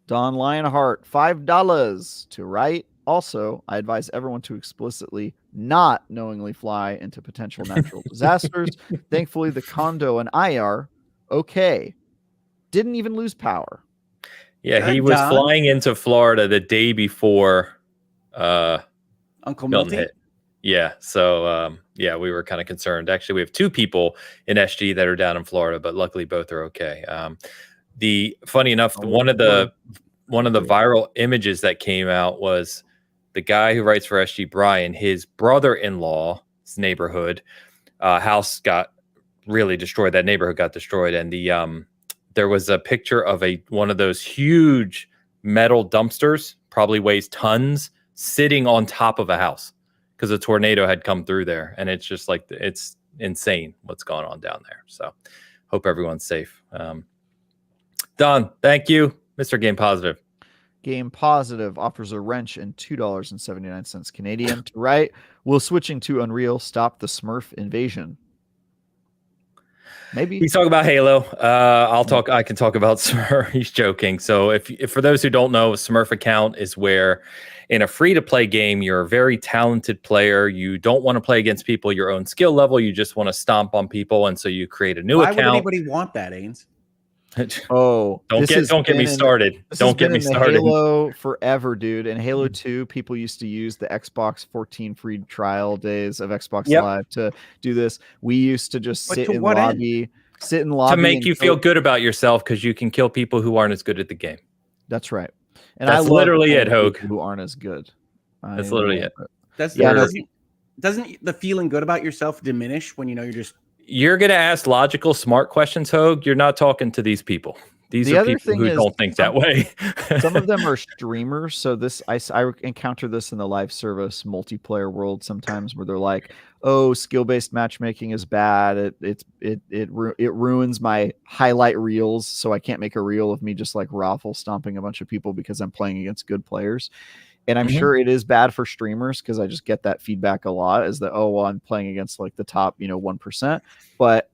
Speaker 4: Don Lionheart, $5 to write. Also, I advise everyone to explicitly not knowingly fly into potential natural disasters. Thankfully, the condo and I are okay. Didn't even lose power.
Speaker 1: Yeah, he was flying into Florida the day before
Speaker 3: Uncle Milton
Speaker 1: hit. Yeah, so we were kind of concerned. Actually, we have two people in SG that are down in Florida, but luckily both are okay. Funny enough, one of the viral images that came out was the guy who writes for SG, Brian, his brother-in-law's neighborhood house got really destroyed. That neighborhood got destroyed, and there was a picture of one of those huge metal dumpsters, probably weighs tons, sitting on top of a house, because a tornado had come through there, and it's just like, it's insane what's going on down there. So hope everyone's safe. Don, thank you. Mr. Game Positive.
Speaker 4: Game Positive offers a wrench and $2.79 Canadian to write. Will switching to Unreal stop the Smurf invasion? Maybe.
Speaker 1: He's talking about Halo. I can talk about Smurf. He's joking. So if for those who don't know, a Smurf account is where in a free-to-play game, you're a very talented player. You don't want to play against people your own skill level. You just want to stomp on people, and so you create a new account.
Speaker 3: Why would anybody want that, Ains?
Speaker 4: Oh,
Speaker 1: don't get me started. Don't get me started.
Speaker 4: Halo forever, dude. In Halo 2, people used to use the Xbox 14 free trial days of Xbox Live to do this. We used to just sit in lobby. sit in lobby
Speaker 1: to make
Speaker 4: and
Speaker 1: you feel good about yourself because you can kill people who aren't as good at the game.
Speaker 4: That's right. And
Speaker 1: That's
Speaker 4: I love
Speaker 1: literally it,
Speaker 4: people
Speaker 1: Hogue.
Speaker 4: who aren't as good.
Speaker 1: That's literally it.
Speaker 3: Doesn't the feeling good about yourself diminish when you're just...
Speaker 1: You're going to ask logical, smart questions, Hogue. You're not talking to these people. These are people who don't think that way.
Speaker 4: Some of them are streamers. So I encounter this in the live service multiplayer world sometimes, where they're like, "Oh, skill-based matchmaking is bad. It ruins my highlight reels, so I can't make a reel of me just like raffle stomping a bunch of people because I'm playing against good players." And I'm sure it is bad for streamers, because I just get that feedback a lot, is that, oh, well, I'm playing against like the top 1%. But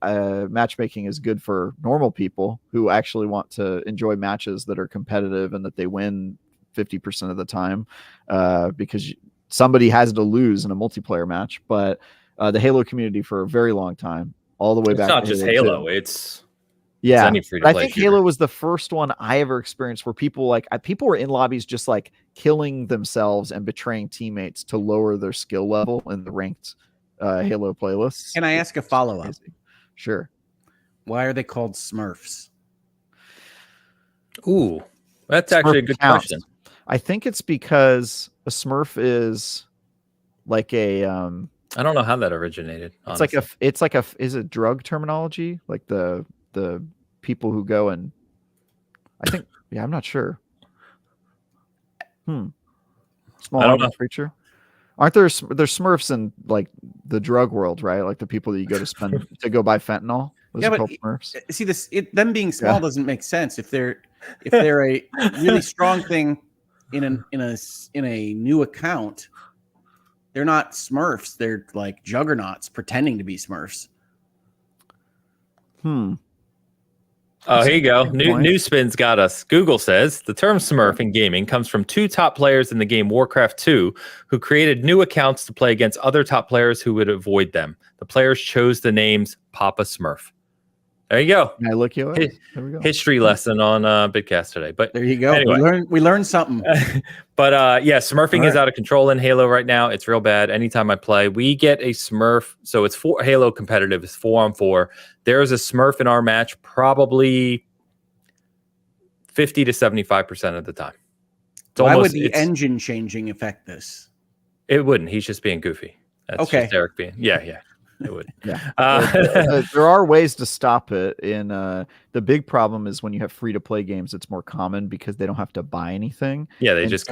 Speaker 4: matchmaking is good for normal people who actually want to enjoy matches that are competitive and that they win 50% of the time, because somebody has to lose in a multiplayer match. But the Halo community for a very long time, all the way back.
Speaker 1: It's not
Speaker 4: to
Speaker 1: just
Speaker 4: Halo
Speaker 1: Halo. It's
Speaker 4: yeah.
Speaker 1: any free-to-play
Speaker 4: I think
Speaker 1: shooter.
Speaker 4: Halo was the first one I ever experienced where people were in lobbies just like killing themselves and betraying teammates to lower their skill level in the ranked Halo playlists.
Speaker 3: Can I ask a follow-up?
Speaker 4: Sure.
Speaker 3: Why are they called Smurfs?
Speaker 1: Ooh, that's actually a good question.
Speaker 4: I think it's because a Smurf is like a
Speaker 1: I don't know how that originated. Honestly.
Speaker 4: Is it drug terminology? Like the people who go and I think I'm not sure. Small
Speaker 1: I don't know.
Speaker 4: creature. Aren't there's Smurfs in like the drug world, right? Like the people that you go to spend to go buy fentanyl. Those are called Smurfs.
Speaker 3: See, them being small doesn't make sense. If they're a really strong thing in a new account, they're not Smurfs. They're like juggernauts pretending to be Smurfs.
Speaker 1: Oh, here you go. New Spin's got us. Google says the term Smurf in gaming comes from two top players in the game Warcraft 2 who created new accounts to play against other top players who would avoid them. The players chose the names Papa Smurf. There you go.
Speaker 4: Can I look you up? There we go.
Speaker 1: History lesson on Bitcast today. But
Speaker 3: there you go.
Speaker 1: Anyway.
Speaker 3: We learned something.
Speaker 1: But Smurfing is out of control in Halo right now. It's real bad. Anytime I play, we get a Smurf. So it's Halo competitive. It's 4-on-4. There's a Smurf in our match probably 50 to 75% of the time.
Speaker 3: Why would the engine changing affect this?
Speaker 1: It wouldn't. He's just being goofy. That's just Eric being. Yeah. It would.
Speaker 4: There are ways to stop it. The big problem is when you have free-to-play games, it's more common because they don't have to buy anything.
Speaker 1: Yeah, they just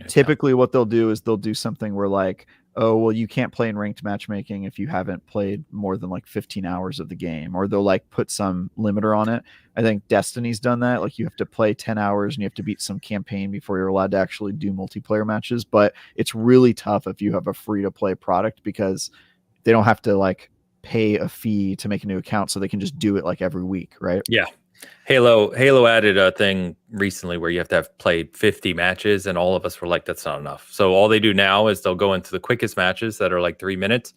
Speaker 4: typically what they'll do is they'll do something where like, oh, well, you can't play in ranked matchmaking if you haven't played more than like 15 hours of the game, or they'll like put some limiter on it. I think Destiny's done that. Like you have to play 10 hours and you have to beat some campaign before you're allowed to actually do multiplayer matches. But it's really tough if you have a free-to-play product because they don't have to like pay a fee to make a new account, so they can just do it like every week, right?
Speaker 1: Yeah. Halo added a thing recently where you have to have played 50 matches, and all of us were like, that's not enough. So all they do now is they'll go into the quickest matches that are like 3 minutes,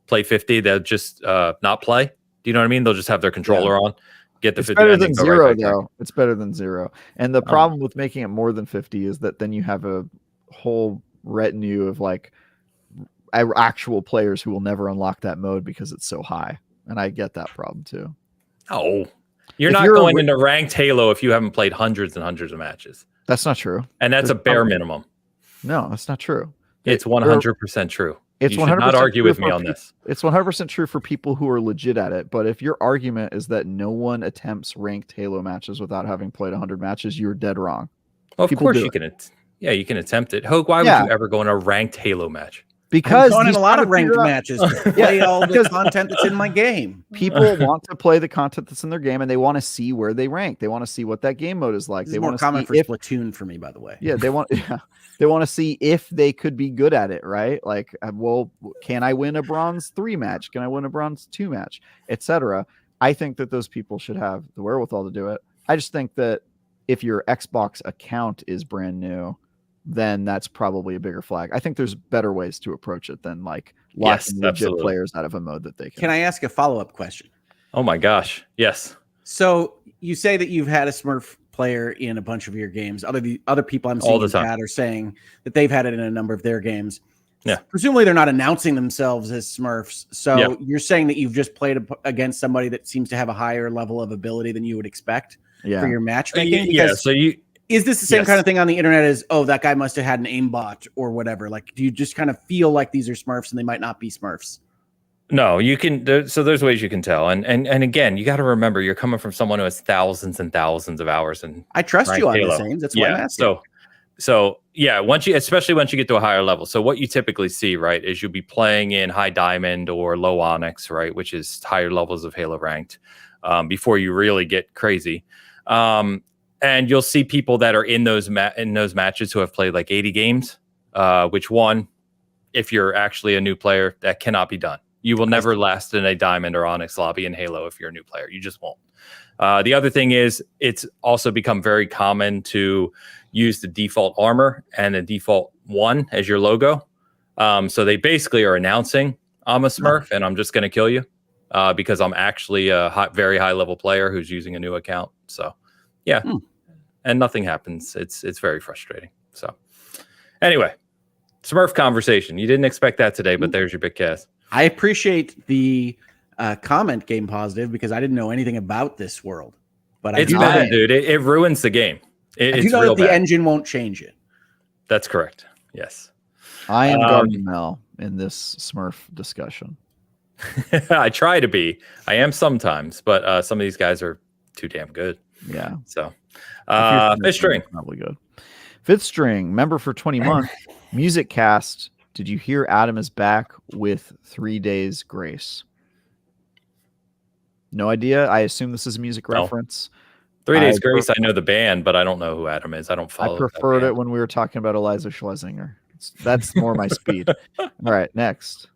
Speaker 1: play 50. They'll just not play. Do you know what I mean? They'll just have their controller on, get the
Speaker 4: it's
Speaker 1: 50.
Speaker 4: Better than zero, though. It's better than zero. And the problem with making it more than 50 is that then you have a whole retinue of like actual players who will never unlock that mode because it's so high. And I get that problem too.
Speaker 1: Oh, you're not going into ranked Halo if you haven't played hundreds and hundreds of matches.
Speaker 4: That's not true.
Speaker 1: And that's a bare minimum.
Speaker 4: No, that's not true.
Speaker 1: It's 100% true.
Speaker 4: It's
Speaker 1: you should
Speaker 4: 100%
Speaker 1: not argue with me on this.
Speaker 4: It's 100% true for people who are legit at it. But if your argument is that no one attempts ranked Halo matches without having played 100 matches, you're dead wrong.
Speaker 1: Well, of course you can. You can attempt it. Hogue, why would you ever go in a ranked Halo match?
Speaker 4: Because
Speaker 3: I'm going in a lot of ranked matches to play all the content that's in my game.
Speaker 4: People want to play the content that's in their game, and they want to see where they rank. They want to see what that game mode is like.
Speaker 3: This is more common for Splatoon for me, by the way.
Speaker 4: Yeah, they want to see if they could be good at it, right? Like, well, can I win a bronze 3 match? Can I win a bronze 2 match, etc. I think that those people should have the wherewithal to do it. I just think that if your Xbox account is brand new, then that's probably a bigger flag. I think there's better ways to approach it than like locking legit players out of a mode that they can.
Speaker 3: Can I ask a follow-up question?
Speaker 1: Oh my gosh. Yes.
Speaker 3: So you say that you've had a Smurf player in a bunch of your games. Other people I'm seeing in chat are saying that they've had it in a number of their games.
Speaker 1: Yeah.
Speaker 3: Presumably they're not announcing themselves as Smurfs. So you're saying that you've just played against somebody that seems to have a higher level of ability than you would expect for your matchmaking? Because is this the same kind of thing on the internet as, oh, that guy must have had an aimbot or whatever? Like, do you just kind of feel like these are Smurfs and they might not be Smurfs?
Speaker 1: No, you can. So there's ways you can tell, and again, you got to remember you're coming from someone who has thousands and thousands of hours. And
Speaker 3: I trust you on this, Ames. That's why I'm asking.
Speaker 1: So yeah, especially once you get to a higher level. So what you typically see, right, is you'll be playing in high diamond or low onyx, right, which is higher levels of Halo ranked, before you really get crazy. And you'll see people that are in those matches who have played like 80 games. Which one, if you're actually a new player, that cannot be done. You will never last in a diamond or onyx lobby in Halo if you're a new player. You just won't. The other thing is, it's also become very common to use the default armor and the default 1 as your logo. So they basically are announcing, I'm a Smurf and I'm just going to kill you because I'm actually a very high level player who's using a new account. So yeah, and nothing happens. It's very frustrating. So anyway, Smurf conversation. You didn't expect that today, but there's your Bitcast.
Speaker 3: I appreciate the comment, Game Positive, because I didn't know anything about this world. But
Speaker 1: it's bad, dude. It ruins the game.
Speaker 3: I do know that the engine won't change it.
Speaker 1: That's correct. Yes.
Speaker 4: I am Gargamel in this Smurf discussion.
Speaker 1: I try to be. I am sometimes, but some of these guys are too damn good.
Speaker 4: Yeah.
Speaker 1: So, Fifth String.
Speaker 4: Probably good. Fifth String, member for 20 months. Music Cast. Did you hear Adam is back with 3 Days Grace? No idea. I assume this is a music reference.
Speaker 1: 3 Days Grace, I know the band, but I don't know who Adam is. I don't follow.
Speaker 4: I preferred it when we were talking about Eliza Schlesinger. That's more my speed. All right, next.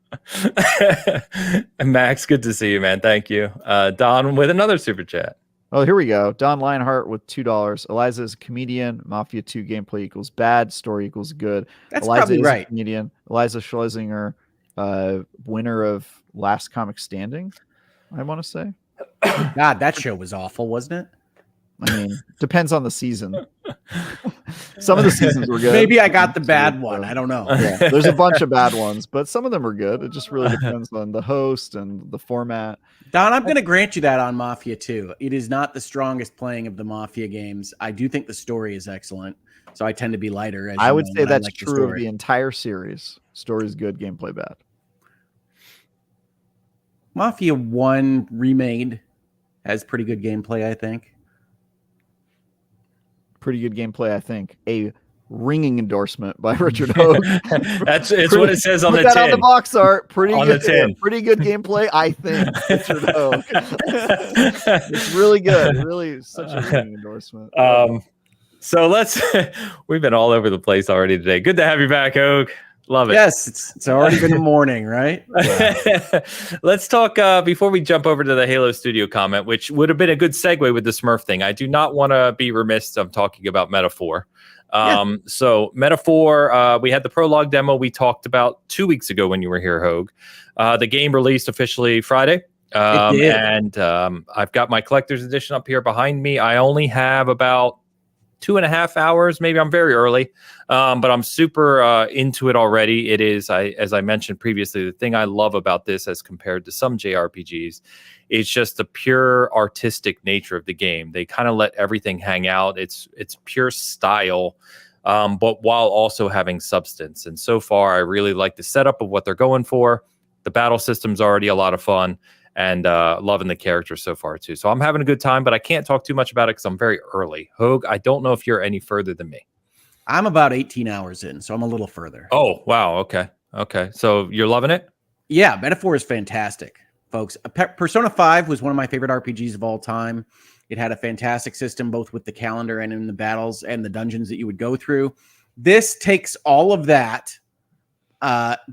Speaker 1: Max, good to see you, man. Thank you. Don with another super chat.
Speaker 4: Oh, here we go. Don Lionheart with $2. Eliza is a comedian. Mafia 2 gameplay equals bad. Story equals good.
Speaker 3: That's
Speaker 4: Eliza
Speaker 3: probably
Speaker 4: is
Speaker 3: right.
Speaker 4: A comedian. Eliza Schlesinger, winner of Last Comic Standing, I want to say.
Speaker 3: God, that show was awful, wasn't it?
Speaker 4: I mean, depends on the season. Some of the seasons were good.
Speaker 3: Maybe I got the bad one. I don't know.
Speaker 4: Yeah, there's a bunch of bad ones, but some of them are good. It just really depends on the host and the format.
Speaker 3: Don, I'm going to grant you that on Mafia 2. It is not the strongest playing of the Mafia games. I do think the story is excellent, so I tend to be lighter.
Speaker 4: I would say that's true of the entire series. Story's good, gameplay bad.
Speaker 3: Mafia 1 remade has pretty good gameplay, I think.
Speaker 4: Pretty good gameplay, I think. A ringing endorsement by Richard Hogue.
Speaker 1: It's what it says on the tin.
Speaker 4: Put that on the box art. Pretty
Speaker 1: on
Speaker 4: good.
Speaker 1: The tin.
Speaker 4: Pretty good gameplay, I think. Richard Hogue. It's really good. Really, such a ringing endorsement.
Speaker 1: So we've been all over the place already today. Good to have you back, Hogue. Love it.
Speaker 3: Yes, it's already been the morning, right?
Speaker 1: Yeah. Let's talk before we jump over to the Halo Studio comment, which would have been a good segue with the Smurf thing. I do not want to be remiss of talking about Metaphor. So Metaphor, we had the prologue demo we talked about 2 weeks ago when you were here, Hogue. The game released officially Friday.
Speaker 3: It did.
Speaker 1: And I've got my collector's edition up here behind me. I only have about 2.5 hours. Maybe I'm very early, but I'm super into it already. It is, as I mentioned previously, the thing I love about this as compared to some JRPGs, it's just the pure artistic nature of the game. They kind of let everything hang out. It's pure style, but while also having substance. And so far, I really like the setup of what they're going for. The battle system's already a lot of fun. And loving the characters so far, too. So I'm having a good time, but I can't talk too much about it because I'm very early. Hogue, I don't know if you're any further than me.
Speaker 3: I'm about 18 hours in, so I'm a little further.
Speaker 1: Oh, wow. Okay. So you're loving it?
Speaker 3: Yeah, Metaphor is fantastic, folks. Persona 5 was one of my favorite RPGs of all time. It had a fantastic system, both with the calendar and in the battles and the dungeons that you would go through. This takes all of that,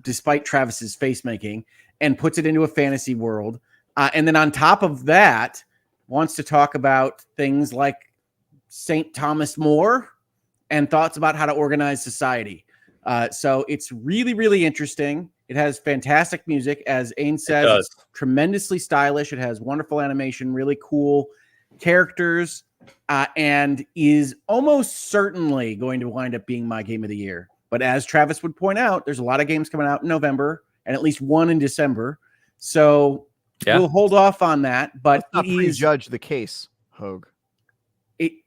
Speaker 3: despite Travis's face making, and puts it into a fantasy world. And then on top of that, wants to talk about things like St. Thomas More and thoughts about how to organize society. So it's really, really interesting. It has fantastic music. As Ain says, it's tremendously stylish. It has wonderful animation, really cool characters, and is almost certainly going to wind up being my game of the year. But as Travis would point out, there's a lot of games coming out in November and at least one in December. So we'll hold off on that. But
Speaker 4: let's not prejudge the case, Hogue.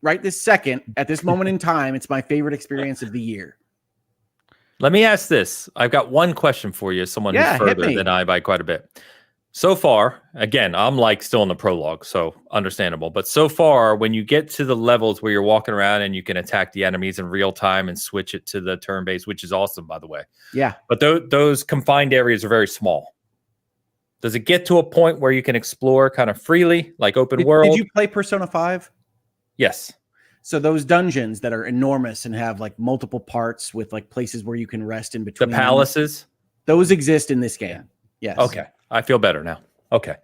Speaker 3: Right this second, at this moment in time, it's my favorite experience of the year.
Speaker 1: Let me ask this. I've got one question for you, someone who's further than I by quite a bit. So far, again, I'm like still in the prologue, so understandable. But so far, when you get to the levels where you're walking around and you can attack the enemies in real time and switch it to the turn-based, which is awesome, by the way.
Speaker 3: Yeah.
Speaker 1: But those confined areas are very small. Does it get to a point where you can explore kind of freely, like open world?
Speaker 3: Did you play Persona 5?
Speaker 1: Yes.
Speaker 3: So those dungeons that are enormous and have like multiple parts with like places where you can rest in between.
Speaker 1: The palaces?
Speaker 3: Those exist in this game. Yes.
Speaker 1: Okay. I feel better now. Okay.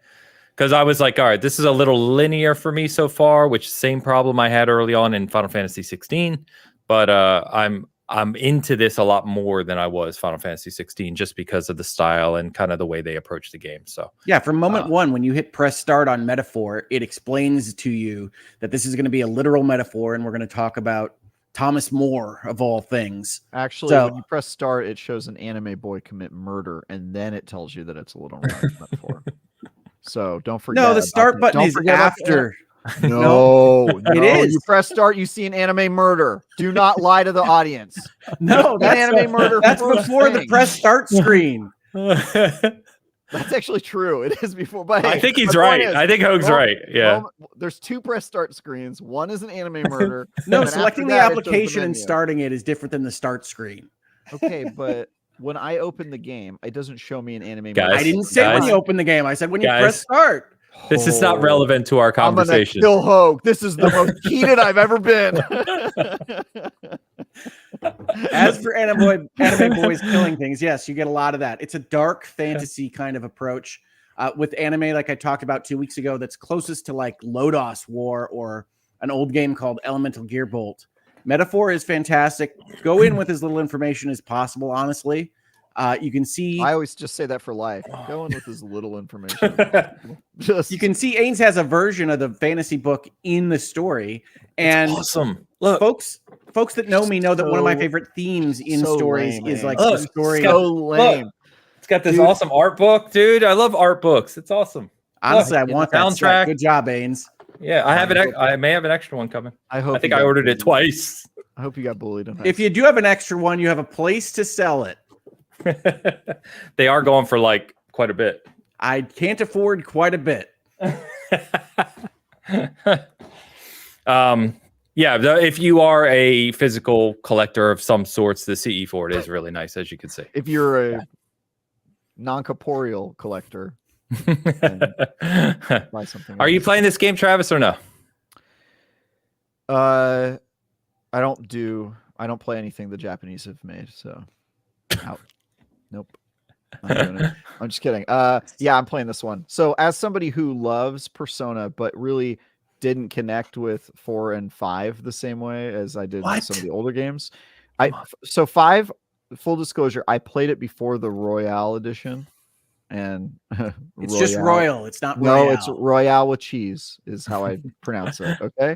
Speaker 1: Because I was like, all right, this is a little linear for me so far, which same problem I had early on in Final Fantasy 16. But I'm into this a lot more than I was Final Fantasy 16 just because of the style and kind of the way they approach the game. So
Speaker 3: yeah, from moment one, when you hit press start on Metaphor, it explains to you that this is going to be a literal metaphor, and we're going to talk about Thomas More of all things.
Speaker 4: Actually, when you press start, it shows an anime boy commit murder, and then it tells you that it's a little metaphor. So don't forget.
Speaker 3: No, the start button is after.
Speaker 4: No,
Speaker 3: it is.
Speaker 4: You press start, you see an anime murder. Do not lie to the audience.
Speaker 3: No, that's
Speaker 4: anime murder.
Speaker 3: That's before the press start screen.
Speaker 4: That's actually true. It is before, but hey,
Speaker 1: I think he's right. I think Hogue's right. Yeah.
Speaker 4: There's two press start screens. One is an anime murder.
Speaker 3: No, selecting the application and starting it is different than the start screen.
Speaker 4: Okay, but when I open the game, it doesn't show me an anime
Speaker 1: murder.
Speaker 3: I didn't say when you open the game. I said when you press start.
Speaker 1: This is not relevant to our conversation.
Speaker 4: I'm gonna kill Hogue. This is the most heated I've ever been.
Speaker 3: As for anime boys killing things, yes, you get a lot of that. It's a dark fantasy kind of approach with anime, like I talked about 2 weeks ago, that's closest to like Lodos War or an old game called Elemental Gearbolt. Metaphor is fantastic. Go in with as little information as possible, honestly. You can see.
Speaker 4: I always just say that for life. Go in with as little information.
Speaker 3: You can see Ains has a version of the fantasy book in the story, and
Speaker 1: it's awesome. Look,
Speaker 3: folks that know me know that one of my favorite themes in stories is like the story.
Speaker 4: So lame.
Speaker 1: It's got this awesome art book, dude. I love art books. It's awesome.
Speaker 3: Honestly, I want that soundtrack. Good job, Ains.
Speaker 1: Yeah, I have it. I may have an extra one coming.
Speaker 4: I
Speaker 1: think I ordered it twice.
Speaker 4: I hope you got bullied.
Speaker 3: If you do have an extra one, you have a place to sell it.
Speaker 1: They are going for like quite a bit.
Speaker 3: I can't afford quite a bit.
Speaker 1: Yeah, if you are a physical collector of some sorts, the CE for it is really nice, as you can see.
Speaker 4: If you're a non-corporeal collector, buy something.
Speaker 1: Are you playing this game, Travis, or no?
Speaker 4: I don't play anything the Japanese have made, so out. Nope. I'm just kidding. Yeah, I'm playing this one. So as somebody who loves Persona, but really didn't connect with 4 and 5 the same way as I did with some of the older games. So 5, full disclosure, I played it before the Royale edition. And
Speaker 3: it's just Royal. It's not Royale.
Speaker 4: No, it's Royale with cheese is how I pronounce it. Okay.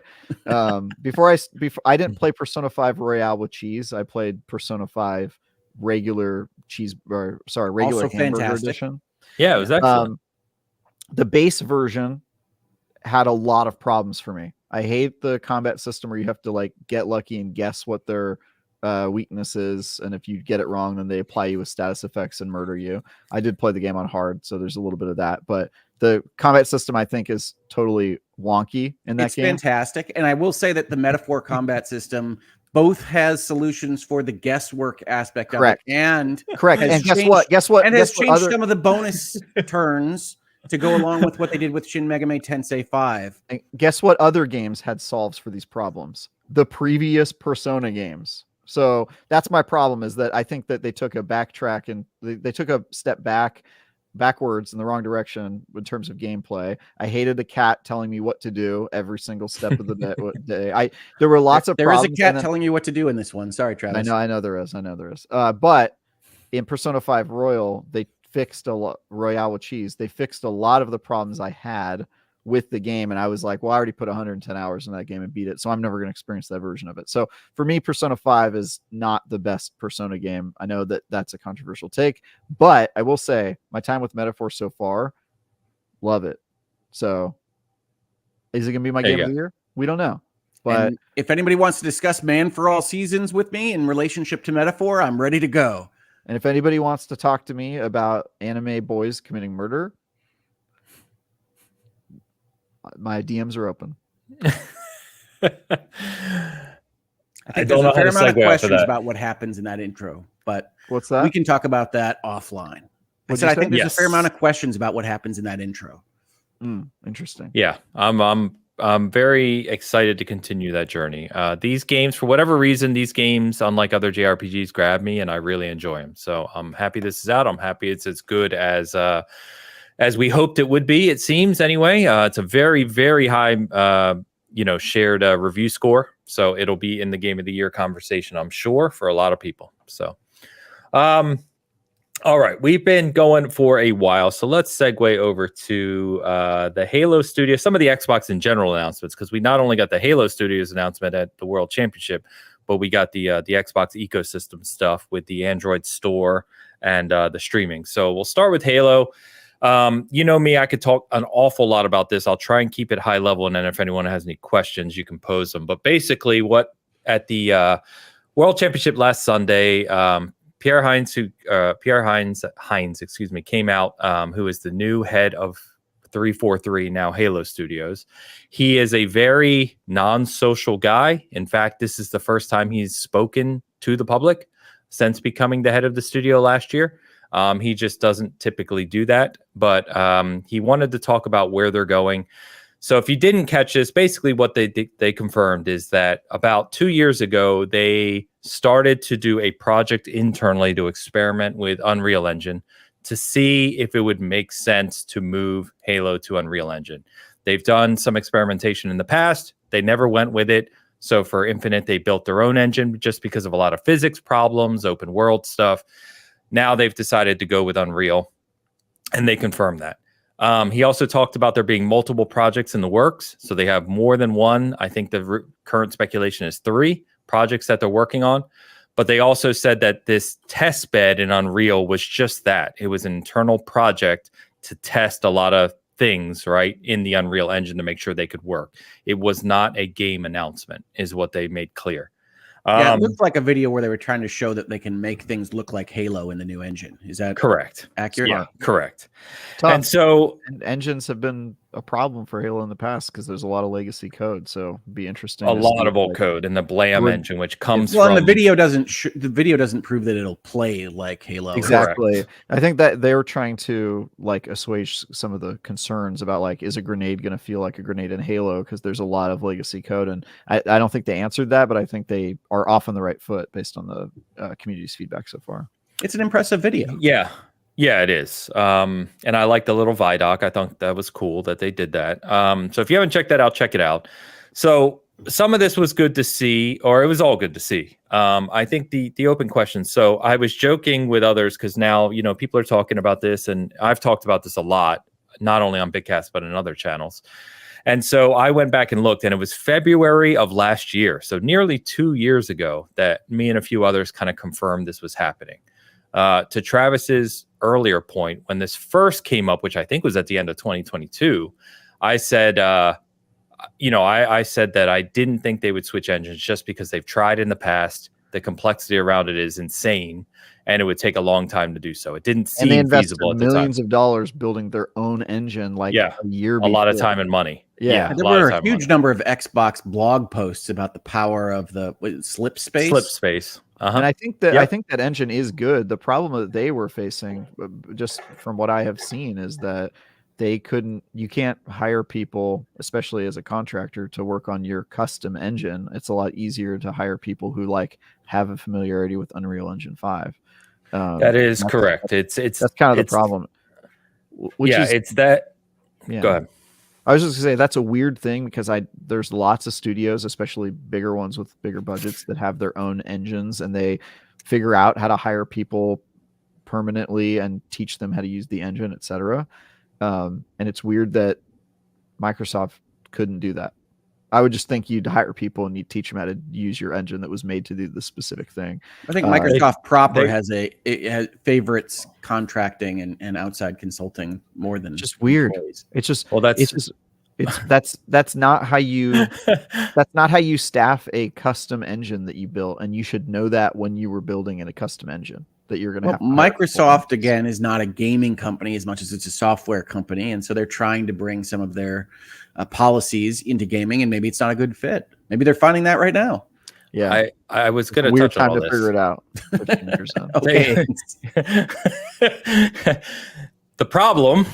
Speaker 4: Before I didn't play Persona 5 Royale with cheese. I played Persona 5 regular regular
Speaker 3: also
Speaker 4: hamburger
Speaker 3: fantastic.
Speaker 4: edition.
Speaker 1: Yeah, it was excellent.
Speaker 4: The base version had a lot of problems for me. I hate the combat system where you have to like get lucky and guess what their weakness is, and if you get it wrong, then they apply you with status effects and murder you. I did play the game on hard, so there's a little bit of that, but the combat system I think is totally wonky in that game.
Speaker 3: It's fantastic, and I will say that the Metaphor combat system both has solutions for the guesswork aspect of it, and
Speaker 4: guess what,
Speaker 3: and has changed some of the bonus turns to go along with what they did with Shin Megami Tensei 5.
Speaker 4: And guess what other games had solves for these problems? The previous Persona games. So that's my problem, is that I think that they took a backtrack and they took a step backwards in the wrong direction in terms of gameplay. I hated the cat telling me what to do every single step of the day. There were lots of problems.
Speaker 3: There is a cat telling you what to do in this one. Sorry, Travis.
Speaker 4: I know there is. But in Persona 5 Royal, they fixed Royale with cheese. They fixed a lot of the problems I had with the game, and I was like, well, I already put 110 hours in that game and beat it, so I'm never going to experience that version of it. So for me, Persona 5 is not the best Persona game. I know that that's a controversial take, but I will say my time with Metaphor so far, love it. So is it going to be my
Speaker 1: There you
Speaker 4: game of
Speaker 1: go.
Speaker 4: the year? We don't know. But
Speaker 3: And if anybody wants to discuss Man for All Seasons with me in relationship to Metaphor, I'm ready to go.
Speaker 4: and if anybody wants to talk to me about anime boys committing murder, my DMs are open.
Speaker 3: I
Speaker 1: I
Speaker 3: think
Speaker 1: don't
Speaker 3: there's
Speaker 1: know
Speaker 3: a
Speaker 1: how
Speaker 3: fair
Speaker 1: to
Speaker 3: amount of
Speaker 1: segue off of
Speaker 3: questions
Speaker 1: that.
Speaker 3: about what happens in that intro, but
Speaker 4: What's that?
Speaker 3: we can talk about that offline. I
Speaker 4: What'd
Speaker 3: said
Speaker 4: you
Speaker 3: I
Speaker 4: say?
Speaker 3: think there's
Speaker 1: Yes.
Speaker 3: a fair amount of questions about what happens in that intro.
Speaker 4: Interesting.
Speaker 1: Yeah, I'm very excited to continue that journey. These games, for whatever reason, these games, unlike other JRPGs, grab me, and I really enjoy them. So I'm happy this is out. I'm happy it's as good as we hoped it would be. It seems anyway. It's a very, very high, shared review score. So it'll be in the Game of the Year conversation, I'm sure, for a lot of people. So, all right, we've been going for a while, so let's segue over to the Halo Studio, some of the Xbox in general announcements, because we not only got the Halo Studios announcement at the World Championship, but we got the Xbox ecosystem stuff with the Android store and the streaming. So we'll start with Halo. You know me, I could talk an awful lot about this. I'll try and keep it high level, and then if anyone has any questions, you can pose them. But basically, what at the World Championship last Sunday, Pierre Hines, came out, who is the new head of 343, now Halo Studios. He is a very non-social guy. In fact, this is the first time he's spoken to the public since becoming the head of the studio last year. He just doesn't typically do that, but he wanted to talk about where they're going. So if you didn't catch this, basically what they confirmed is that about 2 years ago, they started to do a project internally to experiment with Unreal Engine to see if it would make sense to move Halo to Unreal Engine. They've done some experimentation in the past. They never went with it. So for Infinite, they built their own engine just because of a lot of physics problems, open world stuff. Now they've decided to go with Unreal, and they confirmed that. He also talked about there being multiple projects in the works. So they have more than one. I think the current speculation is 3 projects that they're working on. But they also said that this test bed in Unreal was just that. It was an internal project to test a lot of things, right, in the Unreal Engine to make sure they could work. It was not a game announcement, is what they made clear.
Speaker 3: Yeah, it looks like a video where they were trying to show that they can make things look like Halo in the new engine. Is that
Speaker 1: correct?
Speaker 3: Accurate?
Speaker 1: Yeah, correct.
Speaker 4: Tough.
Speaker 1: And so
Speaker 4: engines have been a problem for Halo in the past because there's a lot of legacy code. So it'd be interesting.
Speaker 1: a
Speaker 4: to
Speaker 1: lot
Speaker 4: see,
Speaker 1: of old
Speaker 4: like,
Speaker 1: code in the Blam
Speaker 4: Would-
Speaker 1: engine, which comes
Speaker 3: Well,
Speaker 1: from
Speaker 3: and the video doesn't prove that it'll play like Halo.
Speaker 4: Exactly.
Speaker 1: Correct.
Speaker 4: I think that they were trying to like assuage some of the concerns about like, is a grenade going to feel like a grenade in Halo? Because there's a lot of legacy code, and I don't think they answered that, but I think they are off on the right foot based on the community's feedback so far.
Speaker 3: It's an impressive video.
Speaker 1: Yeah, it is. And I like the little Vidoc. I thought that was cool that they did that. So if you haven't checked that out, check it out. So some of this was good to see, or it was all good to see. I think the open questions. So I was joking with others because now, people are talking about this, and I've talked about this a lot, not only on Bitcast, but in other channels. And so I went back and looked, and it was February of last year. So nearly 2 years ago that me and a few others kind of confirmed this was happening. To Travis's earlier point, when this first came up, which I think was at the end of 2022, I said, I said that I didn't think they would switch engines just because they've tried in the past. The complexity around it is insane, and it would take a long time to do so. It didn't seem
Speaker 4: And they invested
Speaker 1: feasible at the time.
Speaker 4: millions of dollars building their own engine, like
Speaker 1: Yeah,
Speaker 4: a year.
Speaker 1: A lot of
Speaker 4: before.
Speaker 1: time and money.
Speaker 4: Yeah.
Speaker 3: There were a huge number of Xbox blog posts about the power of the slip space.
Speaker 1: Slip space.
Speaker 4: And I think that
Speaker 1: Yep.
Speaker 4: I think that engine is good. The problem that they were facing, just from what I have seen, is that you can't hire people, especially as a contractor, to work on your custom engine. It's a lot easier to hire people who have a familiarity with Unreal Engine 5.
Speaker 1: That is correct. It's
Speaker 4: that's kind of the problem.
Speaker 1: It's that.
Speaker 4: Yeah.
Speaker 1: Go ahead.
Speaker 4: I was just gonna say that's a weird thing because there's lots of studios, especially bigger ones with bigger budgets, that have their own engines, and they figure out how to hire people permanently and teach them how to use the engine, etc. And it's weird that Microsoft couldn't do that. I would just think you'd hire people and you'd teach them how to use your engine that was made to do the specific thing.
Speaker 3: I think Microsoft proper has favorites contracting and outside consulting more than
Speaker 4: just weird.
Speaker 3: Employees.
Speaker 4: It's just that's not how you staff a custom engine that you built, and you should know that when you were building in a custom engine that you're going to have.
Speaker 3: Microsoft again is not a gaming company as much as it's a software company, and so they're trying to bring some of their policies into gaming, and maybe it's not a good fit. Maybe they're finding that right now.
Speaker 4: Yeah,
Speaker 1: I was going
Speaker 4: to
Speaker 1: touch on all
Speaker 4: to
Speaker 1: this.
Speaker 4: figure it out.
Speaker 3: Okay.
Speaker 1: The problem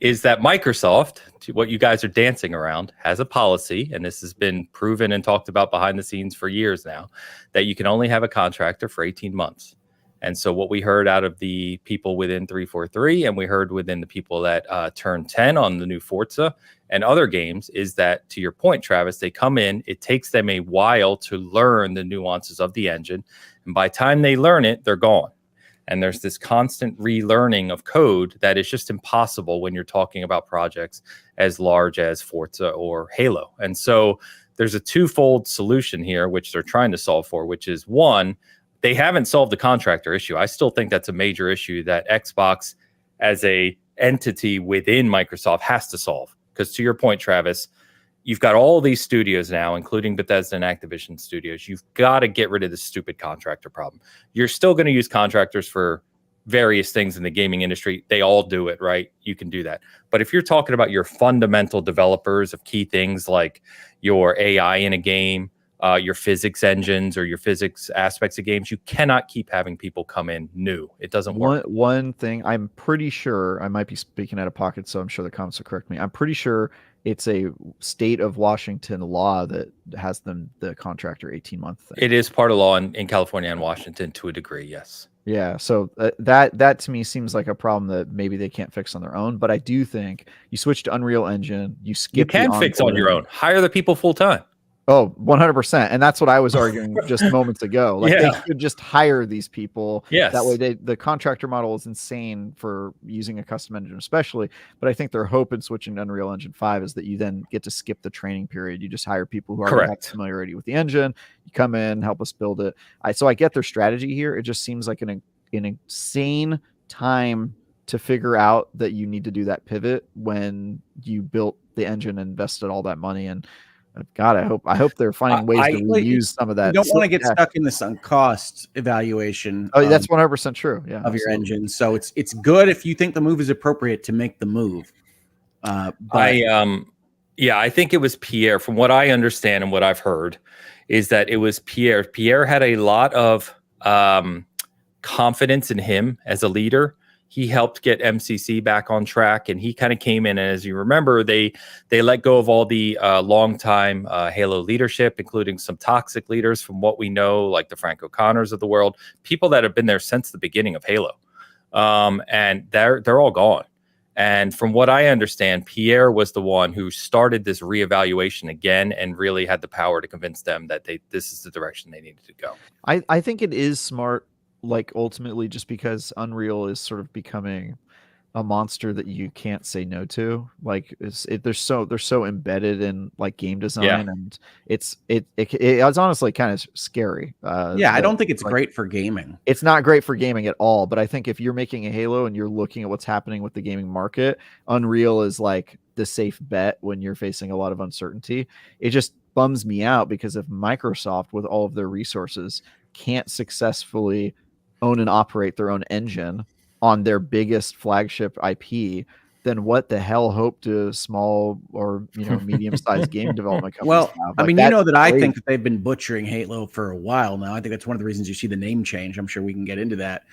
Speaker 1: is that Microsoft, what you guys are dancing around, has a policy, and this has been proven and talked about behind the scenes for years now, that you can only have a contractor for 18 months. And so what we heard out of the people within 343, and we heard within the people that turned 10 on the new Forza and other games, is that, to your point, Travis, they come in, it takes them a while to learn the nuances of the engine. And by the time they learn it, they're gone. And there's this constant relearning of code that is just impossible when you're talking about projects as large as Forza or Halo. And so there's a twofold solution here, which they're trying to solve for, which is one, they haven't solved the contractor issue. I still think that's a major issue that Xbox as a entity within Microsoft has to solve. Because to your point, Travis, you've got all these studios now, including Bethesda and Activision studios. You've got to get rid of this stupid contractor problem. You're still going to use contractors for various things in the gaming industry. They all do it, right? You can do that. But if you're talking about your fundamental developers of key things like your AI in a game, your physics engines or your physics aspects of games, you cannot keep having people come in new. It doesn't work.
Speaker 4: One thing, I'm pretty sure, I might be speaking out of pocket, so I'm sure the comments will correct me. I'm pretty sure it's a state of Washington law that has the contractor 18-month thing.
Speaker 1: It is part of law in California and Washington to a degree, yes.
Speaker 4: Yeah, so that to me seems like a problem that maybe they can't fix on their own. But I do think you switch to Unreal Engine, you can
Speaker 1: fix on your own. Hire the people full time.
Speaker 4: Oh, 100%. And that's what I was arguing just moments ago. Like they could just hire these people.
Speaker 1: Yes.
Speaker 4: That way the contractor model is insane for using a custom engine, especially. But I think their hope in switching to Unreal Engine 5 is that you then get to skip the training period. You just hire people who already have familiarity with the engine. You come in, help us build it. So I get their strategy here. It just seems like an insane time to figure out that you need to do that pivot when you built the engine and invested all that money. And God, I hope they're finding ways to reuse some of that.
Speaker 3: You don't want to get stuck in this cost evaluation.
Speaker 4: Oh, that's 100% true. Yeah,
Speaker 3: of your engine. So it's good if you think the move is appropriate to make the move.
Speaker 1: I think it was Pierre. From what I understand and what I've heard, is that it was Pierre. Pierre had a lot of confidence in him as a leader. He helped get MCC back on track, and he kind of came in. And as you remember, they let go of all the longtime Halo leadership, including some toxic leaders from what we know, like the Frank O'Connors of the world, people that have been there since the beginning of Halo. And they're all gone. And from what I understand, Pierre was the one who started this reevaluation again and really had the power to convince them that this is the direction they needed to go.
Speaker 4: I think it is smart. Like ultimately, just because Unreal is sort of becoming a monster that you can't say no to. Like they're so embedded in like game design, and it's honestly kind of scary.
Speaker 3: I don't think it's great for gaming.
Speaker 4: It's not great for gaming at all. But I think if you're making a Halo and you're looking at what's happening with the gaming market, Unreal is like the safe bet when you're facing a lot of uncertainty. It just bums me out because if Microsoft, with all of their resources, can't successfully own and operate their own engine on their biggest flagship IP, then what the hell hope do small or medium-sized game development companies have?
Speaker 3: I mean, that I think that they've been butchering Halo for a while now. I think that's one of the reasons you see the name change. I'm sure we can get into that.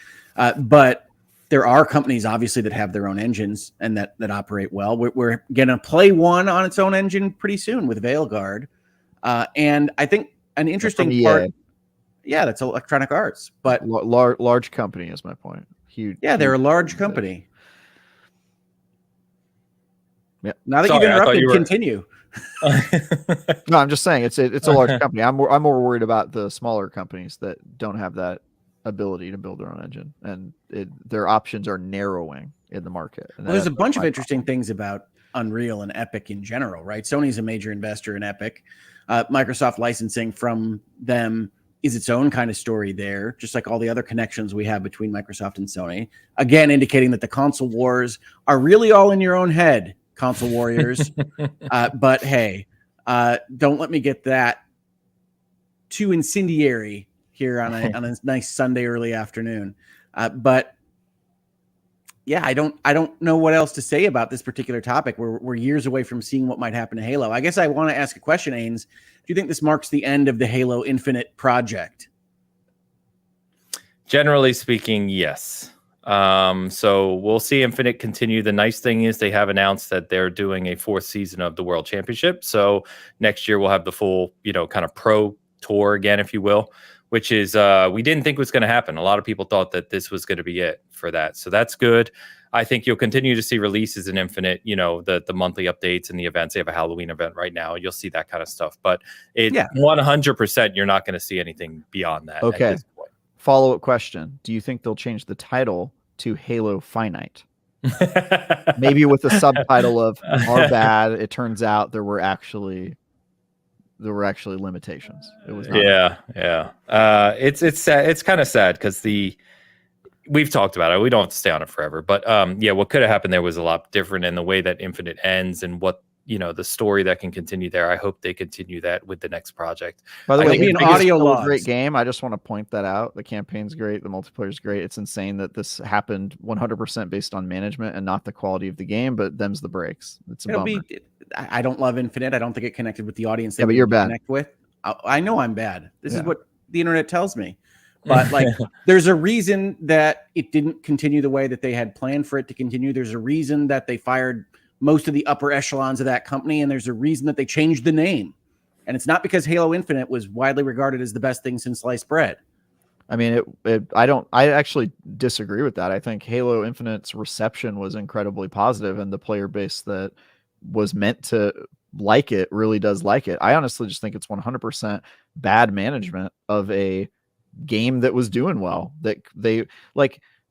Speaker 3: But there are companies, obviously, that have their own engines and that operate well. We're going to play one on its own engine pretty soon with Veilguard. And I think an interesting part... Yeah, that's Electronic Arts, but
Speaker 4: large company is my point. Huge.
Speaker 3: Yeah, they're a large company.
Speaker 4: Yeah.
Speaker 3: Now that you've interrupted, continue.
Speaker 4: No, I'm just saying it's a large company. I'm more worried about the smaller companies that don't have that ability to build their own engine, and their options are narrowing in the market.
Speaker 3: There's a bunch of interesting things about Unreal and Epic in general, right? Sony's a major investor in Epic. Microsoft licensing from them is its own kind of story there, just like all the other connections we have between Microsoft and Sony. Again, indicating that the console wars are really all in your own head, console warriors. But hey, don't let me get that too incendiary here on a nice Sunday early afternoon. But yeah, I don't know what else to say about this particular topic. We're years away from seeing what might happen to Halo. I guess I want to ask a question, Ains. Do you think this marks the end of the Halo Infinite project?
Speaker 1: Generally speaking, yes. So we'll see Infinite continue. The nice thing is they have announced that they're doing a 4th season of the World Championship. So next year we'll have the full, kind of pro tour again, if you will, which is we didn't think was going to happen. A lot of people thought that this was going to be it for that. So that's good. I think you'll continue to see releases in Infinite, the monthly updates and the events. They have a Halloween event right now. You'll see that kind of stuff. But 100% you're not going to see anything beyond that.
Speaker 4: Okay.
Speaker 1: At this point.
Speaker 4: Follow-up question. Do you think they'll change the title to Halo Finite? Maybe with a subtitle of "Our bad. It turns out there were actually limitations." It was not.
Speaker 1: Yeah. It's sad. It's kind of sad because we've talked about it. We don't have to stay on it forever, but what could have happened there was a lot different in the way that Infinite ends and what the story that can continue there. I hope they continue that with the next project.
Speaker 4: By the way,
Speaker 3: be an audio logs.
Speaker 4: Great game. I just want to point that out. The campaign's great. The multiplayer's great. It's insane that this happened 100% based on management and not the quality of the game, but them's the breaks. It's a bummer.
Speaker 3: I don't love Infinite. I don't think it connected with the audience.
Speaker 4: But you're bad.
Speaker 3: Connect with. I know I'm bad. This is what the internet tells me. But there's a reason that it didn't continue the way that they had planned for it to continue. There's a reason that they fired most of the upper echelons of that company, and there's a reason that they changed the name. And it's not because Halo Infinite was widely regarded as the best thing since sliced bread.
Speaker 4: I mean, I actually disagree with that. I think Halo Infinite's reception was incredibly positive, and the player base that was meant to like it really does like it. I honestly just think it's 100% bad management of a game that was doing well. That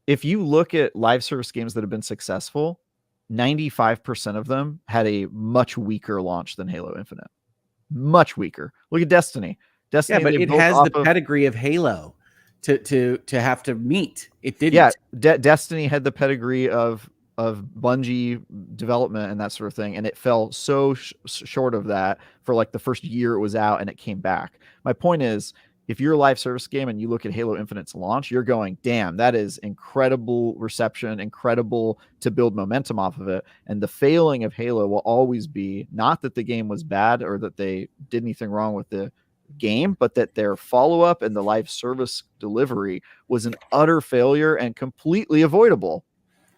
Speaker 4: if you look at live service games that have been successful, 95% of them had a much weaker launch than Halo Infinite. Much weaker. Look at Destiny. But
Speaker 3: it has the pedigree of Halo to have to meet. It didn't.
Speaker 4: Yeah, Destiny had the pedigree of Bungie development and that sort of thing, and it fell so short of that for like the first year it was out, and it came back. My point is, if you're a live service game and you look at Halo Infinite's launch, you're going, damn, that is incredible reception, incredible to build momentum off of it. And the failing of Halo will always be not that the game was bad or that they did anything wrong with the game, but that their follow-up and the live service delivery was an utter failure and completely avoidable.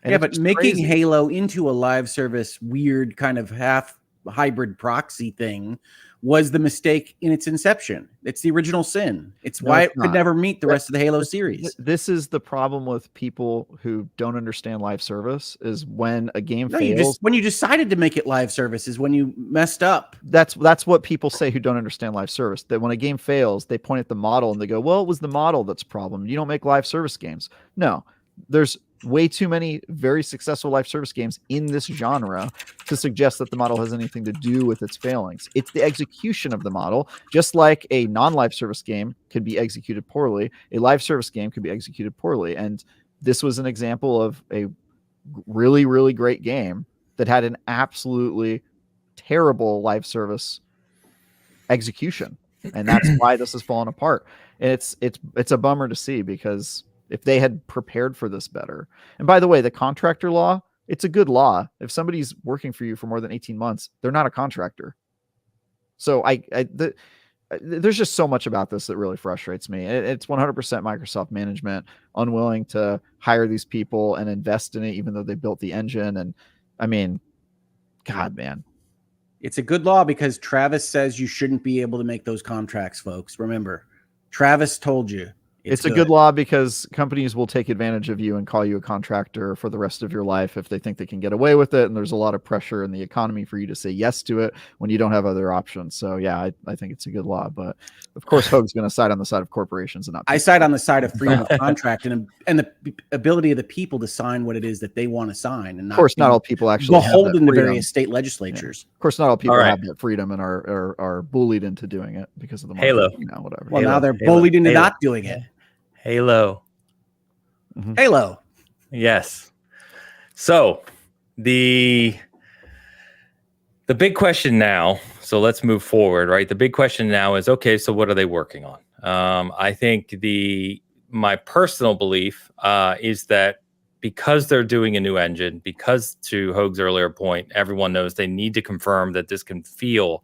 Speaker 4: And
Speaker 3: but making Halo into a live service weird kind of half hybrid proxy thing was the mistake in its inception. It's the original sin. It's why it could never meet the rest of the Halo series.
Speaker 4: This is the problem with people who don't understand live service, is when a game fails.
Speaker 3: When you decided to make it live service is when you messed up.
Speaker 4: That's what people say who don't understand live service. That when a game fails, they point at the model and they go, well, it was the model that's the problem. You don't make live service games. No, there's way too many very successful live service games in this genre to suggest that the model has anything to do with its failings. It's the execution of the model. Just like a non-live service game could be executed poorly, a live service game could be executed poorly. And this was an example of a really, really great game that had an absolutely terrible live service execution. And that's why this has fallen apart. And it's a bummer to see, because if they had prepared for this better. And by the way, the contractor law, it's a good law. If somebody's working for you for more than 18 months, they're not a contractor. So there's just so much about this that really frustrates me. It's 100% Microsoft management, unwilling to hire these people and invest in it, even though they built the engine. And I mean, God, man.
Speaker 3: It's a good law because Travis says you shouldn't be able to make those contracts, folks. Remember, Travis told you,
Speaker 4: It's a good law because companies will take advantage of you and call you a contractor for the rest of your life if they think they can get away with it. And there's a lot of pressure in the economy for you to say yes to it when you don't have other options. So yeah, I think it's a good law. But of course, Hogue's going to side on the side of corporations and not.
Speaker 3: I side on the side of freedom of contract and the ability of the people to sign what it is that they want to sign, and
Speaker 4: of course, not all people actually
Speaker 3: beholden to various state legislatures.
Speaker 4: Yeah. Of course, not all people have that freedom and are bullied into doing it because of the market,
Speaker 1: Halo.
Speaker 4: Whatever.
Speaker 3: Well, now they're bullied into not doing it.
Speaker 1: Halo.
Speaker 3: Mm-hmm. Halo.
Speaker 1: Yes. So the big question now, so let's move forward, right? The big question now is, okay, so what are they working on? I think my personal belief is that because they're doing a new engine, because to Hogue's earlier point, everyone knows they need to confirm that this can feel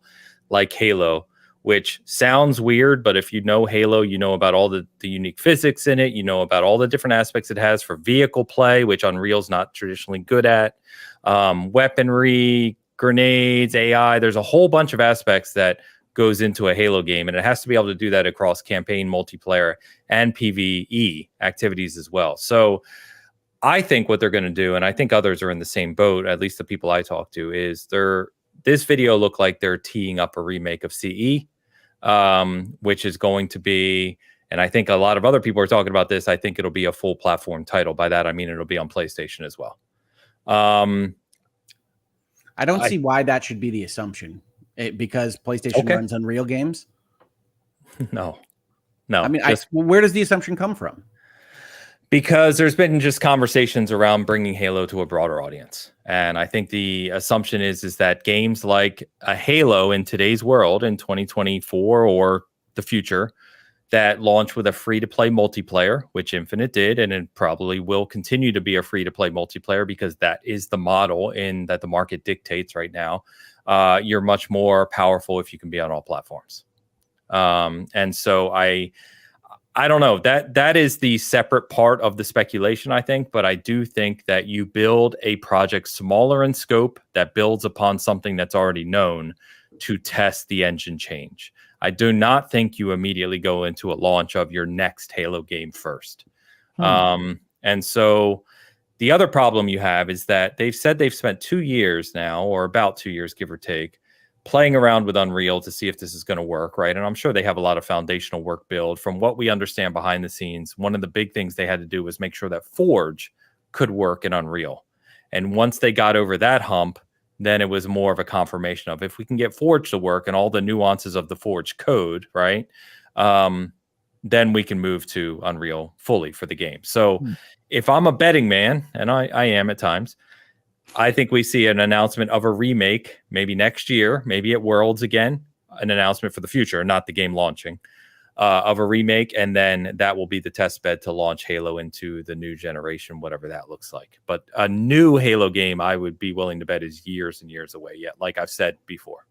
Speaker 1: like Halo, which sounds weird, but if you know Halo, you know about all the unique physics in it. You know about all the different aspects it has for vehicle play, which Unreal's not traditionally good at. Weaponry, grenades, AI. There's a whole bunch of aspects that goes into a Halo game, and it has to be able to do that across campaign, multiplayer, and PvE activities as well. So I think what they're going to do, and I think others are in the same boat, at least the people I talk to, is this video looked like they're teeing up a remake of CE. Which is going to be, and I think a lot of other people are talking about this, I think it'll be a full platform title. By that, I mean it'll be on PlayStation as well.
Speaker 3: I don't see why that should be the assumption. Because PlayStation runs Unreal games?
Speaker 1: No.
Speaker 3: I mean, where does the assumption come from?
Speaker 1: Because there's been just conversations around bringing Halo to a broader audience. And I think the assumption is that games like a Halo in today's world in 2024 or the future that launch with a free-to-play multiplayer, which Infinite did, and it probably will continue to be a free-to-play multiplayer because that is the model that the market dictates right now. You're much more powerful if you can be on all platforms. And so I don't know, that is the separate part of the speculation, I think, but I do think that you build a project smaller in scope that builds upon something that's already known to test the engine change. I do not think you immediately go into a launch of your next Halo game first. And so the other problem you have is that they've said they've spent 2 years now, or about 2 years, give or take, playing around with Unreal to see if this is going to work, right? And I'm sure they have a lot of foundational work built. From what we understand behind the scenes, one of the big things they had to do was make sure that Forge could work in Unreal. And once they got over that hump, then it was more of a confirmation of if we can get Forge to work and all the nuances of the Forge code, right? Then we can move to Unreal fully for the game. So if I'm a betting man, and I am at times, I think we see an announcement of a remake, maybe next year, maybe at Worlds again, an announcement for the future, not the game launching, of a remake. And then that will be the test bed to launch Halo into the new generation, whatever that looks like. But a new Halo game, I would be willing to bet is years and years away yet, like I've said before.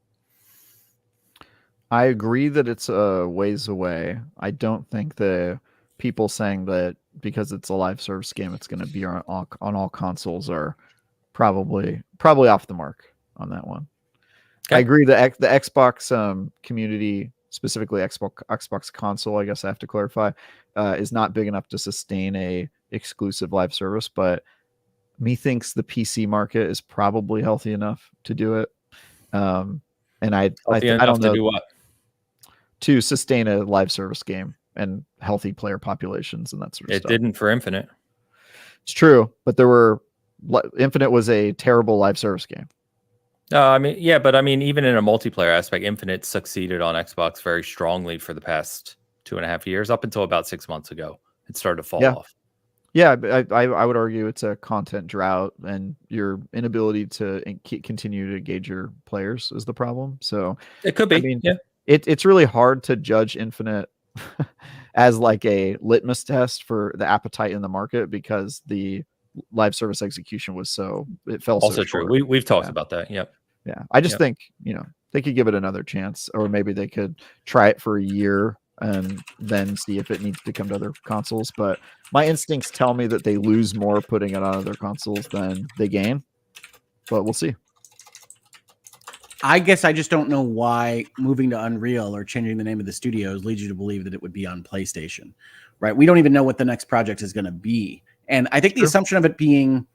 Speaker 4: I agree that it's a ways away. I don't think the people saying that because it's a live service game, it's going to be on all consoles are probably off the mark on that one. Okay. I agree. The Xbox community, specifically Xbox console, I guess I have to clarify, is not big enough to sustain a exclusive live service. But methinks the PC market is probably healthy enough to do it. And I don't know,
Speaker 1: to do what?
Speaker 4: To sustain a live service game and healthy player populations and that sort of stuff.
Speaker 1: It didn't for Infinite.
Speaker 4: It's true, but Infinite was a terrible live service game.
Speaker 1: I mean, yeah, but I mean, even in a multiplayer aspect, Infinite succeeded on Xbox very strongly for the past 2.5 years, up until about 6 months ago. It started to fall off. Yeah,
Speaker 4: I would argue it's a content drought, and your inability to continue to engage your players is the problem. So
Speaker 1: it could be.
Speaker 4: I mean, it's really hard to judge Infinite as like a litmus test for the appetite in the market because the live service execution was it fell
Speaker 1: also
Speaker 4: so
Speaker 1: true.
Speaker 4: short.
Speaker 1: We've talked about that. Yep.
Speaker 4: Yeah. I just think, they could give it another chance, or maybe they could try it for a year and then see if it needs to come to other consoles. But my instincts tell me that they lose more putting it on other consoles than they gain, but we'll see.
Speaker 3: I guess I just don't know why moving to Unreal or changing the name of the studios leads you to believe that it would be on PlayStation, right? We don't even know what the next project is going to be. And I think the assumption of it being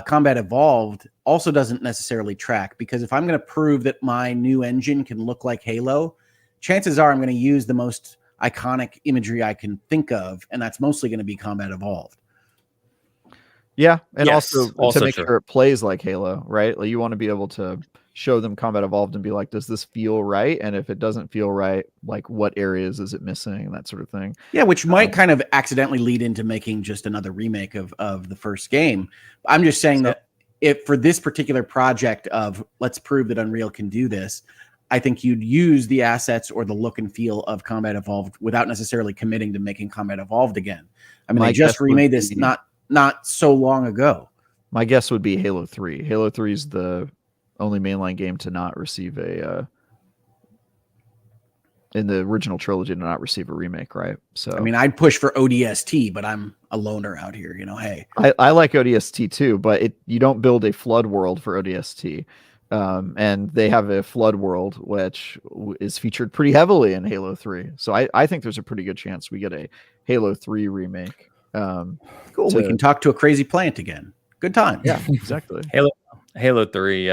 Speaker 3: Combat Evolved also doesn't necessarily track, because if I'm going to prove that my new engine can look like Halo, chances are I'm going to use the most iconic imagery I can think of, and that's mostly going to be Combat Evolved.
Speaker 4: Yeah, and
Speaker 1: Yes,
Speaker 4: also to make
Speaker 1: true.
Speaker 4: sure it plays like Halo, right? Like you want to be able to show them Combat Evolved and be like, does this feel right? And if it doesn't feel right, like what areas is it missing, and that sort of thing.
Speaker 3: Yeah, which might kind of accidentally lead into making just another remake of the first game. I'm just saying that if for this particular project of let's prove that Unreal can do this, I think you'd use the assets or the look and feel of Combat Evolved without necessarily committing to making Combat Evolved again. I mean, they just remade this not so long ago.
Speaker 4: My guess would be Halo 3. Halo 3 is the only mainline game to not receive a in the original trilogy to not receive a remake, right? So
Speaker 3: I mean, I'd push for ODST, but I'm a loner out here, you know. Hey,
Speaker 4: I like ODST too, but you don't build a flood world for ODST. And they have a flood world which is featured pretty heavily in Halo 3. So I think there's a pretty good chance we get a Halo 3 remake.
Speaker 3: Cool. We can talk to a crazy plant again. Good time.
Speaker 4: Yeah, exactly.
Speaker 1: Halo 3.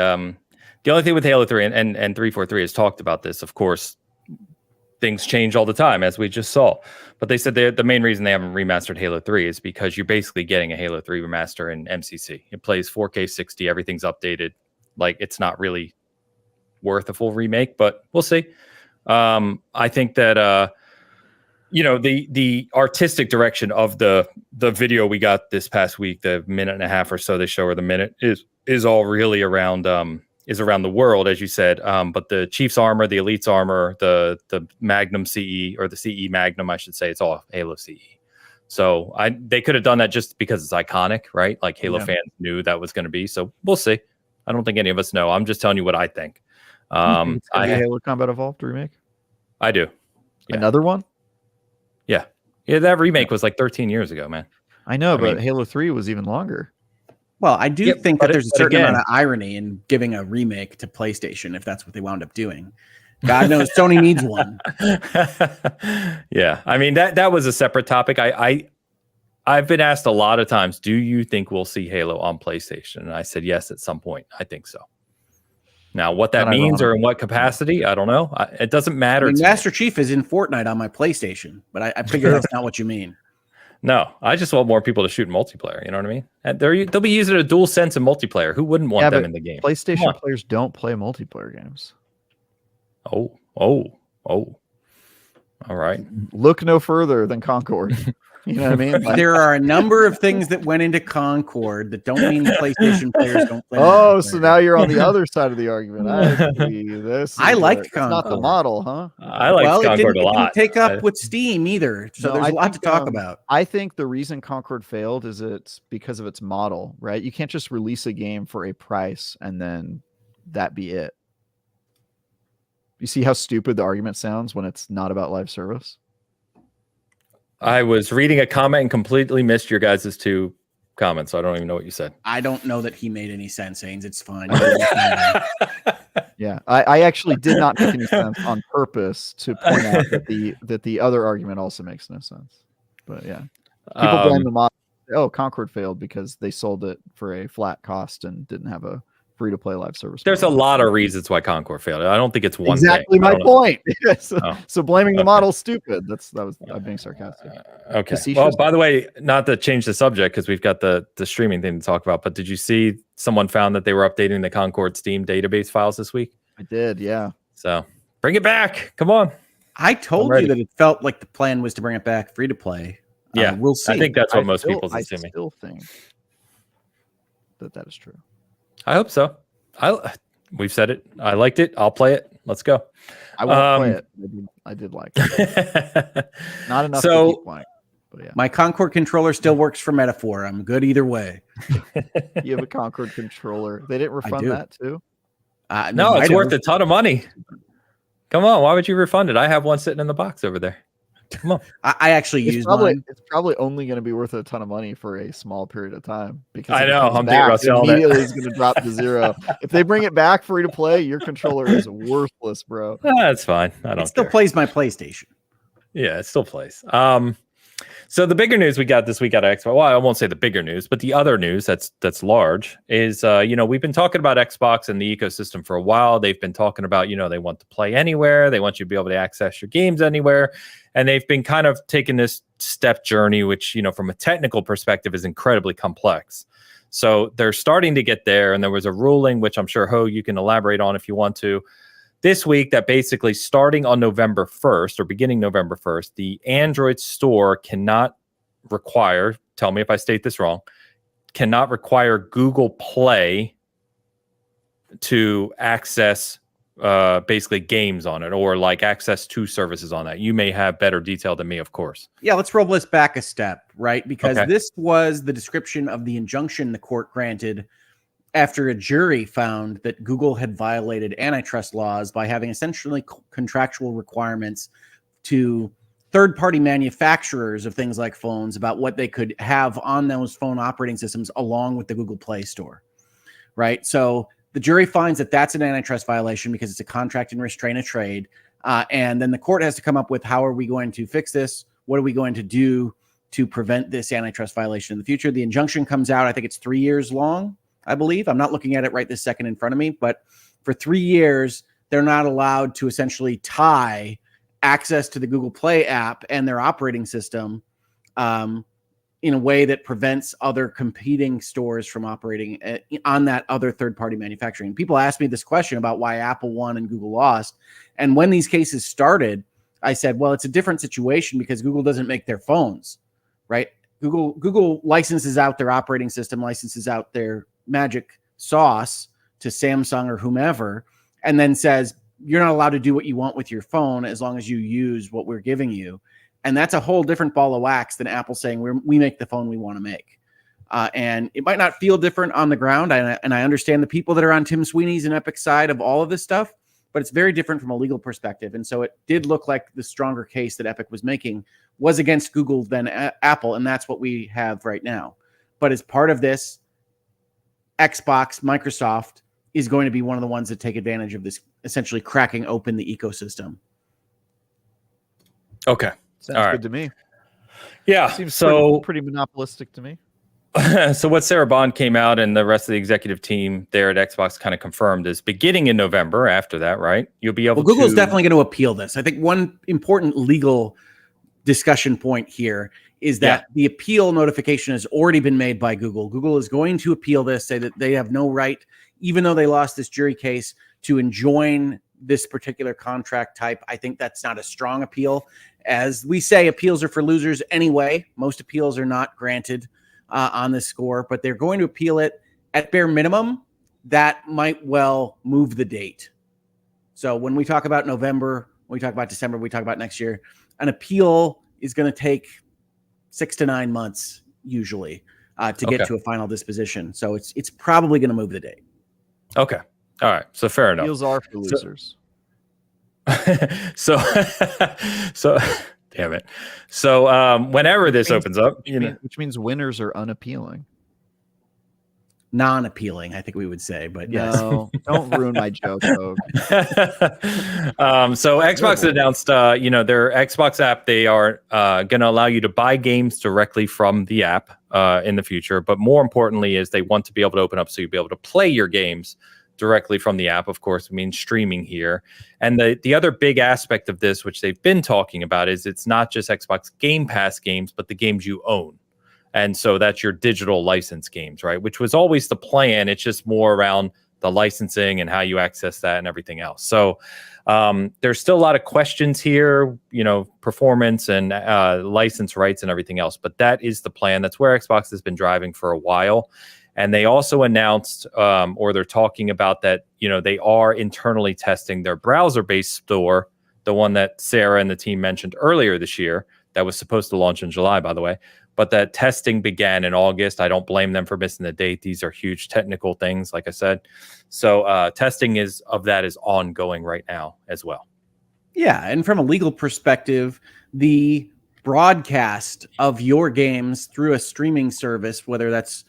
Speaker 1: The only thing with Halo 3 and 343 has talked about this, of course, things change all the time, as we just saw. But they said the main reason they haven't remastered Halo 3 is because you're basically getting a Halo 3 remaster in MCC. It plays 4K 60, everything's updated. Like, it's not really worth a full remake, but we'll see. I think that the artistic direction of the video we got this past week, the minute and a half or so they show, or the minute, is all really around the world, as you said. But the Chief's armor, the Elite's armor, the Magnum CE, or the CE Magnum, I should say, it's all Halo CE. So they could have done that just because it's iconic, right? Like Halo fans knew that was going to be. So we'll see. I don't think any of us know. I'm just telling you what I think.
Speaker 4: It's gonna be Halo Combat Evolved remake.
Speaker 1: I do.
Speaker 4: Yeah. Another one?
Speaker 1: Yeah. That remake was like 13 years ago, man.
Speaker 4: I know, but Halo 3 was even longer.
Speaker 3: Well, I do think that there's a certain amount of irony in giving a remake to PlayStation, if that's what they wound up doing. God knows Sony needs one.
Speaker 1: Yeah. I mean, that was a separate topic. I've been asked a lot of times, do you think we'll see Halo on PlayStation? And I said yes at some point. I think so. Now, what that means or in what capacity, I don't know. It doesn't matter.
Speaker 3: I mean, Master Chief is in Fortnite on my PlayStation, but I figure that's not what you mean.
Speaker 1: No, I just want more people to shoot multiplayer. You know what I mean? And they'll be using a dual sense in multiplayer. Who wouldn't want them in the game?
Speaker 4: PlayStation players don't play multiplayer games.
Speaker 1: Oh. All right.
Speaker 4: Look no further than Concord. You know what I mean? Like,
Speaker 3: there are a number of things that went into Concord that don't mean PlayStation players don't play.
Speaker 4: So now you're on the other side of the argument. I liked Concord. Not the model, huh?
Speaker 1: I liked Concord a lot.
Speaker 3: It didn't take up with Steam either, so there's a lot to talk about.
Speaker 4: I think the reason Concord failed is it's because of its model, right? You can't just release a game for a price and then that be it. You see how stupid the argument sounds when it's not about live service?
Speaker 1: I was reading a comment and completely missed your guys' two comments, so I don't even know what you said.
Speaker 3: I don't know that he made any sense, Haynes. It's fine.
Speaker 4: Yeah, I actually did not make any sense on purpose to point out that the other argument also makes no sense. But yeah, people blame the model. Oh, Concord failed because they sold it for a flat cost and didn't have a free-to-play live service.
Speaker 1: There's a lot of reasons why Concord failed. I don't think it's one
Speaker 4: exactly
Speaker 1: thing.
Speaker 4: My point. So blaming the model is stupid. I'm being sarcastic.
Speaker 1: Okay. Well, by the way, not to change the subject because we've got the streaming thing to talk about, but did you see someone found that they were updating the Concord Steam database files this week?
Speaker 4: I did, yeah.
Speaker 1: So bring it back. Come on.
Speaker 3: I told you that it felt like the plan was to bring it back free to play.
Speaker 1: Yeah,
Speaker 3: we'll see.
Speaker 1: I think that's what most people's assuming.
Speaker 4: I still think that is true.
Speaker 1: I hope so. We've said it. I liked it. I'll play it. Let's go.
Speaker 4: I won't play it. I did like it. Not enough to keep playing. But yeah.
Speaker 3: My Concord controller still works for Metaphor. I'm good either way.
Speaker 4: You have a Concord controller. They didn't refund that too?
Speaker 1: No, it's worth a ton of money. Come on. Why would you refund it? I have one sitting in the box over there. Come on.
Speaker 3: I actually use mine.
Speaker 4: It's probably only going to be worth a ton of money for a small period of time because
Speaker 1: I
Speaker 4: if it
Speaker 1: know,
Speaker 4: comes
Speaker 1: I'm thinking
Speaker 4: back,
Speaker 1: about
Speaker 4: it
Speaker 1: selling it.
Speaker 4: immediately is going to drop to zero. If they bring it back free to play, your controller is worthless, bro.
Speaker 1: That's fine. I
Speaker 3: It
Speaker 1: don't
Speaker 3: still
Speaker 1: care.
Speaker 3: plays my PlayStation.
Speaker 1: Yeah, it still plays. So the bigger news we got this week out of Xbox, well, I won't say the bigger news, but the other news that's large is, we've been talking about Xbox and the ecosystem for a while. They've been talking about, they want to play anywhere. They want you to be able to access your games anywhere. And they've been kind of taking this step journey, which, from a technical perspective is incredibly complex. So they're starting to get there. And there was a ruling, which I'm sure, Hogue, you can elaborate on if you want to, this week, that basically starting on November 1st or beginning November 1st, the Android store cannot require, tell me if I state this wrong, cannot require Google Play to access basically games on it or like access to services on that. You may have better detail than me, of course.
Speaker 3: Yeah, let's roll this back a step, right? Because
Speaker 1: Okay.
Speaker 3: this was the description of the injunction the court granted after a jury found that Google had violated antitrust laws by having essentially contractual requirements to third-party manufacturers of things like phones about what they could have on those phone operating systems along with the Google Play Store, right? So the jury finds that that's an antitrust violation because it's a contract and restraint of trade. And then the court has to come up with how are we going to fix this? What are we going to do to prevent this antitrust violation in the future? The injunction comes out, I think it's 3 years long, I believe. I'm not looking at it right this second in front of me, but for 3 years, they're not allowed to essentially tie access to the Google Play app and their operating system in a way that prevents other competing stores from operating on that other third-party manufacturing. People ask me this question about why Apple won and Google lost. And when these cases started, I said, well, it's a different situation because Google doesn't make their phones, right? Google licenses out their operating system, licenses out their magic sauce to Samsung or whomever, and then says, you're not allowed to do what you want with your phone as long as you use what we're giving you. And that's a whole different ball of wax than Apple saying we make the phone we want to make. And it might not feel different on the ground. And I understand the people that are on Tim Sweeney's and Epic's side of all of this stuff, but it's very different from a legal perspective. And so it did look like the stronger case that Epic was making was against Google than Apple. And that's what we have right now. But as part of this, Xbox, Microsoft is going to be one of the ones that take advantage of this, essentially cracking open the ecosystem.
Speaker 1: Okay.
Speaker 4: Sounds good to me.
Speaker 1: Yeah.
Speaker 4: Seems
Speaker 1: so
Speaker 4: pretty monopolistic to me.
Speaker 1: So what Sarah Bond came out and the rest of the executive team there at Xbox kind of confirmed is beginning in November after that, right? You'll be able to...
Speaker 3: Google's definitely going to appeal this. I think one important legal discussion point here is that the appeal notification has already been made by Google. Google is going to appeal this, say that they have no right, even though they lost this jury case, to enjoin this particular contract type. I think that's not a strong appeal. As we say, appeals are for losers anyway. Most appeals are not granted on this score, but they're going to appeal it at bare minimum. That might well move the date. So when we talk about November, when we talk about December, we talk about next year, an appeal is going to take 6 to 9 months usually to get to a final disposition. So it's probably going to move the date.
Speaker 1: Okay. All right. So fair enough.
Speaker 4: Appeals are for losers.
Speaker 1: So damn it. So whenever this opens up,
Speaker 4: which means winners are unappealing.
Speaker 3: Non-appealing, I think we would say, but yes.
Speaker 4: No, don't ruin my joke, Hogue.
Speaker 1: So Xbox announced, their Xbox app. They are going to allow you to buy games directly from the app in the future. But more importantly, is they want to be able to open up so you'll be able to play your games directly from the app. Of course, I mean streaming here. And the other big aspect of this, which they've been talking about, is it's not just Xbox Game Pass games, but the games you own. And so that's your digital license games, right? Which was always the plan. It's just more around the licensing and how you access that and everything else. So there's still a lot of questions here, performance and license rights and everything else. But that is the plan. That's where Xbox has been driving for a while. And they also announced, or they're talking about that, they are internally testing their browser-based store, the one that Sarah and the team mentioned earlier this year, that was supposed to launch in July, by the way. But that testing began in August. I don't blame them for missing the date. These are huge technical things, like I said. So testing is ongoing right now as well.
Speaker 3: Yeah, and from a legal perspective, the broadcast of your games through a streaming service, whether that's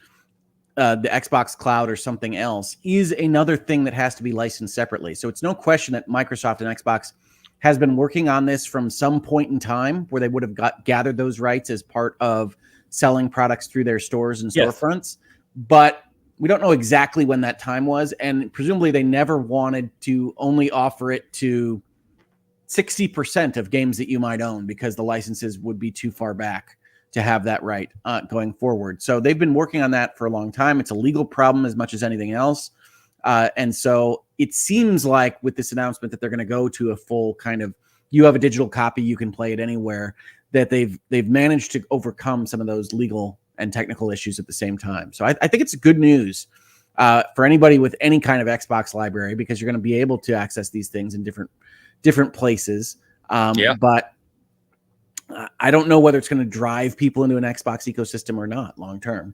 Speaker 3: the Xbox Cloud or something else, is another thing that has to be licensed separately. So it's no question that Microsoft and Xbox has been working on this from some point in time where they would have gathered those rights as part of selling products through their stores and storefronts. But we don't know exactly when that time was. And presumably they never wanted to only offer it to 60% of games that you might own because the licenses would be too far back to have that right going forward. So they've been working on that for a long time. It's a legal problem as much as anything else. And so it seems like with this announcement that they're going to go to a full kind of, you have a digital copy, you can play it anywhere, that they've managed to overcome some of those legal and technical issues at the same time. So I think it's good news for anybody with any kind of Xbox library, because you're going to be able to access these things in different places. But I don't know whether it's going to drive people into an Xbox ecosystem or not long term.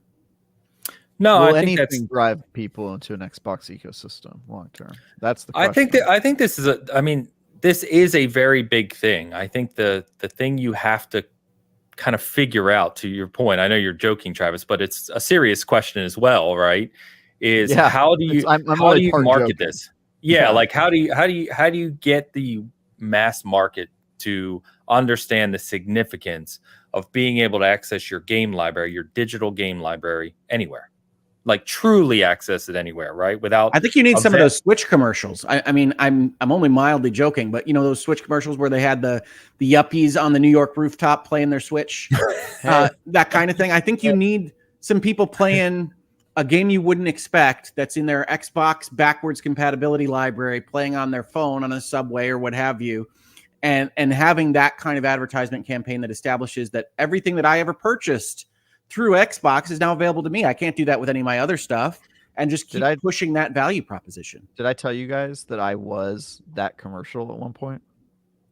Speaker 1: No,
Speaker 4: Will
Speaker 1: I think
Speaker 4: anything drive people into an Xbox ecosystem long term? That's the question.
Speaker 1: I think this is this is a very big thing. I think the thing you have to kind of figure out, to your point, I know you're joking, Travis, but it's a serious question as well, right? Is how do you market this? Yeah, like how do you get the mass market to understand the significance of being able to access your game library, your digital game library anywhere? Like truly access it anywhere, right? Without,
Speaker 3: I think you need some of those Switch commercials. I mean, I'm only mildly joking, but you know those Switch commercials where they had the yuppies on the New York rooftop playing their Switch, that kind of thing. I think you need some people playing a game you wouldn't expect that's in their Xbox backwards compatibility library, playing on their phone on a subway or what have you, and having that kind of advertisement campaign that establishes that everything that I ever purchased through Xbox is now available to me. I can't do that with any of my other stuff, and just keep pushing that value proposition.
Speaker 4: Did I tell you guys that I was that commercial at one point?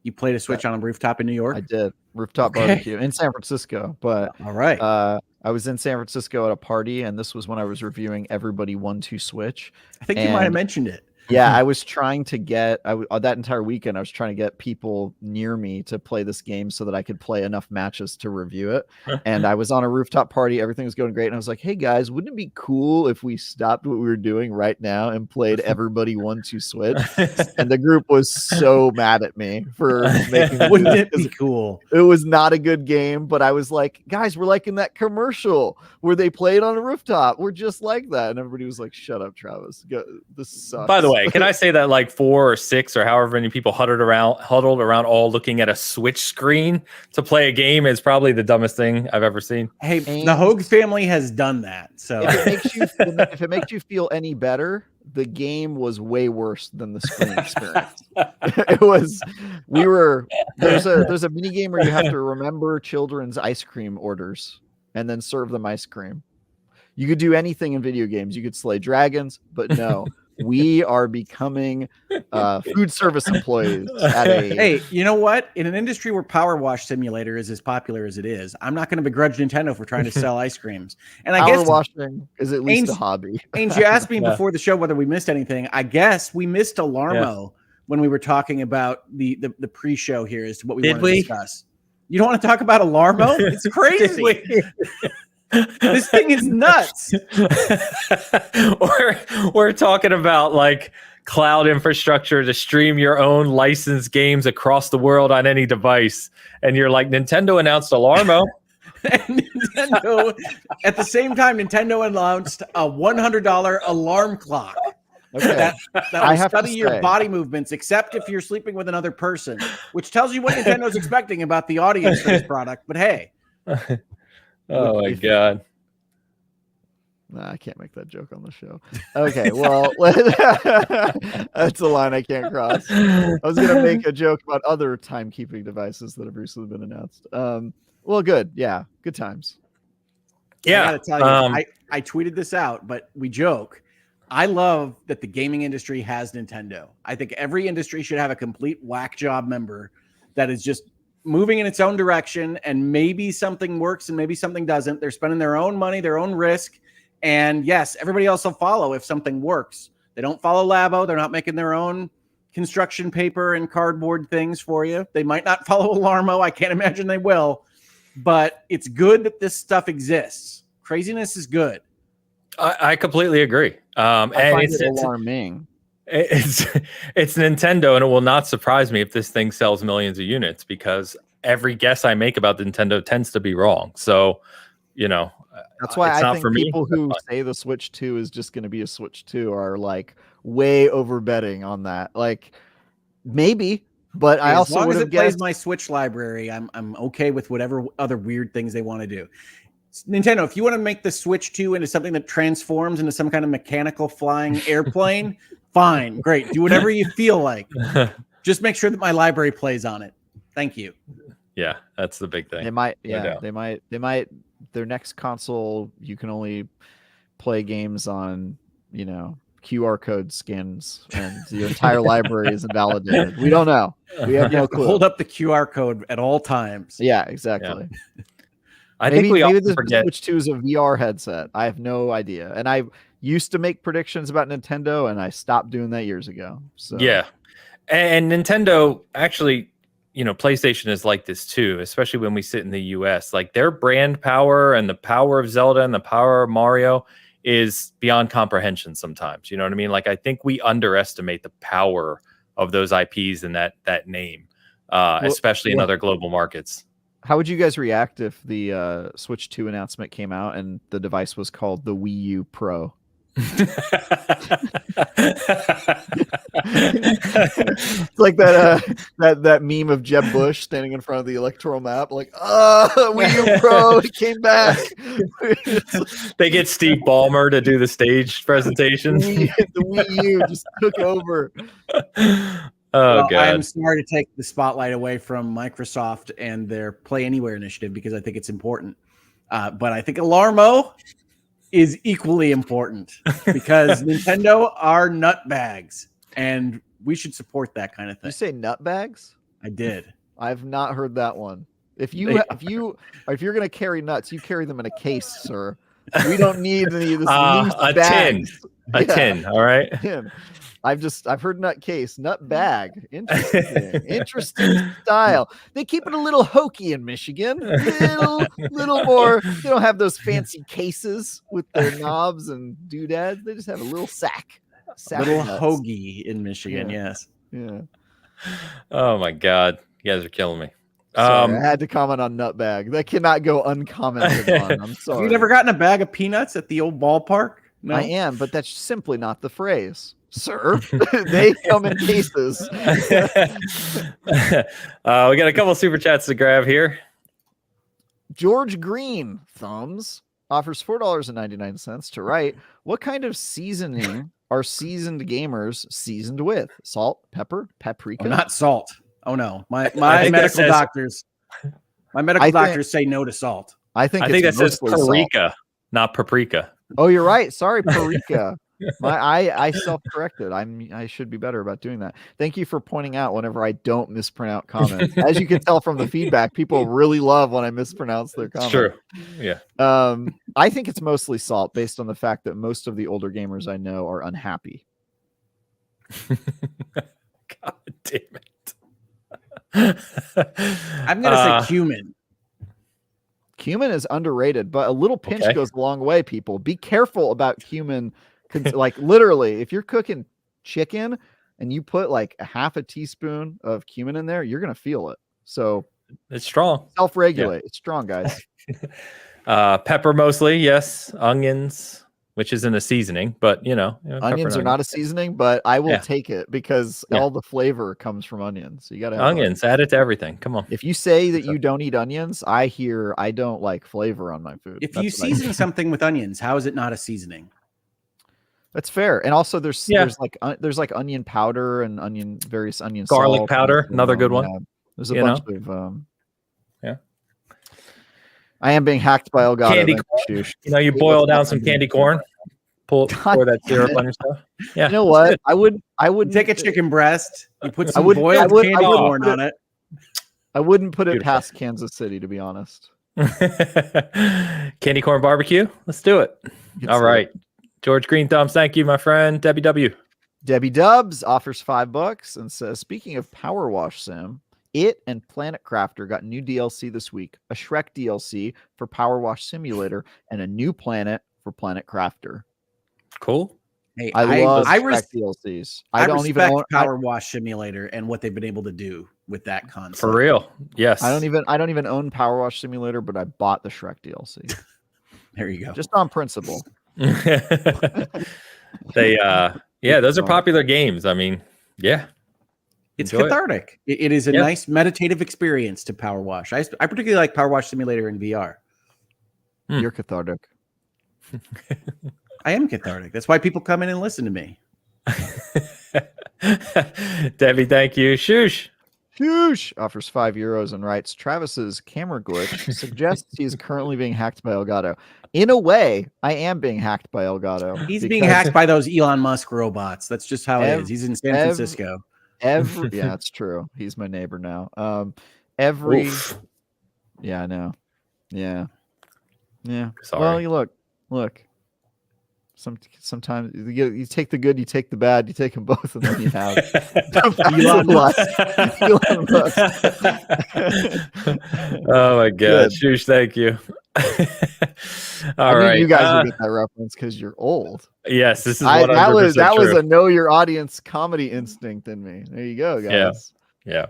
Speaker 3: You played a Switch on a rooftop in New York?
Speaker 4: I did. Rooftop barbecue in San Francisco. But
Speaker 3: all right.
Speaker 4: I was in San Francisco at a party, and this was when I was reviewing Everybody 1-2 Switch.
Speaker 3: I think you might have mentioned it.
Speaker 4: Yeah, I was trying to get that entire weekend. I was trying to get people near me to play this game so that I could play enough matches to review it. And I was on a rooftop party. Everything was going great. And I was like, "Hey guys, wouldn't it be cool if we stopped what we were doing right now and played Everybody 1-2 Switch?" And the group was so mad at me for making.
Speaker 3: Wouldn't it be cool?
Speaker 4: It was not a good game, but I was like, "Guys, we're like in that commercial where they play it on a rooftop. We're just like that." And everybody was like, "Shut up, Travis. This sucks."
Speaker 1: By the way, can I say that like 4 or 6 or however many people huddled around all looking at a Switch screen to play a game is probably the dumbest thing I've ever seen.
Speaker 3: Hey, the Hogue family has done that. So
Speaker 4: if it makes you feel any better, the game was way worse than the screen experience. There's a mini game where you have to remember children's ice cream orders and then serve them ice cream. You could do anything in video games. You could slay dragons, but no. We are becoming food service employees
Speaker 3: Hey, you know what? In an industry where Power Wash Simulator is as popular as it is, I'm not going to begrudge Nintendo for trying to sell ice creams. And I guess
Speaker 4: washing is at least a hobby.
Speaker 3: Ains, you asked me before the show whether we missed anything. I guess we missed Alarmo when we were talking about the pre-show here as to what we want to discuss. You don't want to talk about Alarmo? It's crazy. This thing is nuts.
Speaker 1: We're talking about like cloud infrastructure to stream your own licensed games across the world on any device. And you're like, Nintendo announced Alarmo.
Speaker 3: And Nintendo, at the same time, Nintendo announced a $100 alarm clock.
Speaker 4: Okay.
Speaker 3: That will study your body movements, except if you're sleeping with another person, which tells you what Nintendo's expecting about the audience for this product. But hey.
Speaker 1: Oh my God.
Speaker 4: Nah, I can't make that joke on the show. Okay, well, that's a line I can't cross. I was going to make a joke about other timekeeping devices that have recently been announced. Well, good. Yeah, good times.
Speaker 1: Yeah.
Speaker 3: I got to tell you, I tweeted this out, but we joke. I love that the gaming industry has Nintendo. I think every industry should have a complete whack job member that is just moving in its own direction, and maybe something works and maybe something doesn't. They're spending their own money, their own risk. And yes, everybody else will follow if something works. They don't follow Labo. They're not making their own construction paper and cardboard things for you. They might not follow Alarmo. I can't imagine they will, but it's good that this stuff exists. Craziness is good.
Speaker 1: I completely agree.
Speaker 4: I
Speaker 1: And
Speaker 4: find
Speaker 1: it's
Speaker 4: it alarming.
Speaker 1: it's Nintendo, and it will not surprise me if this thing sells millions of units, because every guess I make about Nintendo tends to be wrong. So,
Speaker 4: That's why
Speaker 1: it's
Speaker 4: I
Speaker 1: not
Speaker 4: think
Speaker 1: for me.
Speaker 4: people who say the Switch 2 is just going to be a Switch 2 are like way over betting on that. Like maybe, but I
Speaker 3: As
Speaker 4: also
Speaker 3: long
Speaker 4: would
Speaker 3: as
Speaker 4: have
Speaker 3: it plays
Speaker 4: guessed.
Speaker 3: my Switch library, I'm okay with whatever other weird things they want to do. Nintendo, if you want to make the Switch 2 into something that transforms into some kind of mechanical flying airplane, fine, great. Do whatever you feel like. Just make sure that my library plays on it. Thank you.
Speaker 1: Yeah, that's the big thing.
Speaker 4: They might,
Speaker 1: No doubt.
Speaker 4: they might. Their next console, you can only play games on, QR code skins, and the entire library is invalidated. We don't know. We have
Speaker 3: You
Speaker 4: no
Speaker 3: have to
Speaker 4: clue.
Speaker 3: hold up the QR code at all times.
Speaker 4: Yeah, exactly.
Speaker 1: I think we
Speaker 4: maybe
Speaker 1: often
Speaker 4: the
Speaker 1: forget.
Speaker 4: Switch 2 is a VR headset. I have no idea. And I used to make predictions about Nintendo, and I stopped doing that years ago. So
Speaker 1: Yeah, and Nintendo actually, PlayStation is like this too, especially when we sit in the US. Like their brand power and the power of Zelda and the power of Mario is beyond comprehension sometimes. You know what I mean? Like I think we underestimate the power of those IPs and that name, especially in other global markets.
Speaker 4: How would you guys react if the Switch 2 announcement came out and the device was called the Wii U Pro? It's like that meme of Jeb Bush standing in front of the electoral map, like, Wii U Pro, it came back.
Speaker 1: They get Steve Ballmer to do the stage presentation.
Speaker 4: The Wii U just took over.
Speaker 1: Oh, God.
Speaker 3: I am sorry to take the spotlight away from Microsoft and their Play Anywhere initiative because I think it's important. But I think Alarmo is equally important because Nintendo are nutbags, and we should support that kind of thing.
Speaker 4: You say nutbags?
Speaker 3: I did.
Speaker 4: I've not heard that one. If you're gonna carry nuts, you carry them in a case, sir. We don't need any of this loose bags.
Speaker 1: A tin. All right.
Speaker 4: Tin. I've heard nut case, nut bag. Interesting style. They keep it a little hokey in Michigan. Little more. They don't have those fancy cases with their knobs and doodads. They just have a little sack.
Speaker 3: Little
Speaker 4: of nuts.
Speaker 3: hoagie in Michigan,
Speaker 4: Yeah.
Speaker 3: yes.
Speaker 4: Yeah.
Speaker 1: Oh my God, you guys are killing me.
Speaker 4: Sorry, I had to comment on nutbag. That cannot go uncommented on. I'm sorry.
Speaker 3: Have you never gotten a bag of peanuts at the old ballpark? No?
Speaker 4: I am, but that's simply not the phrase. Sir, they come in cases.
Speaker 1: We got a couple super chats to grab here.
Speaker 4: George Green Thumbs offers $4.99 to write. What kind of seasoning are seasoned gamers seasoned with? Salt, pepper, paprika?
Speaker 3: Not salt. Oh no, my
Speaker 1: think
Speaker 3: medical doctors. My medical doctors say no to salt.
Speaker 4: I think
Speaker 1: that says
Speaker 4: mostly salt.
Speaker 1: paprika, not paprika.
Speaker 4: Oh, you're right. Sorry, paprika. I self-corrected. I should be better about doing that. Thank you for pointing out whenever I don't mispronounce comments. As you can tell from the feedback, people really love when I mispronounce their comments.
Speaker 1: True. Yeah.
Speaker 4: I think it's mostly salt based on the fact that most of the older gamers I know are unhappy.
Speaker 1: God damn it.
Speaker 3: I'm gonna say cumin.
Speaker 4: Cumin is underrated, but a little pinch goes a long way, people. Be careful about cumin. Like literally, if you're cooking chicken and you put like a half a teaspoon of cumin in there, you're going to feel it. So
Speaker 1: it's strong.
Speaker 4: Self-regulate. Yeah. It's strong, guys.
Speaker 1: Pepper mostly, yes. Onions, which isn't a seasoning, but
Speaker 4: onions are not a seasoning, but I will take it because all the flavor comes from onions. So you got to have
Speaker 1: onions. Add it to everything. Come on.
Speaker 4: If you say that you don't eat onions, I hear I don't like flavor on my food.
Speaker 3: If you season something with onions, how is it not a seasoning?
Speaker 4: That's fair. And also there's like onion powder and various onion
Speaker 1: garlic
Speaker 4: salt
Speaker 1: powder, another good one.
Speaker 4: Yeah. There's a bunch of I am being hacked by Elgato.
Speaker 1: Candy corn. You boil down some candy corn, pour that syrup on your stuff. Yeah.
Speaker 4: You know what? I would
Speaker 3: take a chicken breast, you put some boiled candy corn on it.
Speaker 4: I wouldn't put it past Kansas City, to be honest.
Speaker 1: Candy corn barbecue. Let's do it. All right. George Green Thumbs, thank you, my friend. Debbie W.
Speaker 4: Debbie Dubs offers $5 and says, speaking of Power Wash Sim, it and Planet Crafter got new DLC this week, a Shrek DLC for Power Wash Simulator, and a new planet for Planet Crafter.
Speaker 1: Cool.
Speaker 3: Hey,
Speaker 4: I love
Speaker 3: I
Speaker 4: Shrek DLCs.
Speaker 3: I
Speaker 4: don't
Speaker 3: respect
Speaker 4: even own
Speaker 3: Power Wash Simulator and what they've been able to do with that concept.
Speaker 1: For real. Yes.
Speaker 4: I don't even own Power Wash Simulator, but I bought the Shrek DLC.
Speaker 3: There you go.
Speaker 4: Just on principle.
Speaker 1: They those are popular games. I mean, yeah.
Speaker 3: It's
Speaker 1: Enjoy
Speaker 3: cathartic. It is a nice meditative experience to Power Wash. I particularly like Power Wash Simulator in VR.
Speaker 4: You're cathartic.
Speaker 3: I am cathartic. That's why people come in and listen to me.
Speaker 1: Debbie, thank you. Shoosh.
Speaker 4: Shoosh offers €5 and writes, Travis's camera glitch suggests he is currently being hacked by Elgato. In a way, I am being hacked by Elgato.
Speaker 3: He's being hacked by those Elon Musk robots. That's just how it is. He's in San Francisco.
Speaker 4: Yeah, that's true. He's my neighbor now. Yeah, I know. Yeah.
Speaker 1: Sorry.
Speaker 4: Well, you look. Sometimes you take the good, you take the bad, you take them both, and then you have
Speaker 1: Elon Musk. Oh my God, Shoosh, thank you. All right,
Speaker 4: you guys will get that reference because you're old.
Speaker 1: Yes, this is
Speaker 4: that was
Speaker 1: true.
Speaker 4: a know your audience comedy instinct in me. There you go, guys.
Speaker 1: Yeah.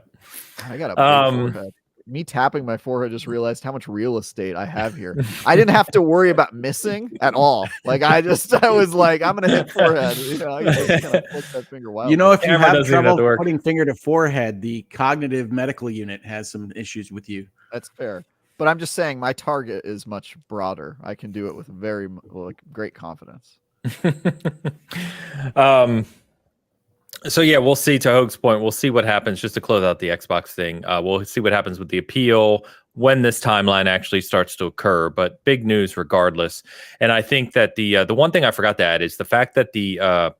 Speaker 4: I got a big forehead. Me tapping my forehead just realized how much real estate I have here. I didn't have to worry about missing at all. Like I was like, I'm gonna hit forehead. I just kind of flick that finger wildly.
Speaker 3: If you have trouble putting finger to forehead, the cognitive medical unit has some issues with you.
Speaker 4: That's fair. But I'm just saying my target is much broader. I can do it with very great confidence.
Speaker 1: So yeah, we'll see. To Hogue's point, we'll see what happens. Just to close out the Xbox thing, we'll see what happens with the appeal when this timeline actually starts to occur. But big news, regardless. And I think that the one thing I forgot to add is the fact that the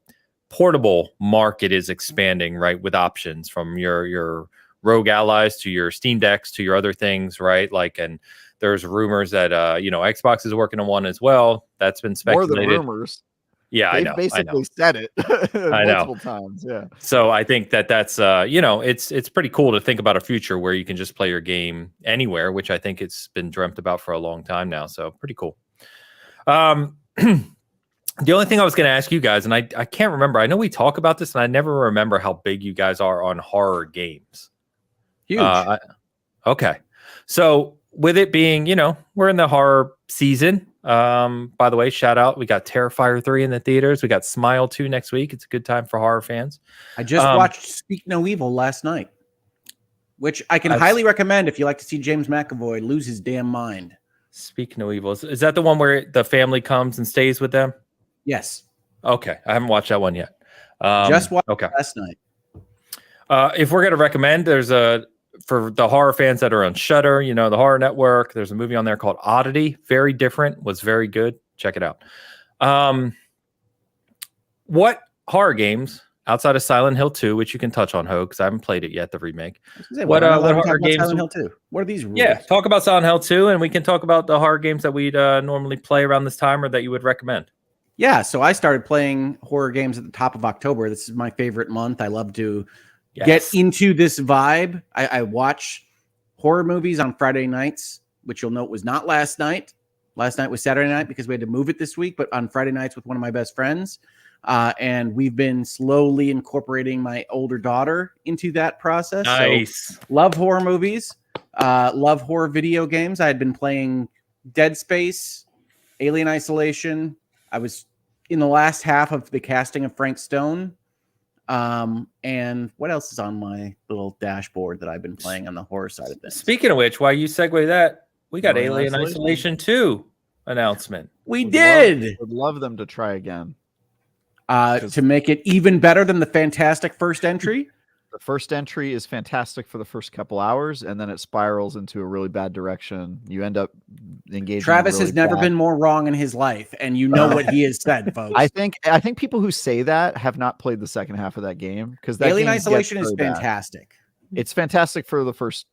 Speaker 1: portable market is expanding, right? With options from your Rogue Allies to your Steam Decks to your other things, right? Like, and there's rumors that Xbox is working on one as well. That's been speculated.
Speaker 4: More than rumors.
Speaker 1: Yeah,
Speaker 4: They've basically said it multiple times. Yeah.
Speaker 1: So I think that's it's pretty cool to think about a future where you can just play your game anywhere, which I think it's been dreamt about for a long time now. So pretty cool. The only thing I was going to ask you guys, and I can't remember. I know we talk about this, and I never remember how big you guys are on horror games.
Speaker 3: Huge.
Speaker 1: Okay. So with it being, we're in the horror season. By the way, shout out. We got Terrifier 3 in the theaters. We got Smile 2 next week. It's a good time for horror fans.
Speaker 3: I just watched Speak No Evil last night, which I can highly recommend if you like to see James McAvoy lose his damn mind.
Speaker 1: Speak No Evil. Is that the one where the family comes and stays with them?
Speaker 3: Yes.
Speaker 1: Okay. I haven't watched that one yet.
Speaker 3: Just watched it last night.
Speaker 1: If we're going to recommend, there's for the horror fans that are on Shudder, the Horror Network, there's a movie on there called Oddity. Very different, was very good. Check it out. What horror games outside of Silent Hill 2, which you can touch on, Hogue, because I haven't played it yet, the remake.
Speaker 3: What horror games? Silent Hill 2. What are these rules?
Speaker 1: Yeah, talk about Silent Hill 2, and we can talk about the horror games that we'd normally play around this time or that you would recommend.
Speaker 3: Yeah, so I started playing horror games at the top of October. This is my favorite month. I love to get into this vibe. I watch horror movies on Friday nights, which you'll note was not last night. Last night was Saturday night because we had to move it this week, but on Friday nights with one of my best friends. And we've been slowly incorporating my older daughter into that process.
Speaker 1: Nice.
Speaker 3: So, love horror movies. Love horror video games. I had been playing Dead Space, Alien Isolation. I was in the last half of the casting of Frank Stone. And what else is on my little dashboard that I've been playing on the horror side of things?
Speaker 1: Speaking of which, while you segue that, we got Alien Isolation 2 announcement.
Speaker 3: Would
Speaker 4: love them to try again.
Speaker 3: To make it even better than the fantastic first entry.
Speaker 4: The first entry is fantastic for the first couple hours, and then it spirals into a really bad direction. You end up engaging.
Speaker 3: Travis has never been more wrong in his life, and you know what he has said, folks.
Speaker 4: I think people who say that have not played the second half of that game because
Speaker 3: Alien Isolation is fantastic.
Speaker 4: It's fantastic for the first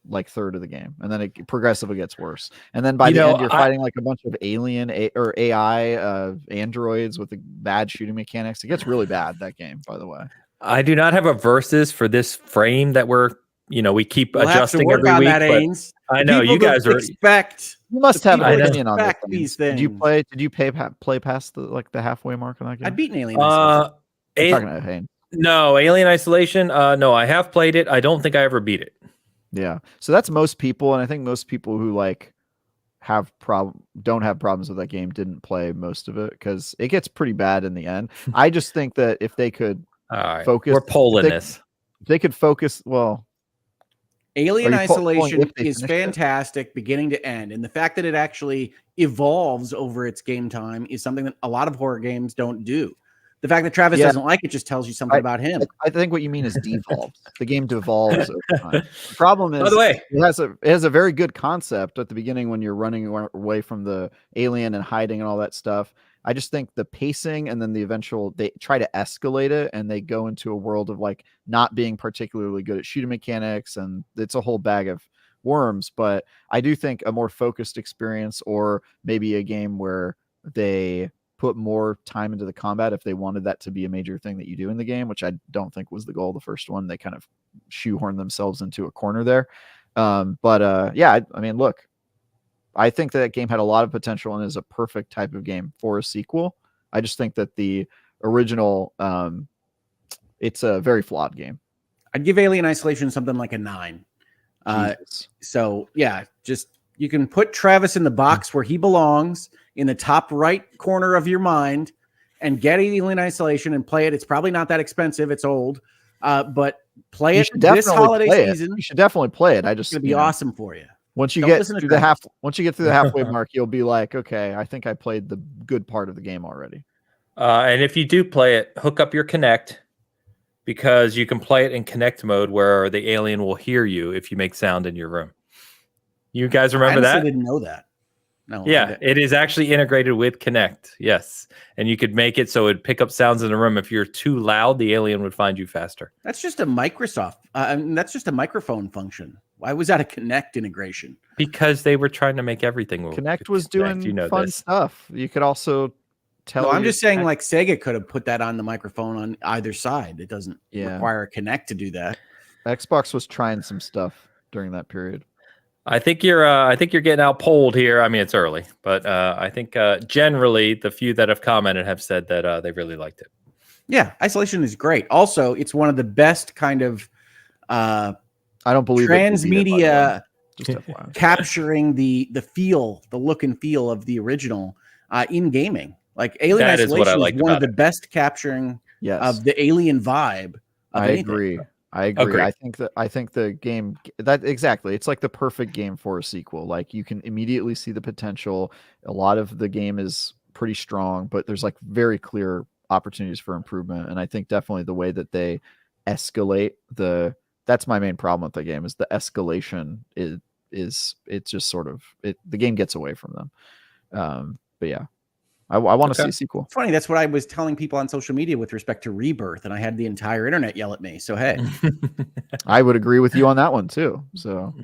Speaker 4: like third of the game, and then it progressively gets worse. And then by
Speaker 1: You
Speaker 4: the
Speaker 1: know,
Speaker 4: end, you're fighting like a bunch of alien or AI androids with the bad shooting mechanics. It gets really bad, that game, by the way.
Speaker 1: I do not have a versus for this frame that we keep
Speaker 3: We'll have to
Speaker 1: adjusting
Speaker 3: work
Speaker 1: every
Speaker 3: on
Speaker 1: week.
Speaker 3: that,
Speaker 1: But
Speaker 3: Ains.
Speaker 1: I
Speaker 3: The
Speaker 1: know
Speaker 3: people
Speaker 1: you guys
Speaker 3: that
Speaker 1: are.
Speaker 3: expect.
Speaker 4: You must
Speaker 3: The
Speaker 4: have an
Speaker 3: people
Speaker 4: opinion on this.
Speaker 3: expect these
Speaker 4: Did you
Speaker 3: things.
Speaker 4: play past the halfway mark on that game?
Speaker 3: I'd beaten Alien Isolation.
Speaker 4: I'm talking about Hayne.
Speaker 1: No, Alien Isolation. No, I have played it. I don't think I ever beat it.
Speaker 4: Yeah, so that's most people, and I think most people who like don't have problems with that game didn't play most of it because it gets pretty bad in the end. I just think that if they could focus,
Speaker 1: we're polling this.
Speaker 4: If they could focus, well,
Speaker 3: Alien Isolation
Speaker 4: if they
Speaker 3: is fantastic beginning to end. And the fact that it actually evolves over its game time is something that a lot of horror games don't do. The fact that Travis doesn't like it just tells you something about him.
Speaker 4: I think what you mean is devolves. The game devolves over time. The problem is,
Speaker 1: by the way,
Speaker 4: it has a very good concept at the beginning when you're running away from the alien and hiding and all that stuff. I just think the pacing and then they try to escalate it, and they go into a world of like not being particularly good at shooting mechanics, and it's a whole bag of worms. But I do think a more focused experience, or maybe a game where they put more time into the combat, if they wanted that to be a major thing that you do in the game, which I don't think was the goal of the first one. They kind of shoehorned themselves into a corner there. Yeah, I mean, look, I think that game had a lot of potential and is a perfect type of game for a sequel. I just think that the original, it's a very flawed game.
Speaker 3: I'd give Alien Isolation something like a 9. So yeah, just you can put Travis in the box where he belongs, in the top right corner of your mind, and get Alien Isolation and play it. It's probably not that expensive. It's old, but play it this holiday season.
Speaker 4: You should definitely play it.
Speaker 3: It's gonna be awesome for you.
Speaker 4: Once you get through the halfway mark, you'll be like, okay, I think I played the good part of the game already.
Speaker 1: And if you do play it, hook up your Kinect, because you can play it in Kinect mode where the alien will hear you if you make sound in your room. You guys remember that?
Speaker 3: I didn't know that. No.
Speaker 1: Yeah, it is actually integrated with Kinect. Yes. And you could make it so it'd pick up sounds in the room. If you're too loud, the alien would find you faster.
Speaker 3: That's just a Microsoft. That's just a microphone function. Why was that a Kinect integration?
Speaker 1: Because they were trying to make everything work.
Speaker 4: Kinect was doing fun stuff. You could also tell.
Speaker 3: No, I'm just saying, like, Sega could have put that on the microphone on either side. It doesn't require a Kinect to do that.
Speaker 4: Xbox was trying some stuff during that period.
Speaker 1: I think you're getting outpolled here. I mean, it's early, but I think generally the few that have commented have said that they really liked it.
Speaker 3: Yeah, Isolation is great. Also, it's one of the best kind of
Speaker 4: I don't believe
Speaker 3: transmedia capturing the feel, the look and feel of the original in gaming. Like Alien Isolation is one of the best capturing of the alien vibe.
Speaker 4: I agree. I think the game it's like the perfect game for a sequel. Like, you can immediately see the potential. A lot of the game is pretty strong, but there's like very clear opportunities for improvement. And I think definitely the way that they escalate that's my main problem with the game, is the escalation is it's just sort of the game gets away from them. But yeah, I want to see a sequel.
Speaker 3: It's funny. That's what I was telling people on social media with respect to Rebirth, and I had the entire internet yell at me. So, hey,
Speaker 4: I would agree with you on that one too. So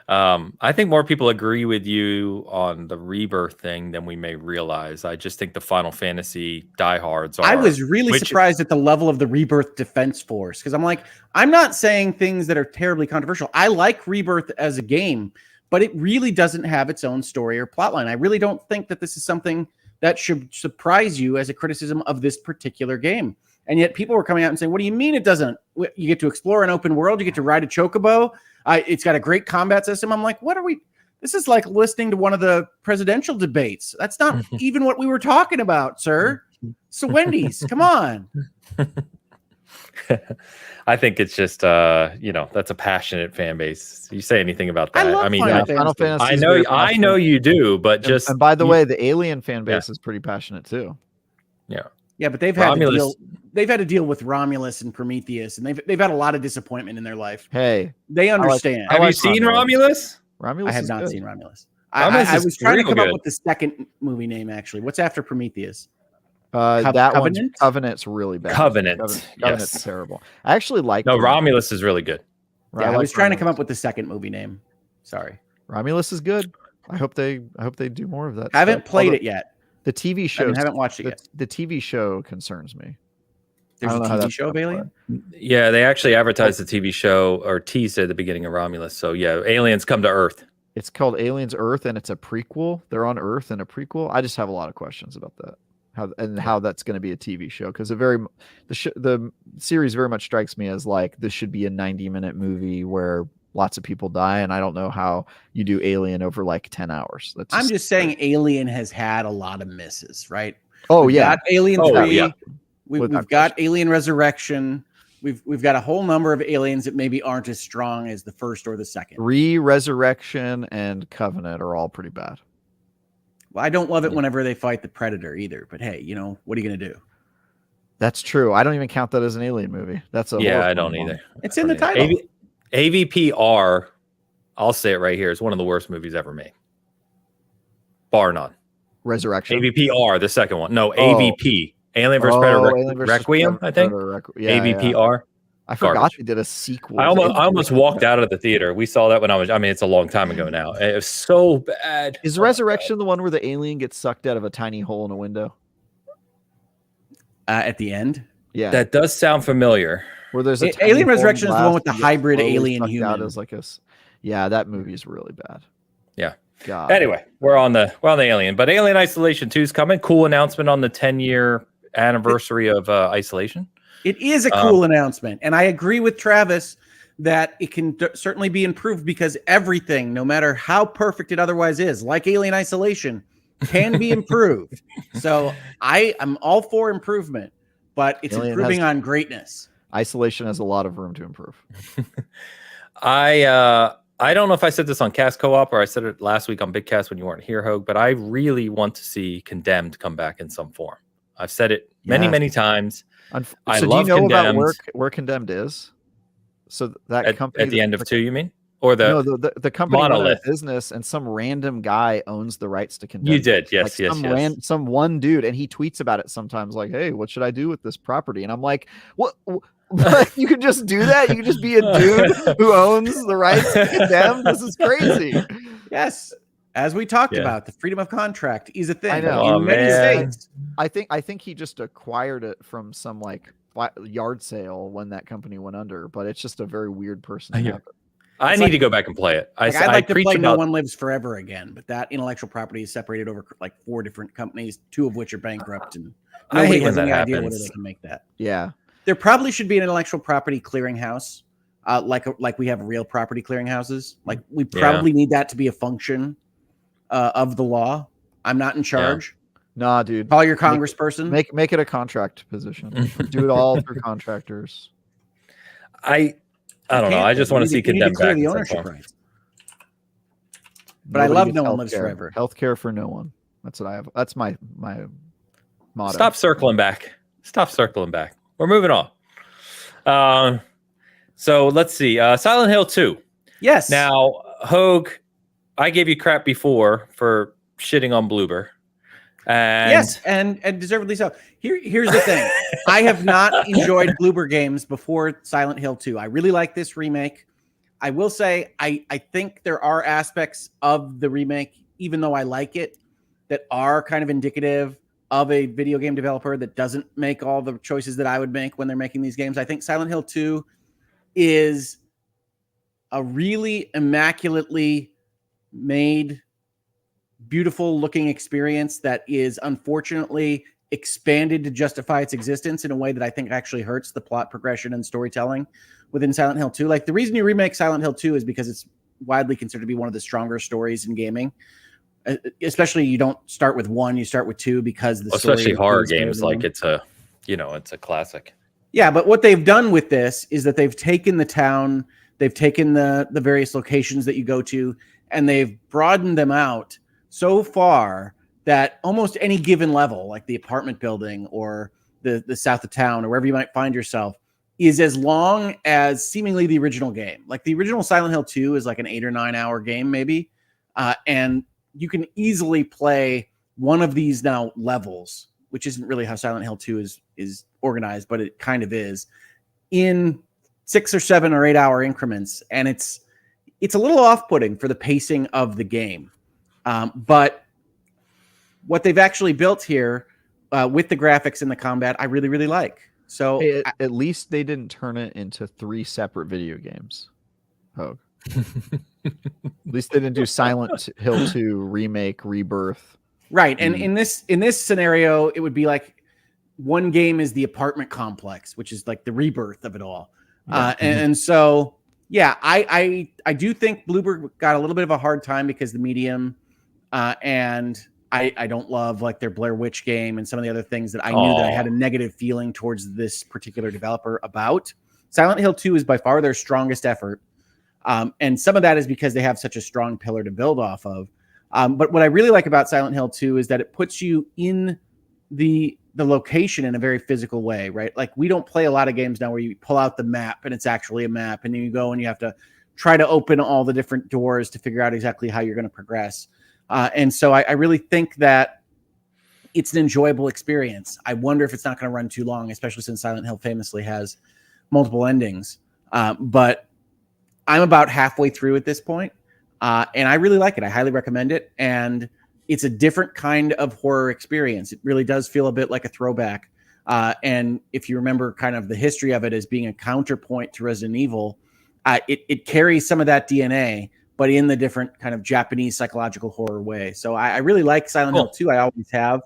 Speaker 1: I think more people agree with you on the Rebirth thing than we may realize. I just think the Final Fantasy diehards are.
Speaker 3: I was really surprised at the level of the Rebirth defense force, because I'm like, I'm not saying things that are terribly controversial. I like Rebirth as a game, but it really doesn't have its own story or plotline. I really don't think that this is something that should surprise you as a criticism of this particular game. And yet people were coming out and saying, what do you mean it doesn't? You get to explore an open world. You get to ride a chocobo. It's got a great combat system. I'm like, what are we? This is like listening to one of the presidential debates. That's not even what we were talking about, sir. So Wendy's, come on.
Speaker 1: I think it's just, that's a passionate fan base. You say anything about that?
Speaker 3: I mean,
Speaker 4: Final Fantasy.
Speaker 1: I know you do, but just.
Speaker 4: And by the way, the Alien fan base is pretty passionate too.
Speaker 1: Yeah.
Speaker 3: Yeah, but they've had to deal. They've had to deal with Romulus and Prometheus, and they've had a lot of disappointment in their life.
Speaker 4: Hey,
Speaker 3: they understand.
Speaker 1: Have you seen Romulus?
Speaker 3: I have not seen Romulus. I was trying to come up with the second movie name. Actually, what's after Prometheus?
Speaker 4: That Covenant's really bad.
Speaker 1: Covenant's
Speaker 4: terrible. I actually like.
Speaker 1: Romulus is really good.
Speaker 3: Yeah, I was trying to come up with the second movie name. Sorry.
Speaker 4: Romulus is good. I hope they do more of that.
Speaker 3: Haven't played it yet.
Speaker 4: The TV show.
Speaker 3: Haven't watched it yet.
Speaker 4: The TV show concerns me.
Speaker 3: There's a TV show of Alien?
Speaker 1: Yeah, they actually advertised the TV show or teased it at the beginning of Romulus. So yeah, aliens come to Earth.
Speaker 4: It's called Aliens Earth, and it's a prequel. They're on Earth in a prequel. I just have a lot of questions about that. How that's going to be a TV show, because the series very much strikes me as like this should be a 90-minute movie where lots of people die, and I don't know how you do Alien over like 10 hours.
Speaker 3: I'm just saying Alien has had a lot of misses, right?
Speaker 4: We've got
Speaker 3: Alien 3.
Speaker 1: Yeah.
Speaker 3: We've got Alien Resurrection. We've got a whole number of aliens that maybe aren't as strong as the first or the second.
Speaker 4: Resurrection and Covenant are all pretty bad.
Speaker 3: Well, I don't love it whenever they fight the Predator either, but hey, what are you going to do?
Speaker 4: That's true. I don't even count that as an Alien movie. That's
Speaker 1: I don't either.
Speaker 3: It's in the title.
Speaker 1: AVPR, I'll say it right here, is one of the worst movies ever made. Bar none.
Speaker 4: Resurrection.
Speaker 1: AVPR, the second one. No, AVP. Alien vs. Predator Requiem, I think. AVPR.
Speaker 4: I forgot they did a sequel.
Speaker 1: I almost walked out of the theater. We saw that when it's a long time ago now. It was so bad.
Speaker 4: Is Resurrection the one where the alien gets sucked out of a tiny hole in a window?
Speaker 3: At the end?
Speaker 4: Yeah.
Speaker 1: That does sound familiar.
Speaker 4: Where there's a
Speaker 3: Alien Resurrection is the one with the hybrid alien human.
Speaker 4: That movie is really bad.
Speaker 1: Yeah.
Speaker 4: God.
Speaker 1: Anyway, we're on the Alien, but Alien Isolation 2 is coming. Cool announcement on the 10-year anniversary of Isolation.
Speaker 3: It is a cool announcement, and I agree with Travis that it can certainly be improved, because everything, no matter how perfect it otherwise is, like Alien Isolation, can be improved. So I'm all for improvement, but it's improving on greatness.
Speaker 4: Isolation has a lot of room to improve.
Speaker 1: I don't know if I said this on Cast Co-op or I said it last week on Bitcast when you weren't here, Hogue, but I really want to see Condemned come back in some form. I've said it many times. I love
Speaker 4: do you know
Speaker 1: Condemned.
Speaker 4: About where Condemned is? So that company
Speaker 1: at the end of 2, you mean? Or
Speaker 4: the company went out
Speaker 1: Monolith
Speaker 4: of business, and some random guy owns the rights to Condemned.
Speaker 1: You did, yes,
Speaker 4: some one dude, and he tweets about it sometimes, like, "Hey, what should I do with this property?" And I'm like, "What? You can just do that? You can just be a dude who owns the rights to Condemned? This is crazy."
Speaker 3: Yes, as we talked about, the freedom of contract is a thing.
Speaker 4: I know.
Speaker 3: In many states.
Speaker 4: I think he just acquired it from some like yard sale when that company went under, but it's just a very weird person.
Speaker 1: I need to go back and play it.
Speaker 3: I'd like to play No One Lives Forever again, but that intellectual property is separated over like 4 different companies, 2 of which are bankrupt, and nobody has any idea whether they can make that.
Speaker 4: Yeah,
Speaker 3: there probably should be an intellectual property clearinghouse, like we have real property clearinghouses. Like we probably need that to be a function of the law. I'm not in charge.
Speaker 4: Nah, dude.
Speaker 3: Call your congressperson.
Speaker 4: Make it a contract position. Do it all through contractors.
Speaker 1: I don't know. I just want to see Condemned back.
Speaker 3: The ownership rights. But I love No One Lives Forever.
Speaker 4: Healthcare for no one. That's what I have. That's my motto.
Speaker 1: Stop circling back. We're moving on. So let's see. Silent Hill 2.
Speaker 3: Yes.
Speaker 1: Now, Hogue, I gave you crap before for shitting on Bloober. And
Speaker 3: yes, and deservedly so. Here's the thing. I have not enjoyed Bloober games before Silent Hill 2. I really like this remake. I will say I think there are aspects of the remake, even though I like it, that are kind of indicative of a video game developer that doesn't make all the choices that I would make when they're making these games. I think Silent Hill 2 is a really immaculately made, beautiful looking experience that is unfortunately expanded to justify its existence in a way that I think actually hurts the plot progression and storytelling within Silent Hill 2. Like, the reason you remake Silent Hill 2 is because it's widely considered to be one of the stronger stories in gaming. Especially, you don't start with 1, you start with 2 because the story,
Speaker 1: especially horror games, like it's a classic.
Speaker 3: Yeah, but what they've done with this is that they've taken the town, they've taken the various locations that you go to, and they've broadened them out so far that almost any given level, like the apartment building or the south of town or wherever you might find yourself, is as long as seemingly the original game. Like the original Silent Hill 2 is like an 8 or 9 hour game maybe, and you can easily play one of these now levels, which isn't really how Silent Hill 2 is organized, but it kind of is, in 6 or 7 or 8 hour increments, and it's a little off-putting for the pacing of the game. But what they've actually built here with the graphics and the combat, I really, really like. So
Speaker 4: at least they didn't turn it into 3 separate video games. Hogue. At least they didn't do Silent Hill 2 remake, rebirth.
Speaker 3: Right, and in this scenario, it would be like one game is the apartment complex, which is like the rebirth of it all. Yeah. And so, yeah, I do think Bloober got a little bit of a hard time because the medium, and I don't love like their Blair Witch game and some of the other things that I knew that I had a negative feeling towards this particular developer about. Silent Hill 2 is by far their strongest effort. And some of that is because they have such a strong pillar to build off of. But what I really like about Silent Hill 2 is that it puts you in the location in a very physical way, right? Like we don't play a lot of games now where you pull out the map and it's actually a map, and then you go and you have to try to open all the different doors to figure out exactly how you're going to progress. And so I really think that it's an enjoyable experience. I wonder if it's not going to run too long, especially since Silent Hill famously has multiple endings. But I'm about halfway through at this point, and I really like it. I highly recommend it. And it's a different kind of horror experience. It really does feel a bit like a throwback. And if you remember kind of the history of it as being a counterpoint to Resident Evil, it carries some of that DNA, but in the different kind of Japanese psychological horror way. So I really like Silent Hill 2. I always have.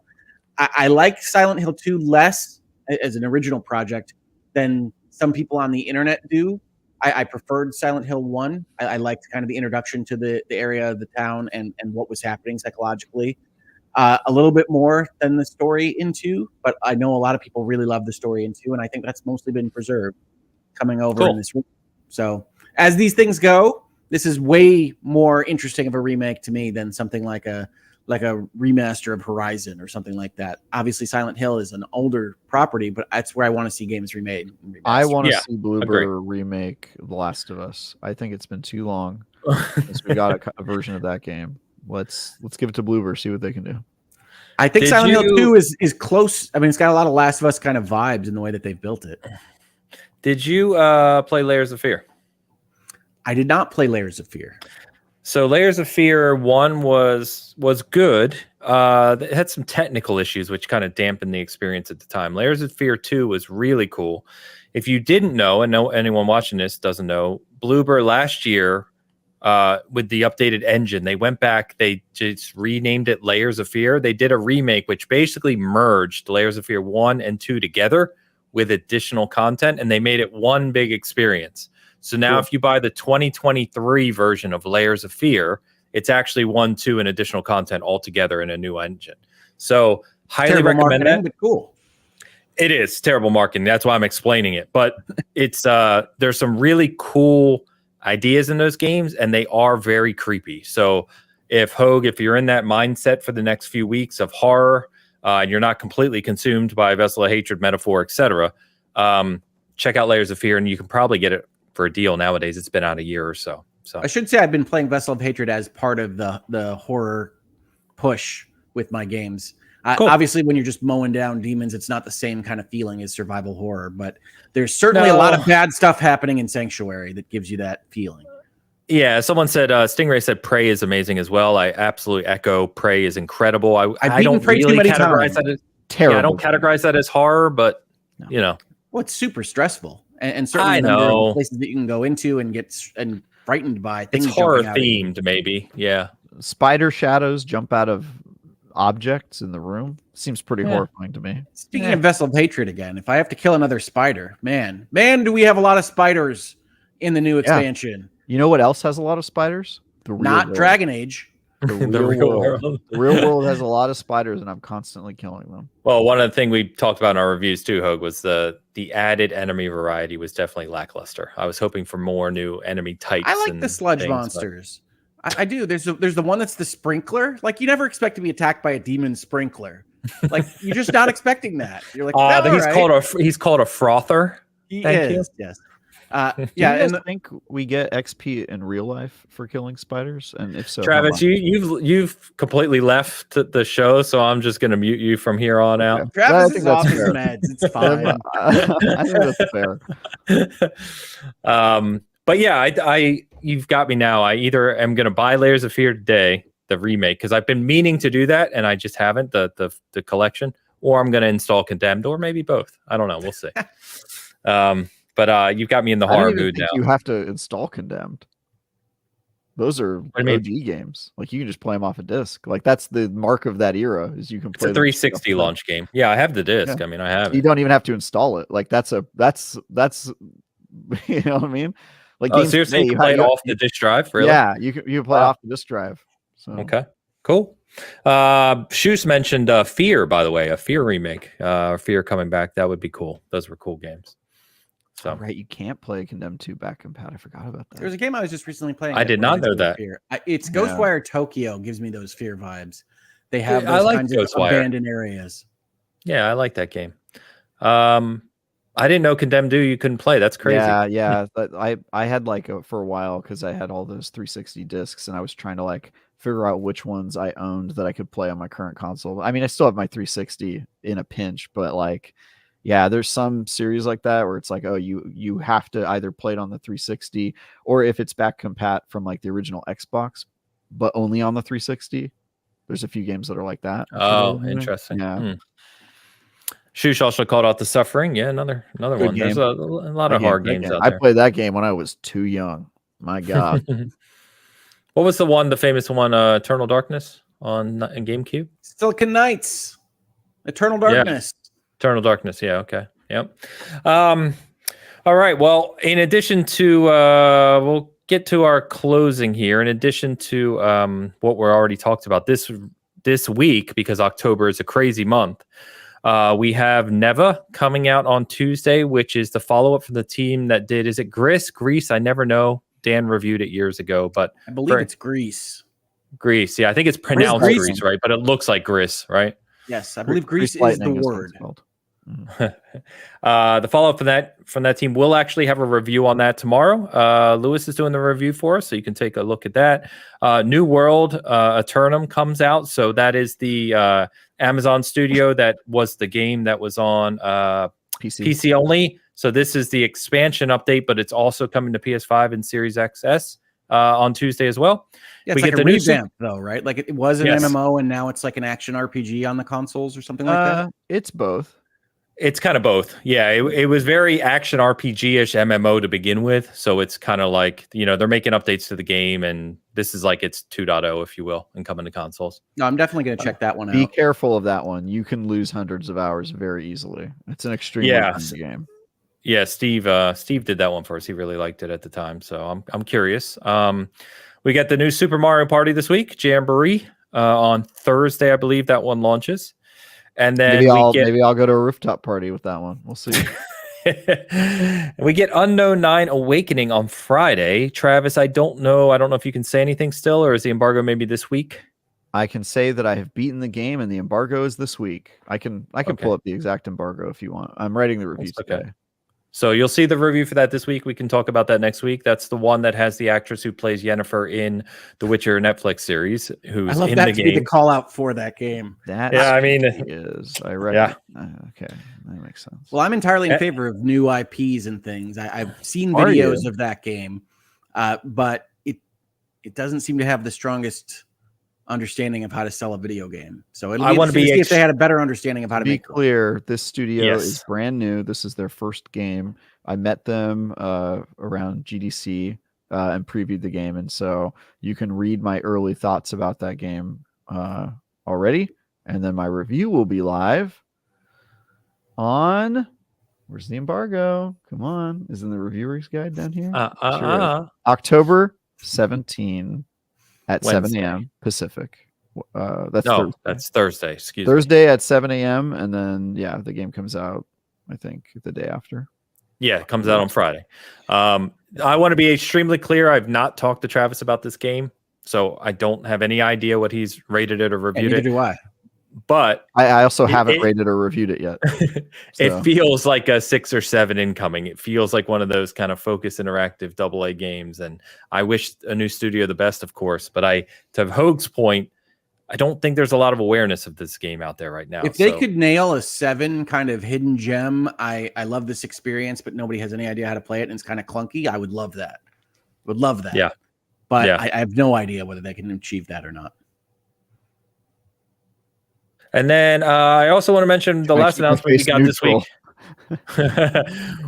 Speaker 3: I like Silent Hill 2 less as an original project than some people on the internet do. I preferred Silent Hill 1. I liked kind of the introduction to the area, the town, and what was happening psychologically. A little bit more than the story in 2, but I know a lot of people really love the story in 2, and I think that's mostly been preserved coming over in this room. So as these things go, this is way more interesting of a remake to me than something like a remaster of Horizon or something like that. Obviously, Silent Hill is an older property, but that's where I want to see games remade.
Speaker 4: I want to see Bloober remake The Last of Us. I think it's been too long since we got a version of that game. Let's give it to Bloober, see what they can do.
Speaker 3: I think Silent Hill 2 is close. I mean, it's got a lot of Last of Us kind of vibes in the way that they've built it.
Speaker 1: Did you play Layers of Fear?
Speaker 3: I did not play Layers of Fear.
Speaker 1: So Layers of Fear 1 was good. It had some technical issues, which kind of dampened the experience at the time. Layers of Fear 2 was really cool. If you didn't know, and anyone watching this doesn't know, Bloober last year, with the updated engine, they went back, they just renamed it Layers of Fear. They did a remake, which basically merged Layers of Fear 1 and 2 together with additional content, and they made it one big experience. So now if you buy the 2023 version of Layers of Fear, it's actually 1, 2, and additional content all together in a new engine. So highly recommend that. But cool. It is terrible marketing. That's why I'm explaining it. But it's there's some really cool ideas in those games, and they are very creepy. So if you're in that mindset for the next few weeks of horror, and you're not completely consumed by Vessel of Hatred, Metaphor, etc., check out Layers of Fear, and you can probably get it for a deal nowadays. It's been out a year or so. So
Speaker 3: I should say I've been playing Vessel of Hatred as part of the horror push with my games. Cool. Obviously, when you're just mowing down demons, it's not the same kind of feeling as survival horror, but there's certainly a lot of bad stuff happening in Sanctuary that gives you that feeling.
Speaker 1: Yeah, someone said Stingray said Prey is amazing as well. I absolutely echo. Prey is incredible. I don't really categorize that as terrible. Yeah, I don't categorize that as horror, but you know,
Speaker 3: well, it's super stressful. And certainly there are places that you can go into and get frightened by things.
Speaker 1: It's horror themed, maybe. Yeah.
Speaker 4: Spider shadows jump out of objects in the room. Seems pretty horrifying to me.
Speaker 3: Speaking of Vessel of Hatred again, if I have to kill another spider, man, do we have a lot of spiders in the new expansion.
Speaker 4: You know what else has a lot of spiders?
Speaker 3: Not world. Dragon Age.
Speaker 4: The real world. The real world has a lot of spiders, and I'm constantly killing them.
Speaker 1: Well, one of the things we talked about in our reviews too, Hogue, was the added enemy variety was definitely lackluster. I was hoping for more new enemy types.
Speaker 3: I like the sludge monsters. I do. There's the one that's the sprinkler. Like you never expect to be attacked by a demon sprinkler. Like you're just not expecting that. You're like,
Speaker 1: he's called a frother.
Speaker 3: He is. Yes.
Speaker 4: Do
Speaker 3: Yeah,
Speaker 4: you guys
Speaker 3: and
Speaker 4: think we get XP in real life for killing spiders? And if so, how
Speaker 1: Travis,
Speaker 4: much?
Speaker 1: you've completely left the show, so I'm just gonna mute you from here on out.
Speaker 4: I
Speaker 3: Travis
Speaker 4: think
Speaker 3: is
Speaker 4: that's
Speaker 3: off his
Speaker 4: fair.
Speaker 3: meds. It's fine.
Speaker 4: I think that's fair.
Speaker 1: But yeah, I you've got me now. I either am gonna buy Layers of Fear today, the remake, because I've been meaning to do that and I just haven't, the collection, or I'm gonna install Condemned, or maybe both. I don't know. We'll see. But you've got me in the
Speaker 4: I don't
Speaker 1: horror
Speaker 4: even
Speaker 1: mood
Speaker 4: think
Speaker 1: now.
Speaker 4: you have to install Condemned. Those are
Speaker 1: do you mean?
Speaker 4: OG games. Like you can just play them off a disc. Like that's the mark of that era is you can
Speaker 1: It's
Speaker 4: play
Speaker 1: a
Speaker 4: them straight off
Speaker 1: 360
Speaker 4: the disc.
Speaker 1: launch game. Yeah, I have the disc.
Speaker 4: Yeah.
Speaker 1: I mean, I have
Speaker 4: You
Speaker 1: it.
Speaker 4: don't even have to install it. Like that's you know what I mean? Like
Speaker 1: Oh,
Speaker 4: games
Speaker 1: seriously,
Speaker 4: today,
Speaker 1: you can play it off the disk drive? Really?
Speaker 4: Yeah, you can play it
Speaker 1: Wow.
Speaker 4: off the disc drive. So
Speaker 1: Okay, cool. Shoes mentioned Fear, by the way, a Fear remake. Fear coming back. That would be cool. Those were cool games. So
Speaker 4: oh, right, you can't play Condemned 2 back compat. I forgot about that.
Speaker 3: There's a game I was just recently playing.
Speaker 1: I
Speaker 3: that
Speaker 1: did not
Speaker 3: reminds
Speaker 1: know
Speaker 3: me of
Speaker 1: that.
Speaker 3: Fear. It's
Speaker 4: Yeah.
Speaker 3: Ghostwire Tokyo gives me those Fear vibes. They have
Speaker 1: I
Speaker 3: those
Speaker 1: like
Speaker 3: kinds of
Speaker 1: Ghostwire.
Speaker 3: abandoned areas.
Speaker 1: Yeah, I like that game. I didn't know Condemned 2 you couldn't play. That's crazy.
Speaker 4: Yeah. But I had like for a while because I had all those 360 discs and I was trying to like figure out which ones I owned that I could play on my current console. I mean, I still have my 360 in a pinch, but like, yeah, there's some series like that where it's like, oh, you have to either play it on the 360 or if it's back compat from like the original Xbox, but only on the 360. There's a few games that are like that. which are
Speaker 1: Oh,
Speaker 4: really annoying.
Speaker 1: interesting.
Speaker 4: Yeah.
Speaker 1: Shush also called out The Suffering. Yeah, another
Speaker 4: Good
Speaker 1: one. There's
Speaker 4: game.
Speaker 1: a lot of hard games out
Speaker 4: I
Speaker 1: there.
Speaker 4: played that game when I was too young. My God.
Speaker 1: What was the famous one, Eternal Darkness in GameCube?
Speaker 3: Silicon Knights, Eternal Darkness.
Speaker 1: Eternal Darkness. Yeah. Okay. Yep. All right. Well, in addition to, we'll get to our closing here. In addition to what we're already talked about this week, because October is a crazy month. We have Neva coming out on Tuesday, which is the follow-up from the team that did. Is it Greece? I never know. Dan reviewed it years ago, but
Speaker 3: I believe it's Greece.
Speaker 1: Greece. Yeah, I think it's pronounced Greece, right? But it looks like Gris, right?
Speaker 3: Yes, I believe
Speaker 4: Grease
Speaker 3: Greece is the
Speaker 4: Lightning what
Speaker 3: word.
Speaker 4: it's called.
Speaker 1: The follow-up from that team, we'll actually have a review on that tomorrow. Lewis is doing the review for us, so you can take a look at that. New World Eternum comes out, so that is the Amazon studio that was the game that was on PC only. So this is the expansion update, but it's also coming to PS5 and Series XS on Tuesday as well.
Speaker 3: Yeah, it's
Speaker 1: We
Speaker 3: like
Speaker 1: get
Speaker 3: a
Speaker 1: the new
Speaker 3: revamp, though, right? Like it was an
Speaker 1: Yes.
Speaker 3: MMO, and now it's like an action RPG on the consoles or something like that.
Speaker 4: It's both.
Speaker 1: It's kind of both. Yeah, it was very action RPG-ish MMO to begin with. So it's kind of like, they're making updates to the game, and this is like it's 2.0, if you will, and coming to consoles.
Speaker 3: No, I'm definitely going to check that one
Speaker 4: Be
Speaker 3: out.
Speaker 4: careful of that one. You can lose hundreds of hours very easily. It's an extremely fun game.
Speaker 1: Yeah, Steve did that one for us. He really liked it at the time. So I'm curious. We got the new Super Mario Party this week, Jamboree, on Thursday, I believe that one launches. And then
Speaker 4: maybe I'll go to a rooftop party with that one. We'll see.
Speaker 1: We get Unknown 9 Awakening on Friday. Travis, I don't know if you can say anything still, or is the embargo maybe this week?
Speaker 4: I can say that I have beaten the game and the embargo is this week. I can pull up the exact embargo if you want. I'm writing the review today.
Speaker 1: So you'll see the review for that this week. We can talk about that next week. That's the one that has the actress who plays Yennefer in the Witcher Netflix series, who's
Speaker 3: I love
Speaker 1: in
Speaker 3: that
Speaker 1: the
Speaker 3: to
Speaker 1: game.
Speaker 3: be the call out for that game.
Speaker 4: That is. I read.
Speaker 1: Yeah.
Speaker 4: Okay, that makes sense.
Speaker 3: Well, I'm entirely in favor of new IPs and things. I've seen
Speaker 4: Are
Speaker 3: videos
Speaker 4: you?
Speaker 3: of that game, but it doesn't seem to have the strongest understanding of how to sell a video game. So it'll be interesting to see if they had a better understanding of how to make them.
Speaker 4: Clear, this studio is brand new. This is their first game. I met them around GDC and previewed the game, and so you can read my early thoughts about that game already, and then my review will be live on. Where's the embargo? Come on, is in the reviewer's guide down here? Sure. October 17 at
Speaker 1: Wednesday.
Speaker 4: 7 a.m. Pacific. That's
Speaker 1: Thursday. Excuse me.
Speaker 4: Thursday at 7 a.m. and then the game comes out, I think, the day after.
Speaker 1: Yeah, it comes out on Friday. I want to be extremely clear. I've not talked to Travis about this game, so I don't have any idea what he's rated it or reviewed
Speaker 3: Neither
Speaker 1: it.
Speaker 3: do I.
Speaker 1: but
Speaker 4: I also haven't
Speaker 1: it-
Speaker 4: rated or reviewed it yet.
Speaker 1: it
Speaker 4: So.
Speaker 1: feels like a 6 or 7 incoming. It feels like one of those kind of Focus Interactive AA games, and I wish a new studio the best, of course. But to Hogue's point, I don't think there's a lot of awareness of this game out there right now.
Speaker 3: If they could nail a 7 kind of hidden gem, I love this experience, but nobody has any idea how to play it, and it's kind of clunky. I would love that. Would love that.
Speaker 1: Yeah.
Speaker 3: But
Speaker 1: Yeah.
Speaker 3: I have no idea whether they can achieve that or not.
Speaker 1: And then I also want to mention the last announcement we got this week.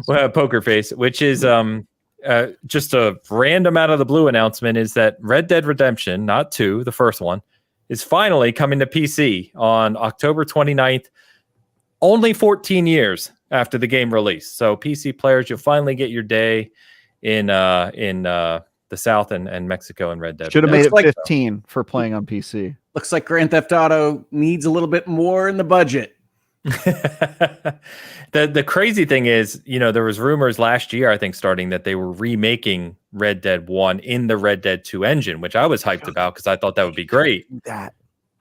Speaker 1: Well, Poker Face, which is just a random out of the blue announcement, is that Red Dead Redemption, not 2, the first one, is finally coming to PC on October 29th, only 14 years after the game release. So PC players, you'll finally get your day in the South and Mexico and Red Dead.
Speaker 4: Should have made it
Speaker 3: like
Speaker 4: 15 for playing on PC.
Speaker 3: Looks like Grand Theft Auto needs a little bit more in the budget.
Speaker 1: The crazy thing is, there was rumors last year, I think, starting that they were remaking Red Dead 1 in the Red Dead 2 engine, which I was hyped about because I thought that would be great.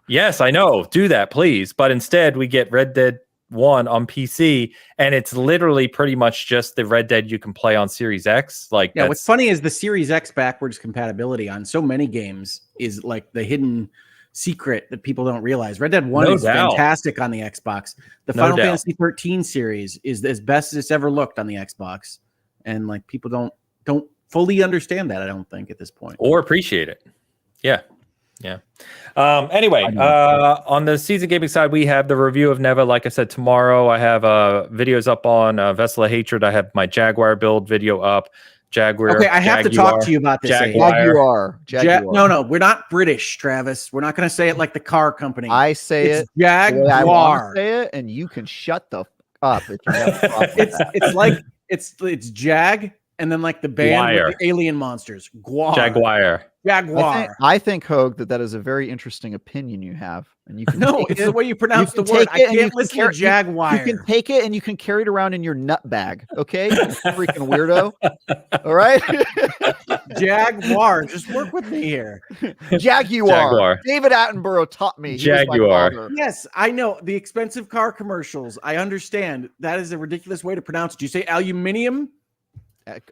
Speaker 1: Yes, I know. Do that, please. But instead, we get Red Dead 1 on PC, and it's literally pretty much just the Red Dead you can play on Series X.
Speaker 3: What's funny is the Series X backwards compatibility on so many games is like the hidden secret that people don't realize. Red Dead 1 is fantastic on the Xbox. The Final Fantasy 13 series is as best as it's ever looked on the Xbox. And like people don't fully understand that, I don't think, at this point.
Speaker 1: Or appreciate it. Yeah. Anyway, on the season gaming side, we have the review of Neva. Like I said, tomorrow I have videos up on Vessel of Hatred. I have my Jaguar build video up. Jaguar.
Speaker 3: Okay, I have to talk to you about this.
Speaker 4: Jaguar.
Speaker 3: No, we're not British, Travis. We're not going to say it like the car company.
Speaker 4: I say
Speaker 3: it's
Speaker 4: it.
Speaker 3: Jaguar.
Speaker 4: I want to say it, and you can shut the up.
Speaker 3: It's like it's Jag, and then like the band with the alien monsters.
Speaker 1: Jaguar.
Speaker 4: I think Hogue, that is a very interesting opinion you have, and you can
Speaker 3: it's the way you pronounce the word. I can't listen to Jaguar.
Speaker 4: You can take it and you can carry it around in your nut bag. Okay, you freaking weirdo. All right,
Speaker 3: Jaguar. Just work with me here.
Speaker 4: Jaguar. David Attenborough taught me.
Speaker 1: Jaguar.
Speaker 3: Yes, I know the expensive car commercials. I understand that is a ridiculous way to pronounce it. Do you say aluminium?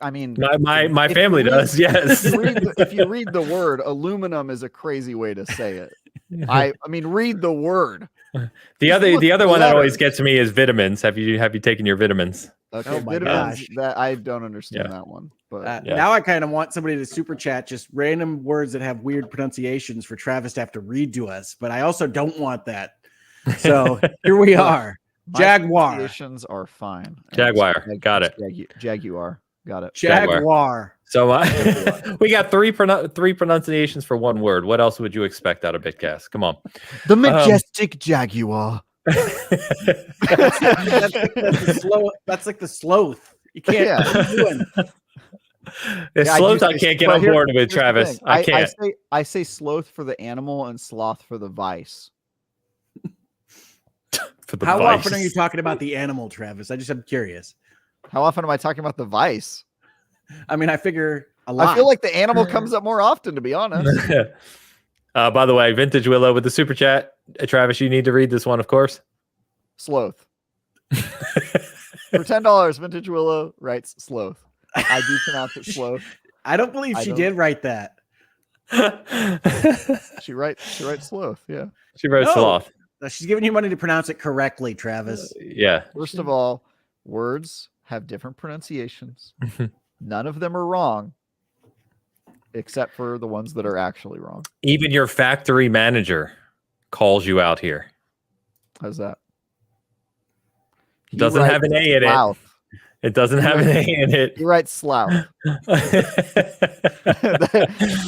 Speaker 4: I mean,
Speaker 1: my family does. Yes.
Speaker 4: If you read the word, aluminum is a crazy way to say it. I mean, read the word.
Speaker 1: The other one that always gets me is vitamins. Have you taken your vitamins?
Speaker 4: Okay,
Speaker 3: oh my
Speaker 4: vitamins,
Speaker 3: gosh.
Speaker 4: that I don't understand that one. But
Speaker 3: now I kind of want somebody to super chat just random words that have weird pronunciations for Travis to have to read to us. But I also don't want that. So here we are. Jaguar.
Speaker 4: Pronunciations are fine.
Speaker 1: Jaguar. Got it.
Speaker 4: Jaguar. Got it.
Speaker 3: Jaguar.
Speaker 1: So we got three pronunciations for one word. What else would you expect out of Bitcast? Come on.
Speaker 4: The majestic Jaguar.
Speaker 3: That's like the sloth. You can't.
Speaker 1: The sloth I can't get on board with, Travis. I can't.
Speaker 4: I say sloth for the animal and sloth for the vice.
Speaker 3: How often are you talking about the animal, Travis? I'm curious.
Speaker 4: How often am I talking about the vice?
Speaker 3: I mean, I figure a lot.
Speaker 4: I feel like the animal comes up more often, to be honest.
Speaker 1: By the way, Vintage Willow with the super chat. Travis, you need to read this one, of course.
Speaker 4: Sloth. For $10, Vintage Willow writes sloth. I do pronounce it sloth.
Speaker 3: I don't believe she did write that.
Speaker 4: She writes sloth. Yeah.
Speaker 1: She writes sloth.
Speaker 3: She's giving you money to pronounce it correctly, Travis.
Speaker 1: Yeah.
Speaker 4: First of all, words have different pronunciations. None of them are wrong, except for the ones that are actually wrong.
Speaker 1: Even your factory manager calls you out here.
Speaker 4: How's that?
Speaker 1: It doesn't have an A in it. It doesn't have an A in it.
Speaker 4: He writes slouth.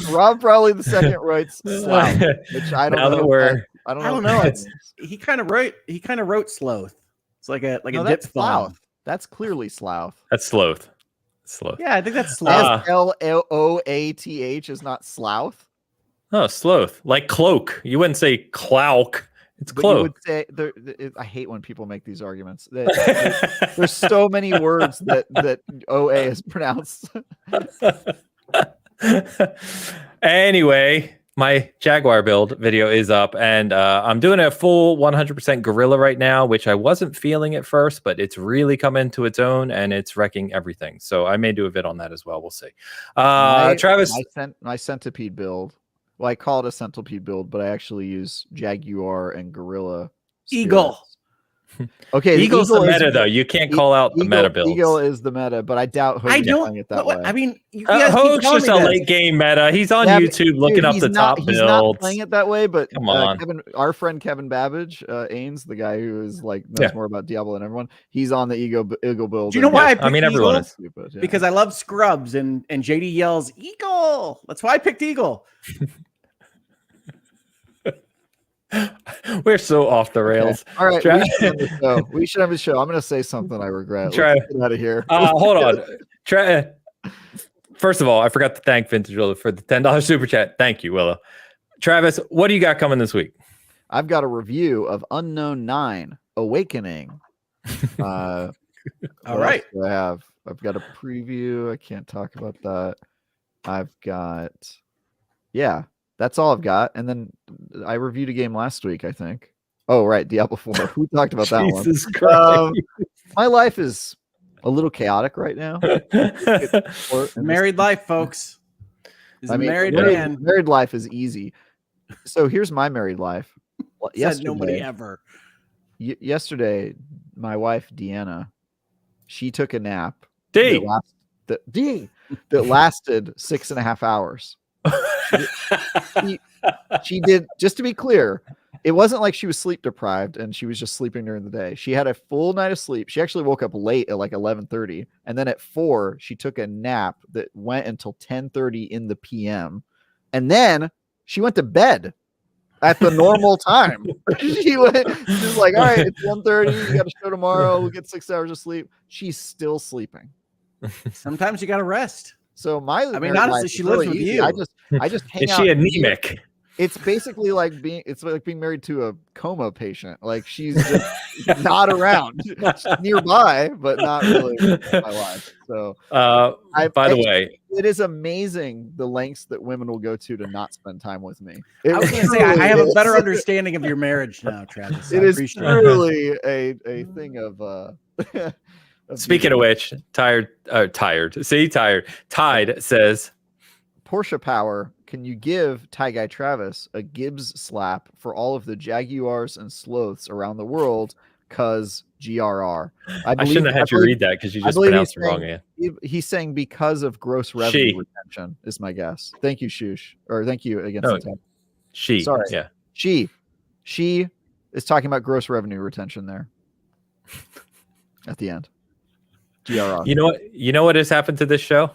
Speaker 4: Rob probably the second writes slouth, which I don't know. I don't know.
Speaker 3: He kind of wrote sloth. It's like a dip
Speaker 4: slouth. That's clearly slouth.
Speaker 1: That's sloth. Sloth.
Speaker 3: Yeah, I think that's sloth.
Speaker 4: Sloath is not slouth.
Speaker 1: Oh, sloth. Like cloak. You wouldn't say clouk. It's cloak.
Speaker 4: You would say, I hate when people make these arguments. There's so many words that OA is pronounced.
Speaker 1: Anyway, my Jaguar build video is up, and I'm doing a full 100% gorilla right now, which I wasn't feeling at first, but it's really come into its own and it's wrecking everything. So I may do a vid on that as well. We'll see. Travis,
Speaker 4: my centipede build. Well, I call it a centipede build, but I actually use Jaguar and gorilla.
Speaker 3: Eagle.
Speaker 4: Spirits. Okay,
Speaker 1: Eagle's the meta, though. You can't call out the meta builds.
Speaker 4: Eagle is the meta, but I doubt Hogue is playing it that way.
Speaker 3: I mean, you guys keep
Speaker 1: Hogue's
Speaker 3: telling
Speaker 1: just
Speaker 3: me
Speaker 1: a
Speaker 3: this.
Speaker 1: late game meta. He's on YouTube looking up the top builds.
Speaker 4: He's not playing it that way, but
Speaker 1: come on.
Speaker 4: Our friend Kevin Babbage, Ains, the guy who is knows more about Diablo than everyone, he's on the Eagle build.
Speaker 3: Do you know why I picked
Speaker 1: everyone is.
Speaker 4: Stupid, yeah.
Speaker 3: Because I love Scrubs and JD yells Eagle. That's why I picked Eagle.
Speaker 1: We're so off the rails.
Speaker 4: Okay. All right, we should have a show. I'm going to say something I regret. Let's get out of here.
Speaker 1: Hold on. First of all, I forgot to thank Vintage Willow for the $10 super chat. Thank you, Willow. Travis, what do you got coming this week?
Speaker 4: I've got a review of Unknown 9 Awakening.
Speaker 3: All right.
Speaker 4: I've got a preview. I can't talk about that. That's all I've got. And then I reviewed a game last week, I think. Oh, right. Diablo 4. Who talked about that one?
Speaker 1: Jesus Christ.
Speaker 4: My life is a little chaotic right now.
Speaker 3: Married life, folks. Married
Speaker 4: life is easy. So here's my married life.
Speaker 3: Nobody ever.
Speaker 4: Yesterday, my wife, Deanna, she took a nap
Speaker 1: that
Speaker 4: lasted 6.5 hours. She did, just to be clear, it wasn't like she was sleep deprived and she was just sleeping during the day. She had a full night of sleep. She actually woke up late at 11:30, and then at 4 she took a nap that went until 10:30 in the PM, and then she went to bed at the normal time. She was like, all right, it's 1:30, you got a show tomorrow, we'll get 6 hours of sleep. She's still sleeping.
Speaker 3: Sometimes you got to rest.
Speaker 4: So
Speaker 3: honestly, she lives with you.
Speaker 4: I just hang
Speaker 1: Is
Speaker 4: out.
Speaker 1: she anemic?
Speaker 4: It's basically like being married to a coma patient. Like she's just not around. She's nearby, but not really in my life. So
Speaker 1: by the way,
Speaker 4: it is amazing the lengths that women will go to not spend time with me.
Speaker 3: I was going to say, I have a better understanding of your marriage now, Travis.
Speaker 4: It is truly a thing of
Speaker 1: speaking of which, Tide says,
Speaker 4: Porsche Power, can you give Tie Guy Travis a Gibbs slap for all of the Jaguars and Sloths around the world? Cause GRR. I shouldn't have had you read that because you just pronounced it wrong again. He's saying because of gross revenue retention is my guess. Thank you, Shush. Or thank you again. Sorry.
Speaker 1: Yeah.
Speaker 4: She is talking about gross revenue retention there at the end. GRR.
Speaker 1: You know what has happened to this show?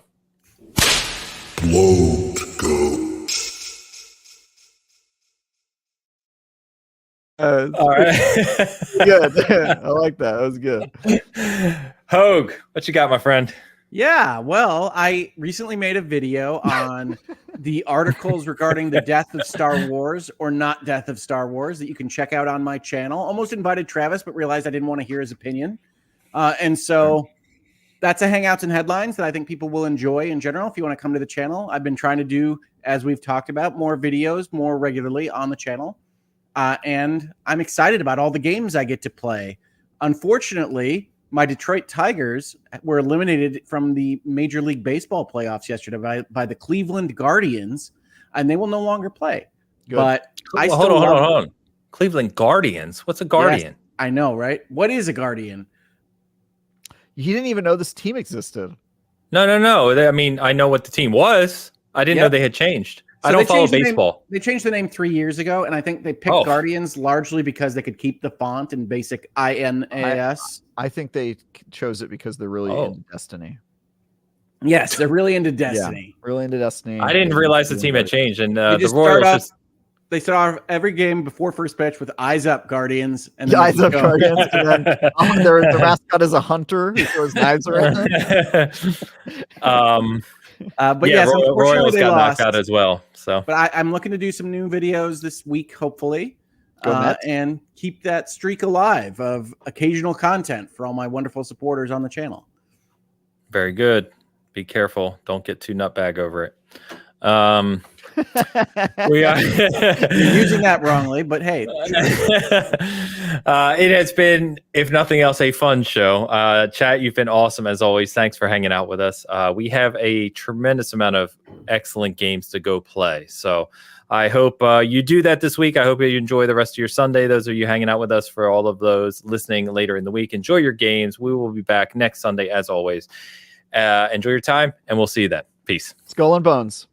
Speaker 5: Bloat goat.
Speaker 1: All right.
Speaker 4: Good. I like that. That was good.
Speaker 1: Hogue, what you got, my friend?
Speaker 3: Yeah, well, I recently made a video on the articles regarding the death of Star Wars or not death of Star Wars that you can check out on my channel. Almost invited Travis, but realized I didn't want to hear his opinion. And so that's a Hangouts and Headlines that I think people will enjoy in general. If you want to come to the channel, I've been trying to do, as we've talked about, more videos more regularly on the channel. And I'm excited about all the games I get to play. Unfortunately, my Detroit Tigers were eliminated from the Major League Baseball playoffs yesterday by the Cleveland Guardians, and they will no longer play. Good. But hold
Speaker 1: on. Cleveland Guardians? What's a Guardian?
Speaker 3: Yes, I know, right? What is a Guardian?
Speaker 4: You didn't even know this team existed.
Speaker 1: No. I mean, I know what the team was. I didn't know they had changed. So I don't follow baseball.
Speaker 3: They changed the name 3 years ago, and I think they picked Guardians largely because they could keep the font in basic INAS.
Speaker 4: I think they chose it because they're really into Destiny.
Speaker 3: Yes, they're really into Destiny.
Speaker 4: Yeah, really into Destiny.
Speaker 1: I didn't realize the team had changed, and the
Speaker 3: Royals they start off every game before first pitch with "Eyes Up, Guardians," and then
Speaker 4: Eyes Up, Guardians, and then their mascot is a hunter who throws knives around.
Speaker 3: But yes,
Speaker 1: Royals got knocked out as well. So,
Speaker 3: but I'm looking to do some new videos this week, hopefully, and keep that streak alive of occasional content for all my wonderful supporters on the channel.
Speaker 1: Very good. Be careful. Don't get too nutbag over it. We are
Speaker 3: You're using that wrongly, but hey.
Speaker 1: It has been, if nothing else, a fun show. Chat, you've been awesome as always. Thanks for hanging out with us. We have a tremendous amount of excellent games to go play. So I hope you do that this week. I hope you enjoy the rest of your Sunday. Those of you hanging out with us, for all of those listening later in the week, enjoy your games. We will be back next Sunday as always. Enjoy your time, and we'll see you then. Peace.
Speaker 4: Skull and Bones.